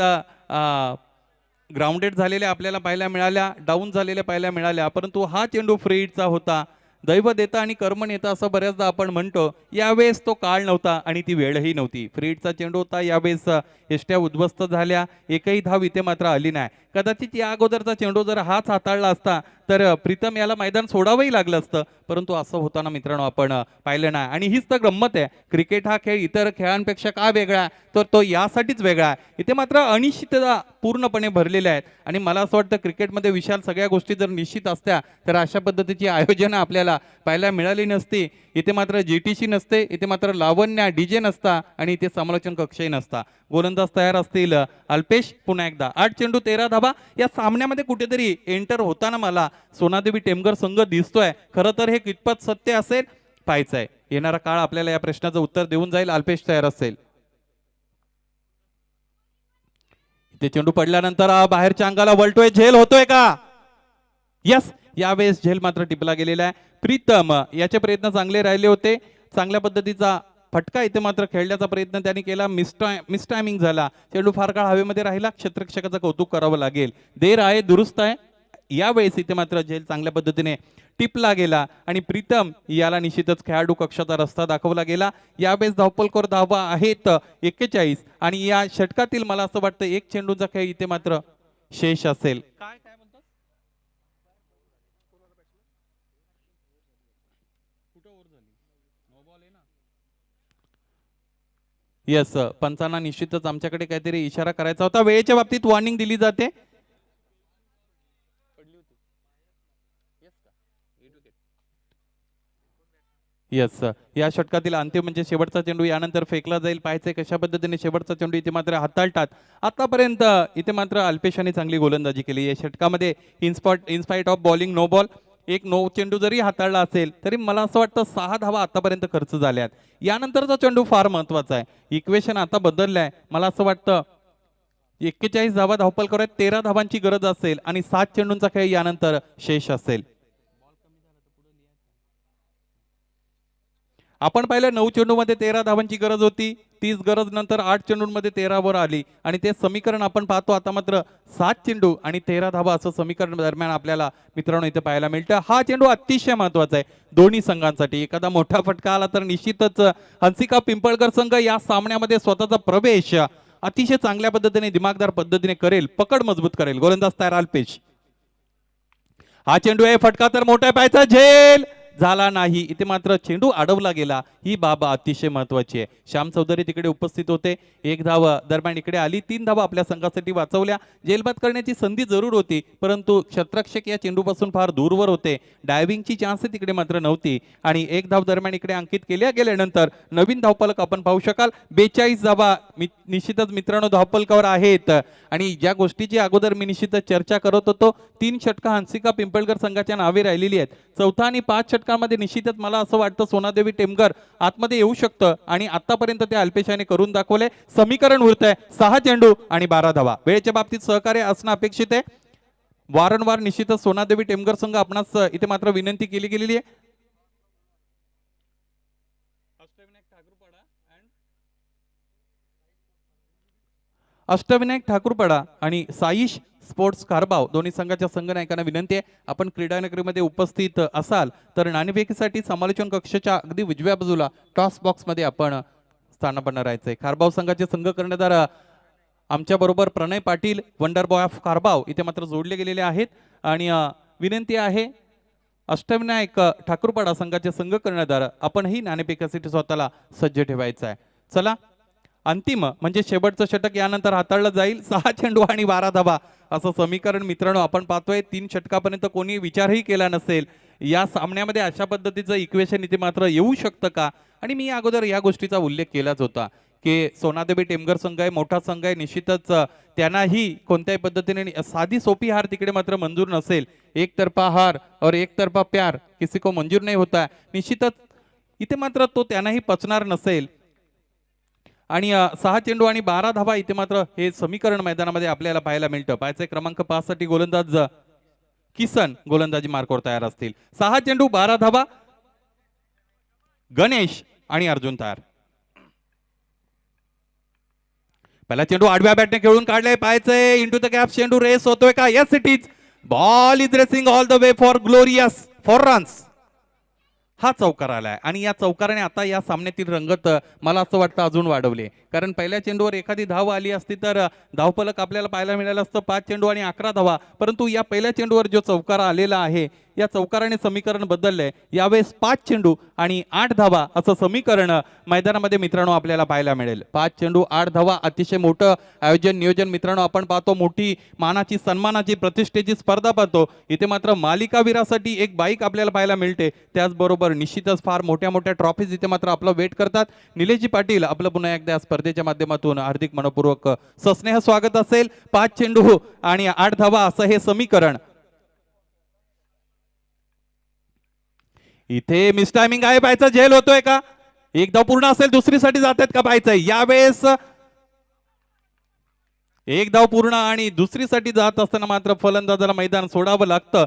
ग्राउंडेड झालेल्या आपल्याला पाहायला मिळाल्या, डाऊन झालेल्या पाहायला मिळाल्या, परंतु हा चेंडू फ्री हिटचा होता. दैव देता आणि कर्म नेता असं बऱ्याचदा आपण म्हणतो. यावेळेस तो काळ नव्हता आणि ती वेळही नव्हती. फ्री हिटचा चेंडू होता. यावेळेस एष्ट्या उद्ध्वस्त झाल्या, एकही धाव इथे मात्र आली नाही. कदाचित या अगोदरचा चेंडू जर हाच हाताळला असता तर प्रीतम याला मैदान सोडावंही लागलं असतं, परंतु असं होताना मित्रांनो आपण पाहिलं नाही. आणि हीच तर गंमत आहे. क्रिकेट हा खेळ इतर खेळांपेक्षा का वेगळा आहे तर तो यासाठीच वेगळा आहे. इथे मात्र अनिश्चितता पूर्णपणे भरलेल्या आहेत आणि मला असं वाटतं क्रिकेटमध्ये विशाल सगळ्या गोष्टी जर निश्चित असत्या तर अशा पद्धतीची आयोजनं आपल्याला पाहायला मिळाली नसती. इथे मात्र GTC नसते, इथे मात्र लावण्या DJ नसता आणि इथे समालोचन कक्षही नसता. गोलंदाज तयार असतील अल्पेश. पुन्हा एकदा 8 चेंडू 13 धाबा. या सामन्यामध्ये कुठेतरी एंटर होताना मला सोनादेवी टेमघर संघ दिसतोय. खरं तर हे कितपत सत्य असेल पाहायचंय. येणारा काळ आपल्याला या प्रश्नाचं उत्तर देऊन जाईल. अल्पेश तयार असेल. इथे चेंडू पडल्यानंतर बाहेरच्या अंगाला वळतोय, झेल होतोय का? यस, यावेळेस झेल मात्र टिपला गेलेला आहे. प्रीतम याचे प्रयत्न चांगले राहिले होते. चांगल्या पद्धतीचा फटका इथे मात्र खेळण्याचा प्रयत्न त्यांनी केला. मिस टायमिंग झाला. चेंडू फार काळ हवेमध्ये राहिला. क्षेत्ररक्षकाचं कौतुक करावं लागेल. देर आहे दुरुस्त आहे. यावेळेस इथे मात्र झेल चांगल्या पद्धतीने टिपला गेला आणि प्रीतम याला निश्चितच खेळाडू कक्षाचा रस्ता दाखवला गेला. यावेळेस धावपलकर धावा आहेत 41 आणि या षटकातील मला असं वाटतं एक चेंडूचा खेळ इथे मात्र शेष असेल. काय काय म्हणतात? येस, पंचांना निश्चितच आमच्याकडे काहीतरी इशारा करायचा होता. वेळेच्या बाबतीत वॉर्निंग दिली जाते. येस, या षटकातील अंतिम म्हणजे शेवटचा चेंडू यानंतर फेकला जाईल. पाहायचंय कशा पद्धतीने शेवटचा चेंडू इथे मात्र हाताळतात. आतापर्यंत इथे मात्र अल्पेशाने चांगली गोलंदाजी केली. या षटकामध्ये इनस्पाइट ऑफ बॉलिंग नो बॉल एक नो चेंडू जरी हाताळला असेल तरी मला असं वाटतं 6 धावा आतापर्यंत खर्च झाल्यात. यानंतरचा चेंडू फार महत्वाचा आहे. इक्वेशन आता बदललंय. मला असं वाटतं 41 धावा धावपल करत 13 धावांची गरज असेल आणि 7 चेंडूंचा खेळ यानंतर शेष असेल. आपण पाहिलं 9 चेंडूमध्ये 13 धावांची गरज होती. 30 गरज नंतर 8 चेंडूंमध्ये 13 वर आली आणि ते समीकरण आपण पाहतो आता मात्र 7 चेंडू आणि 13 धावा असं समीकरण दरम्यान आपल्याला मित्रांनो इथे पाहायला मिळतं. हा चेंडू अतिशय महत्वाचा आहे दोन्ही संघांसाठी. एखादा मोठा फटका आला तर निश्चितच हंसिका पिंपळकर संघ या सामन्यामध्ये स्वतःचा प्रवेश अतिशय चांगल्या पद्धतीने दिमागदार पद्धतीने करेल, पकड मजबूत करेल. गोलंदाज तयार अल्पेश. हा चेंडू आहे, फटका तर मोठा पाहायचा, झेल झाला नाही. इथे मात्र चेंडू अडवला गेला. ही बाब अतिशय महत्वाची आहे. श्याम चौधरी तिकडे उपस्थित होते. 1 धाव दरम्यान इकडे आली. 3 धावा आपल्या संघासाठी वाचवल्या. जेलबाद करण्याची संधी जरूर होती परंतु क्षेत्ररक्षक या चेंडूपासून फार दूरवर होते. डायव्हिंगची चान्स तिकडे मात्र नव्हती आणि 1 धाव दरम्यान इकडे अंकित केल्या गेल्यानंतर नवीन धावफलक आपण पाहू शकाल. 42 धावा निश्चितच मित्रांनो धावफलकावर आहेत आणि ज्या गोष्टीची अगोदर मी निश्चितच चर्चा करत होतो 3 षटका हंसिका पिंपळकर संघाच्या नावे राहिलेली आहेत. 4था आणि 5 षटकांमध्ये निश्चितच मला असं वाटतं सोनादेवी टेमघर आतमध्ये येऊ शकतं आणि आतापर्यंत ते अल्पेशाने करून दाखवले. समीकरण उरतंय 6 चेंडू आणि 12 धावा. वेळेच्या बाबतीत सहकार्य असणं अपेक्षित आहे. वारंवार निश्चितच सोनादेवी टेमघर संघ आपणास इथे मात्र विनंती केली गेलेली आहे. अष्टविनायक ठाकूरपाडा आणि साईश स्पोर्ट्स कारबाव दोन्ही संघाच्या संघनायकांना विनंती आहे, आपण क्रीडानगरीमध्ये उपस्थित असाल तर नाणेफेकीसाठी समालोचन कक्षाच्या अगदी उजव्या बाजूला टॉस बॉक्समध्ये आपण स्थानापन्न राहायचंय. कारबाव संघाचे संघ कर्णधार आमच्या बरोबर प्रणय पाटील वंडर बॉय ऑफ कारबाव इथे मात्र जोडले गेलेले आहेत आणि विनंती आहे अष्टविनायक ठाकूरपाडा संघाचे संघ कर्णधार आपणही नाणेफेकीसाठी स्वतःला सज्ज ठेवायचं आहे. चला अंतिम म्हणजे शेवटचं षटक यानंतर हाताळलं जाईल. 6 चेंडू आणि 12 धावा असं समीकरण मित्रांनो आपण पाहतोय. 3 षटकापर्यंत कोणी विचारही केला नसेल या सामन्यामध्ये अशा पद्धतीचं इक्वेशन इथे मात्र येऊ शकतं का. आणि मी अगोदर या गोष्टीचा उल्लेख केलाच होता की सोनादेवी टेमघर संघ आहे, मोठा संघ आहे, निश्चितच त्यांनाही कोणत्याही पद्धतीने साधी सोपी हार तिकडे मात्र मंजूर नसेल. एकतर्फा हार और एकतर्फा प्यार किसी को मंजूर नहीं होता. निश्चितच इथे मात्र तो त्यांनाही पचणार नसेल आणि 6 चेंडू आणि 12 धावा इथे मात्र हे समीकरण मैदानामध्ये आपल्याला पाहायला मिळतं. पाहायचे क्रमांक 5 साठी गोलंदाज किसन गोलंदाजी मार्कवर तयार असतील. 6 चेंडू 12 धावा गणेश आणि अर्जुन तयार. पहिला चेंडू आडव्या बॅटने खेळून काढलाय. पाहायचंय इंटू द गॅप चेंडू रेस होतोय का. Yes it is. Ball is racing all the way for glorious for runs. हा चौकार आलाय आणि या चौकाराने आता या सामन्यातील रंगत मला असं वाटतं अजून वाढवले. कारण पहिल्या चेंडूवर एखादी धाव आली असती तर धावफलक आपल्याला पाहायला मिळालं असतं 5 चेंडू आणि 11 धावा. परंतु या पहिल्या चेंडूवर जो चौकार आलेला आहे या चौकाराने समीकरण बदललंय. यावेळेस 5 चेंडू आणि 8 धावा असं समीकरण मैदानामध्ये मित्रांनो आपल्याला पाहायला मिळेल. 5 चेंडू 8 धावा अतिशय मोठं आयोजन नियोजन मित्रांनो आपण पाहतो. मोठी मानाची सन्मानाची प्रतिष्ठेची स्पर्धा पाहतो. इथे मात्र मालिकावीरासाठी एक बाईक आपल्याला पाहायला मिळते. त्याचबरोबर निश्चितच फार मोठ्या मोठ्या ट्रॉफीज इथे मात्र आपलं वेट करतात. निलेशजी पाटील आपलं पुन्हा एकदा या स्पर्धेच्या माध्यमातून हार्दिक मनपूर्वक सस्नेह स्वागत असेल. 5 चेंडू आणि 8 धावा असं हे समीकरण. इथे मिस टायमिंग आहे. पाहायचं झेल होतोय का. एक धाव पूर्ण असेल दुसरीसाठी जात आहेत का पाहायचंय. यावेळेस एक धाव पूर्ण आणि दुसरीसाठी जात असताना मात्र फलंदाजाला मैदान सोडावं लागतं.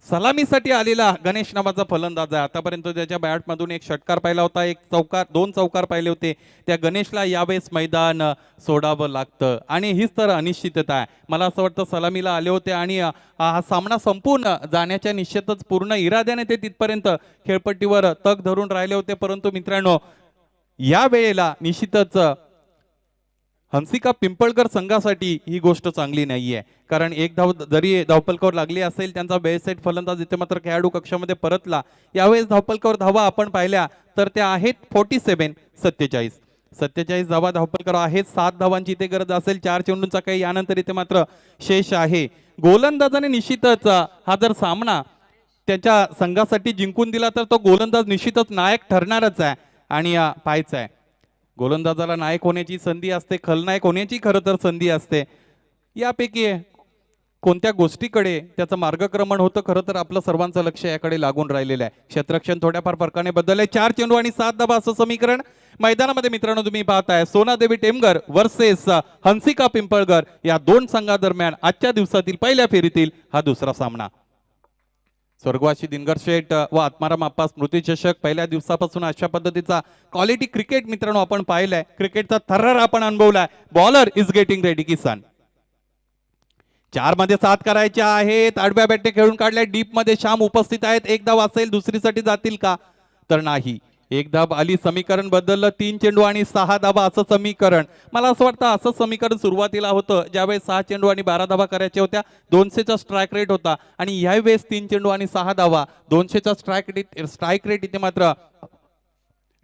सलामीसाठी आलेला गणेश नावाचा फलंदाज आहे. आतापर्यंत त्याच्या बॅटमधून एक षटकार पाहिला होता, एक चौकार 2 चौकार पाहिले होते. त्या गणेशला यावेळेस मैदान सोडावं लागतं आणि हीच तर अनिश्चितता आहे. मला असं वाटतं सलामीला आले होते आणि हा सामना संपून जाण्याच्या निश्चितच पूर्ण इराद्याने ते तिथपर्यंत खेळपट्टीवर तग धरून राहिले होते. परंतु मित्रांनो या वेळेला निश्चितच हंसिका पिंपळकर संघासाठी ही गोष्ट चांगली नाहीये. कारण एक धाव जरी धावपलकावर लागली असेल त्यांचा बेसेट फलंदाज इथे मात्र खेळाडू कक्षामध्ये परतला. यावेळेस धावपलकावर धावा आपण पाहिल्या तर त्या आहेत 47 47 धावा धावपलकावर आहेत. 7 धावांची इथे गरज असेल. 4 चेंडूंचा काही यानंतर इथे मात्र शेष आहे. गोलंदाजाने निश्चितच हा जर सामना त्याच्या संघासाठी जिंकून दिला तर तो गोलंदाज निश्चितच नायक ठरणारच आहे. आणि पाहायचं आहे गोलंदाजाला नायक होण्याची संधी असते, खलनायक होण्याची खरं तर संधी असते. यापैकी कोणत्या गोष्टीकडे त्याचं मार्गक्रमण होतं खरं तर आपलं सर्वांचं लक्ष याकडे लागून राहिलेलं आहे. क्षेत्ररक्षण थोड्याफार फरकाने बदललंय. 4 चेंडू आणि 7 धावा असं समीकरण मैदानामध्ये मित्रांनो तुम्ही पाहताय. सोनादेवी टेमघर वर्सेस हंसिका पिंपळगर या 2 संघादरम्यान आजच्या दिवसातील पहिल्या फेरीतील हा दुसरा सामना. स्वर्गवासी दिनकर शेठ व आत्माराम आप्पा स्मृती चषक पहिल्या दिवसापासून अशा पद्धतीचा क्वालिटी क्रिकेट मित्रांनो आपण पाहिलाय. क्रिकेटचा थर्रार आपण अनुभवलाय. Bowler is getting ready. Kisan 4 मध्ये 7 करायचे आहेत. आडव्या बॅटने खेळून काढलाय. डीप मध्ये श्याम उपस्थित आहेत. एक धाव असेल दुसरीसाठी जातील का तर नाही. एक धाव आली. समीकरण बदललं. 3 चेंडू आणि 6 धावा असं समीकरण. मला असं वाटतं असं समीकरण सुरुवातीला होतं ज्यावेळेस 6 चेंडू आणि 12 धावा करायच्या होत्या. 200चा स्ट्राईक रेट होता आणि यावेळेस 3 चेंडू आणि 6 धावा 200चा स्ट्राईक रेट इथे मात्र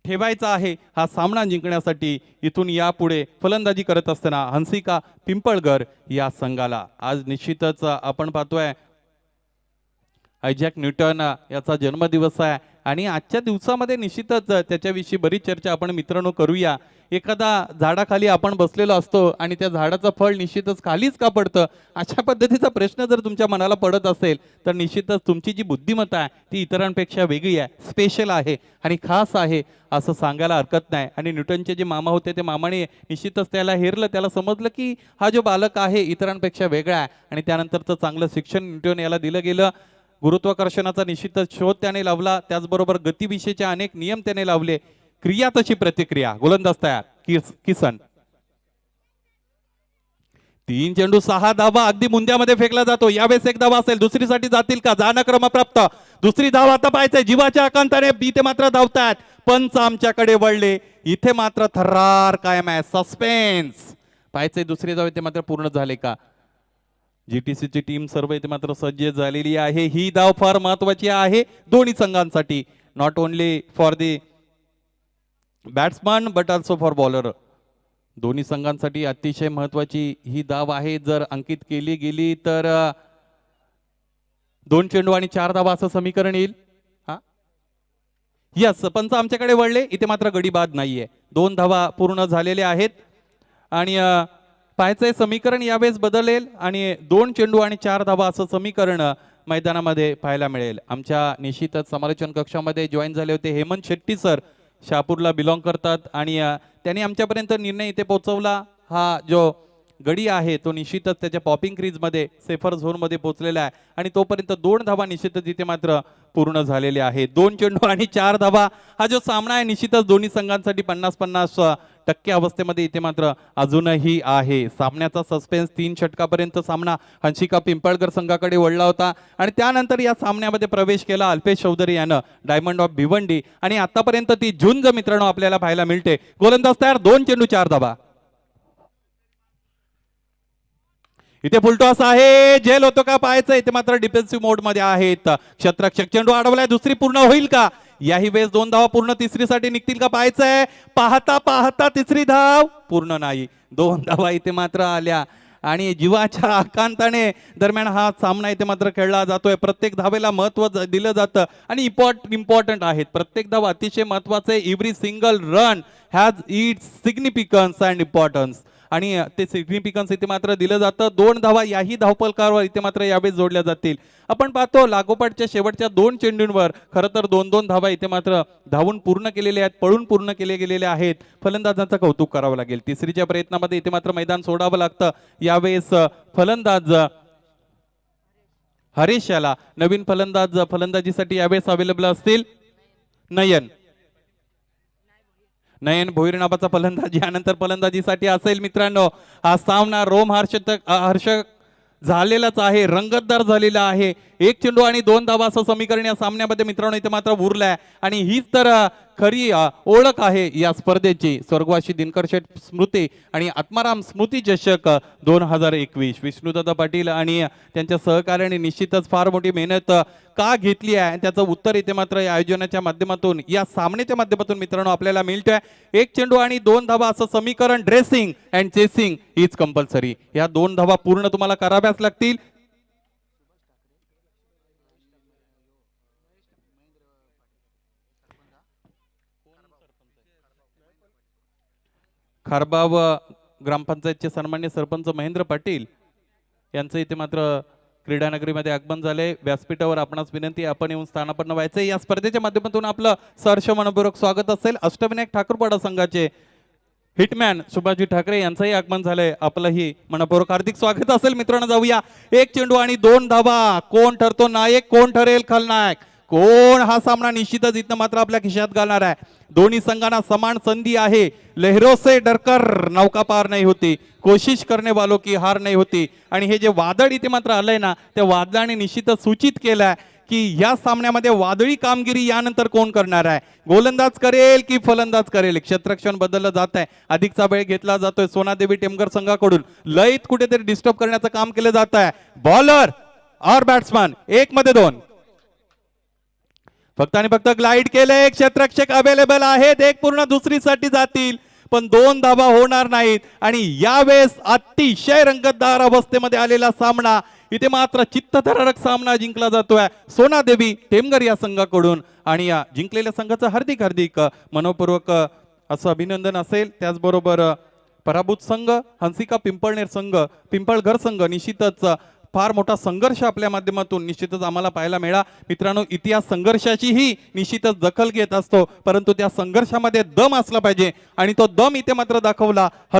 ठेवायचा आहे. हा सामना जिंकण्यासाठी इथून यापुढे फलंदाजी करत असताना हंसिका पिंपळगर या संघाला आज निश्चितच आपण पाहतोय आयझॅक न्यूटन याचा जन्मदिवस आहे आणि आजच्या दिवसामध्ये निश्चितच त्याच्याविषयी बरीच चर्चा आपण मित्रांनो करूया. एखादा झाडाखाली आपण बसलेलो असतो आणि त्या झाडाचं फळ निश्चितच खालीच का पडतं अशा पद्धतीचा प्रश्न जर तुमच्या मनाला पडत असेल तर निश्चितच तुमची जी बुद्धिमत्ता आहे ती इतरांपेक्षा वेगळी आहे, स्पेशल आहे आणि खास आहे असं सांगायला हरकत नाही. आणि न्यूटनचे जे मामा होते ते मामाने निश्चितच त्याला हेरलं. त्याला समजलं की हा जो बालक आहे इतरांपेक्षा वेगळा आहे आणि त्यानंतरचं चांगलं शिक्षण न्यूटन याला दिलं गेलं. गुरुत्वाकर्षणाचा निश्चितच शोध त्याने लावला. त्याचबरोबर गतिविषयीचे अनेक नियम त्याने लावले. क्रिया तशी प्रतिक्रिया. गोलंदाज तयार. किसन 3 चेंडू 6 धावा अगदी मुंद्यामध्ये फेकला जातो. यावेळेस एक धावा असेल, दुसरीसाठी जातील का? जाणं क्रमप्राप्त. दुसरी धाव आता पाहायचंय, जीवाच्या आकांताने इथे मात्र धावतात. पंच आमच्याकडे वळले, इथे मात्र थर्रार कायम आहे, सस्पेन्स. पाहायचंय दुसरी धाव इथे मात्र पूर्ण झाले का? GTC ची टीम सर्व इथे मात्र सज्ज झालेली आहे. ही धाव फार महत्वाची आहे दोन्ही संघांसाठी, not only for the batsman but also for bowler. दोन्ही संघांसाठी अतिशय महत्वाची ही धाव आहे. जर अंकित केली गेली तर 2 चेंडू आणि 4 धावा असं समीकरण येईल. हा यस, पंच आमच्याकडे वळले, इथे मात्र गडी बाद नाहीये. 2 धावा पूर्ण झालेल्या आहेत आणि पाहायचंय समीकरण यावेळेस बदलेल आणि 2 चेंडू आणि 4 धावा असं समीकरण मैदानामध्ये पाहायला मिळेल. आमच्या निश्चितच समालोचन कक्षामध्ये जॉईन झाले होते हेमंत शेट्टी सर, शहापूरला बिलॉंग करतात आणि त्यांनी आमच्यापर्यंत निर्णय इथे पोहोचवला. हा जो गडी आहे तो निश्चितच त्याच्या पॉपिंग क्रीजमध्ये सेफर झोनमध्ये पोहोचलेला आहे आणि तोपर्यंत 2 धावा निश्चितच इथे मात्र पूर्ण झालेले आहे. 2 चेंडू आणि 4 धावा हा जो सामना आहे निश्चितच दोन्ही संघांसाठी 50-50% अवस्थेमध्ये इथे मात्र अजूनही आहे. सामन्याचा सस्पेन्स 3 षटकापर्यंत सामना हंसिका पिंपळकर संघाकडे वळला होता आणि त्यानंतर या सामन्यामध्ये प्रवेश केला अल्पेश चौधरी यानं, डायमंड ऑफ भिवंडी, आणि आतापर्यंत ती झुंज मित्रांनो आपल्याला पाहायला मिळते. गोलंदाज तयार, 2 चेंडू 4 धावा. इथे फुलटॉस आहे, झेल होतो का पाहायचं. इथे मात्र डिफेन्सिव्ह मोड मध्ये आहेत. क्षेत्ररक्षक चेंडू अडवलाय, दुसरी पूर्ण होईल का? याही वेळेस 2 धावा पूर्ण, तिसरीसाठी निघतील का पाहायचंय. पाहता पाहता तिसरी धाव पूर्ण नाही. 2 धावा इथे मात्र आल्या आणि जीवाच्या आकांताने दरम्यान हा सामना इथे मात्र खेळला जातोय. प्रत्येक धावेला महत्व दिलं जातं आणि इम्पॉर्टंट आहेत. प्रत्येक धाव अतिशय महत्वाचं आहे. Every single run has its significance and importance आणि ते सिग्निफिकन्स इथे मात्र दिलं जातं. 2 धावा याही धावपलकावर इथे मात्र यावेळेस जोडल्या जातील. आपण पाहतो लागोपाठच्या शेवटच्या 2 चेंडूंवर खरं तर 2-2 धावा इथे मात्र धावून पूर्ण केलेले आहेत, पळून पूर्ण केले गेलेले आहेत. फलंदाजांचं कौतुक करावं लागेल. तिसरीच्या प्रयत्नामध्ये इथे मात्र मैदान सोडावं लागतं. यावेळेस फलंदाज हरीश याला, नवीन फलंदाज फलंदाजीसाठी यावेळेस अवेलेबल असतील. नयन भोईर नावाचा फलंदाज यानंतर फलंदाजीसाठी असेल. मित्रांनो हा सामना रोमहर्षक झालेलाच आहे, रंगतदार झालेला आहे. 1 चेंडू आणि 2 धावा असं समीकरण या सामन्यामध्ये मित्रांनो इथे मात्र उरलंय आणि हीच तर खरी ओळख आहे या स्पर्धेची. स्वर्गवासी दिनकर शेठ स्मृती आणि आत्माराम स्मृती चषक 2021. विष्णुदादा पाटील आणि त्यांच्या सहकार्याने निश्चितच फार मोठी मेहनत का घेतली आहे त्याचं उत्तर इथे मात्र या आयोजनाच्या माध्यमातून, या सामन्याच्या माध्यमातून मित्रांनो आपल्याला मिळतंय. 1 चेंडू आणि 2 धावा असं समीकरण. Dressing and chasing is compulsory. या 2 धावा पूर्ण तुम्हाला कराव्याच लागतील. खारबाव ग्रामपंचायतचे सन्मान्य सरपंच महेंद्र पाटील यांचं इथे मात्र क्रीडानगरीमध्ये आगमन झाले. व्यासपीठावर आपणास विनंती, आपण येऊन स्थानापन्न व्हायचे. या स्पर्धेच्या माध्यमातून आपलं सहर्ष मनपूर्वक स्वागत असेल. अष्टविनायक ठाकूरपाडा संघाचे हिटमॅन सुभाषजी ठाकरे यांचंही आगमन झालंय. आपलंही मनपूर्वक हार्दिक स्वागत असेल. मित्रांनो जाऊया. 1 चेंडू आणि 2 धावा. कोण ठरतो नायक, कोण ठरेल खलनायक, कोण हा सामना निश्चितच इथं मात्र आपल्या खिशात घालणार आहे. दोन्ही संघांना समान संधी आहे. लहरों से डरकर नौका पार नाही होती, कोशिश करने वालों की हार नाही होती. आणि हे जे वादळ इथे मात्र आलंय ना, त्या वादळाने निश्चितच सूचित केलंय की या सामन्यामध्ये वादळी कामगिरी यानंतर कोण करणार आहे. गोलंदाज करेल की फलंदाज करेल. क्षेत्ररक्षण बदललं जात आहे, अधिकचा वेळ घेतला जातोय सोनादेवी टेमघर संघाकडून. लयत कुठेतरी डिस्टर्ब करण्याचं काम केलं जात आहे. बॉलर और बॅट्समन 1 मध्ये 2. फक्त आणि फक्त ग्लाइड केले. क्षेत्ररक्षक अवेलेबल आहेत. 1 पूर्ण, दुसरीसाठी जातील पण 2 धावा होणार नाहीत. आणि यावेळेस अतिशय रंगतदार अवस्थेमध्ये आलेला सामना, इथे मात्र चित्तथरारक सामना जिंकला जातोय सोनादेवी टेमघर या संघाकडून. आणि या जिंकलेल्या संघाचं हार्दिक हार्दिक मनपूर्वक असं अभिनंदन असेल. त्याचबरोबर पराभूत संघ हंसिका पिंपळघर संघ निश्चितच फार मोठा संघर्ष आपल्या माध्यमातून निश्चितच आम्हाला पाहायला मिळाला. मित्रांनो इतिहास संघर्षाचीही निश्चितच दखल घेत असतो, परंतु त्या संघर्षामध्ये दम असला पाहिजे आणि तो दम इथे मात्र दाखवला.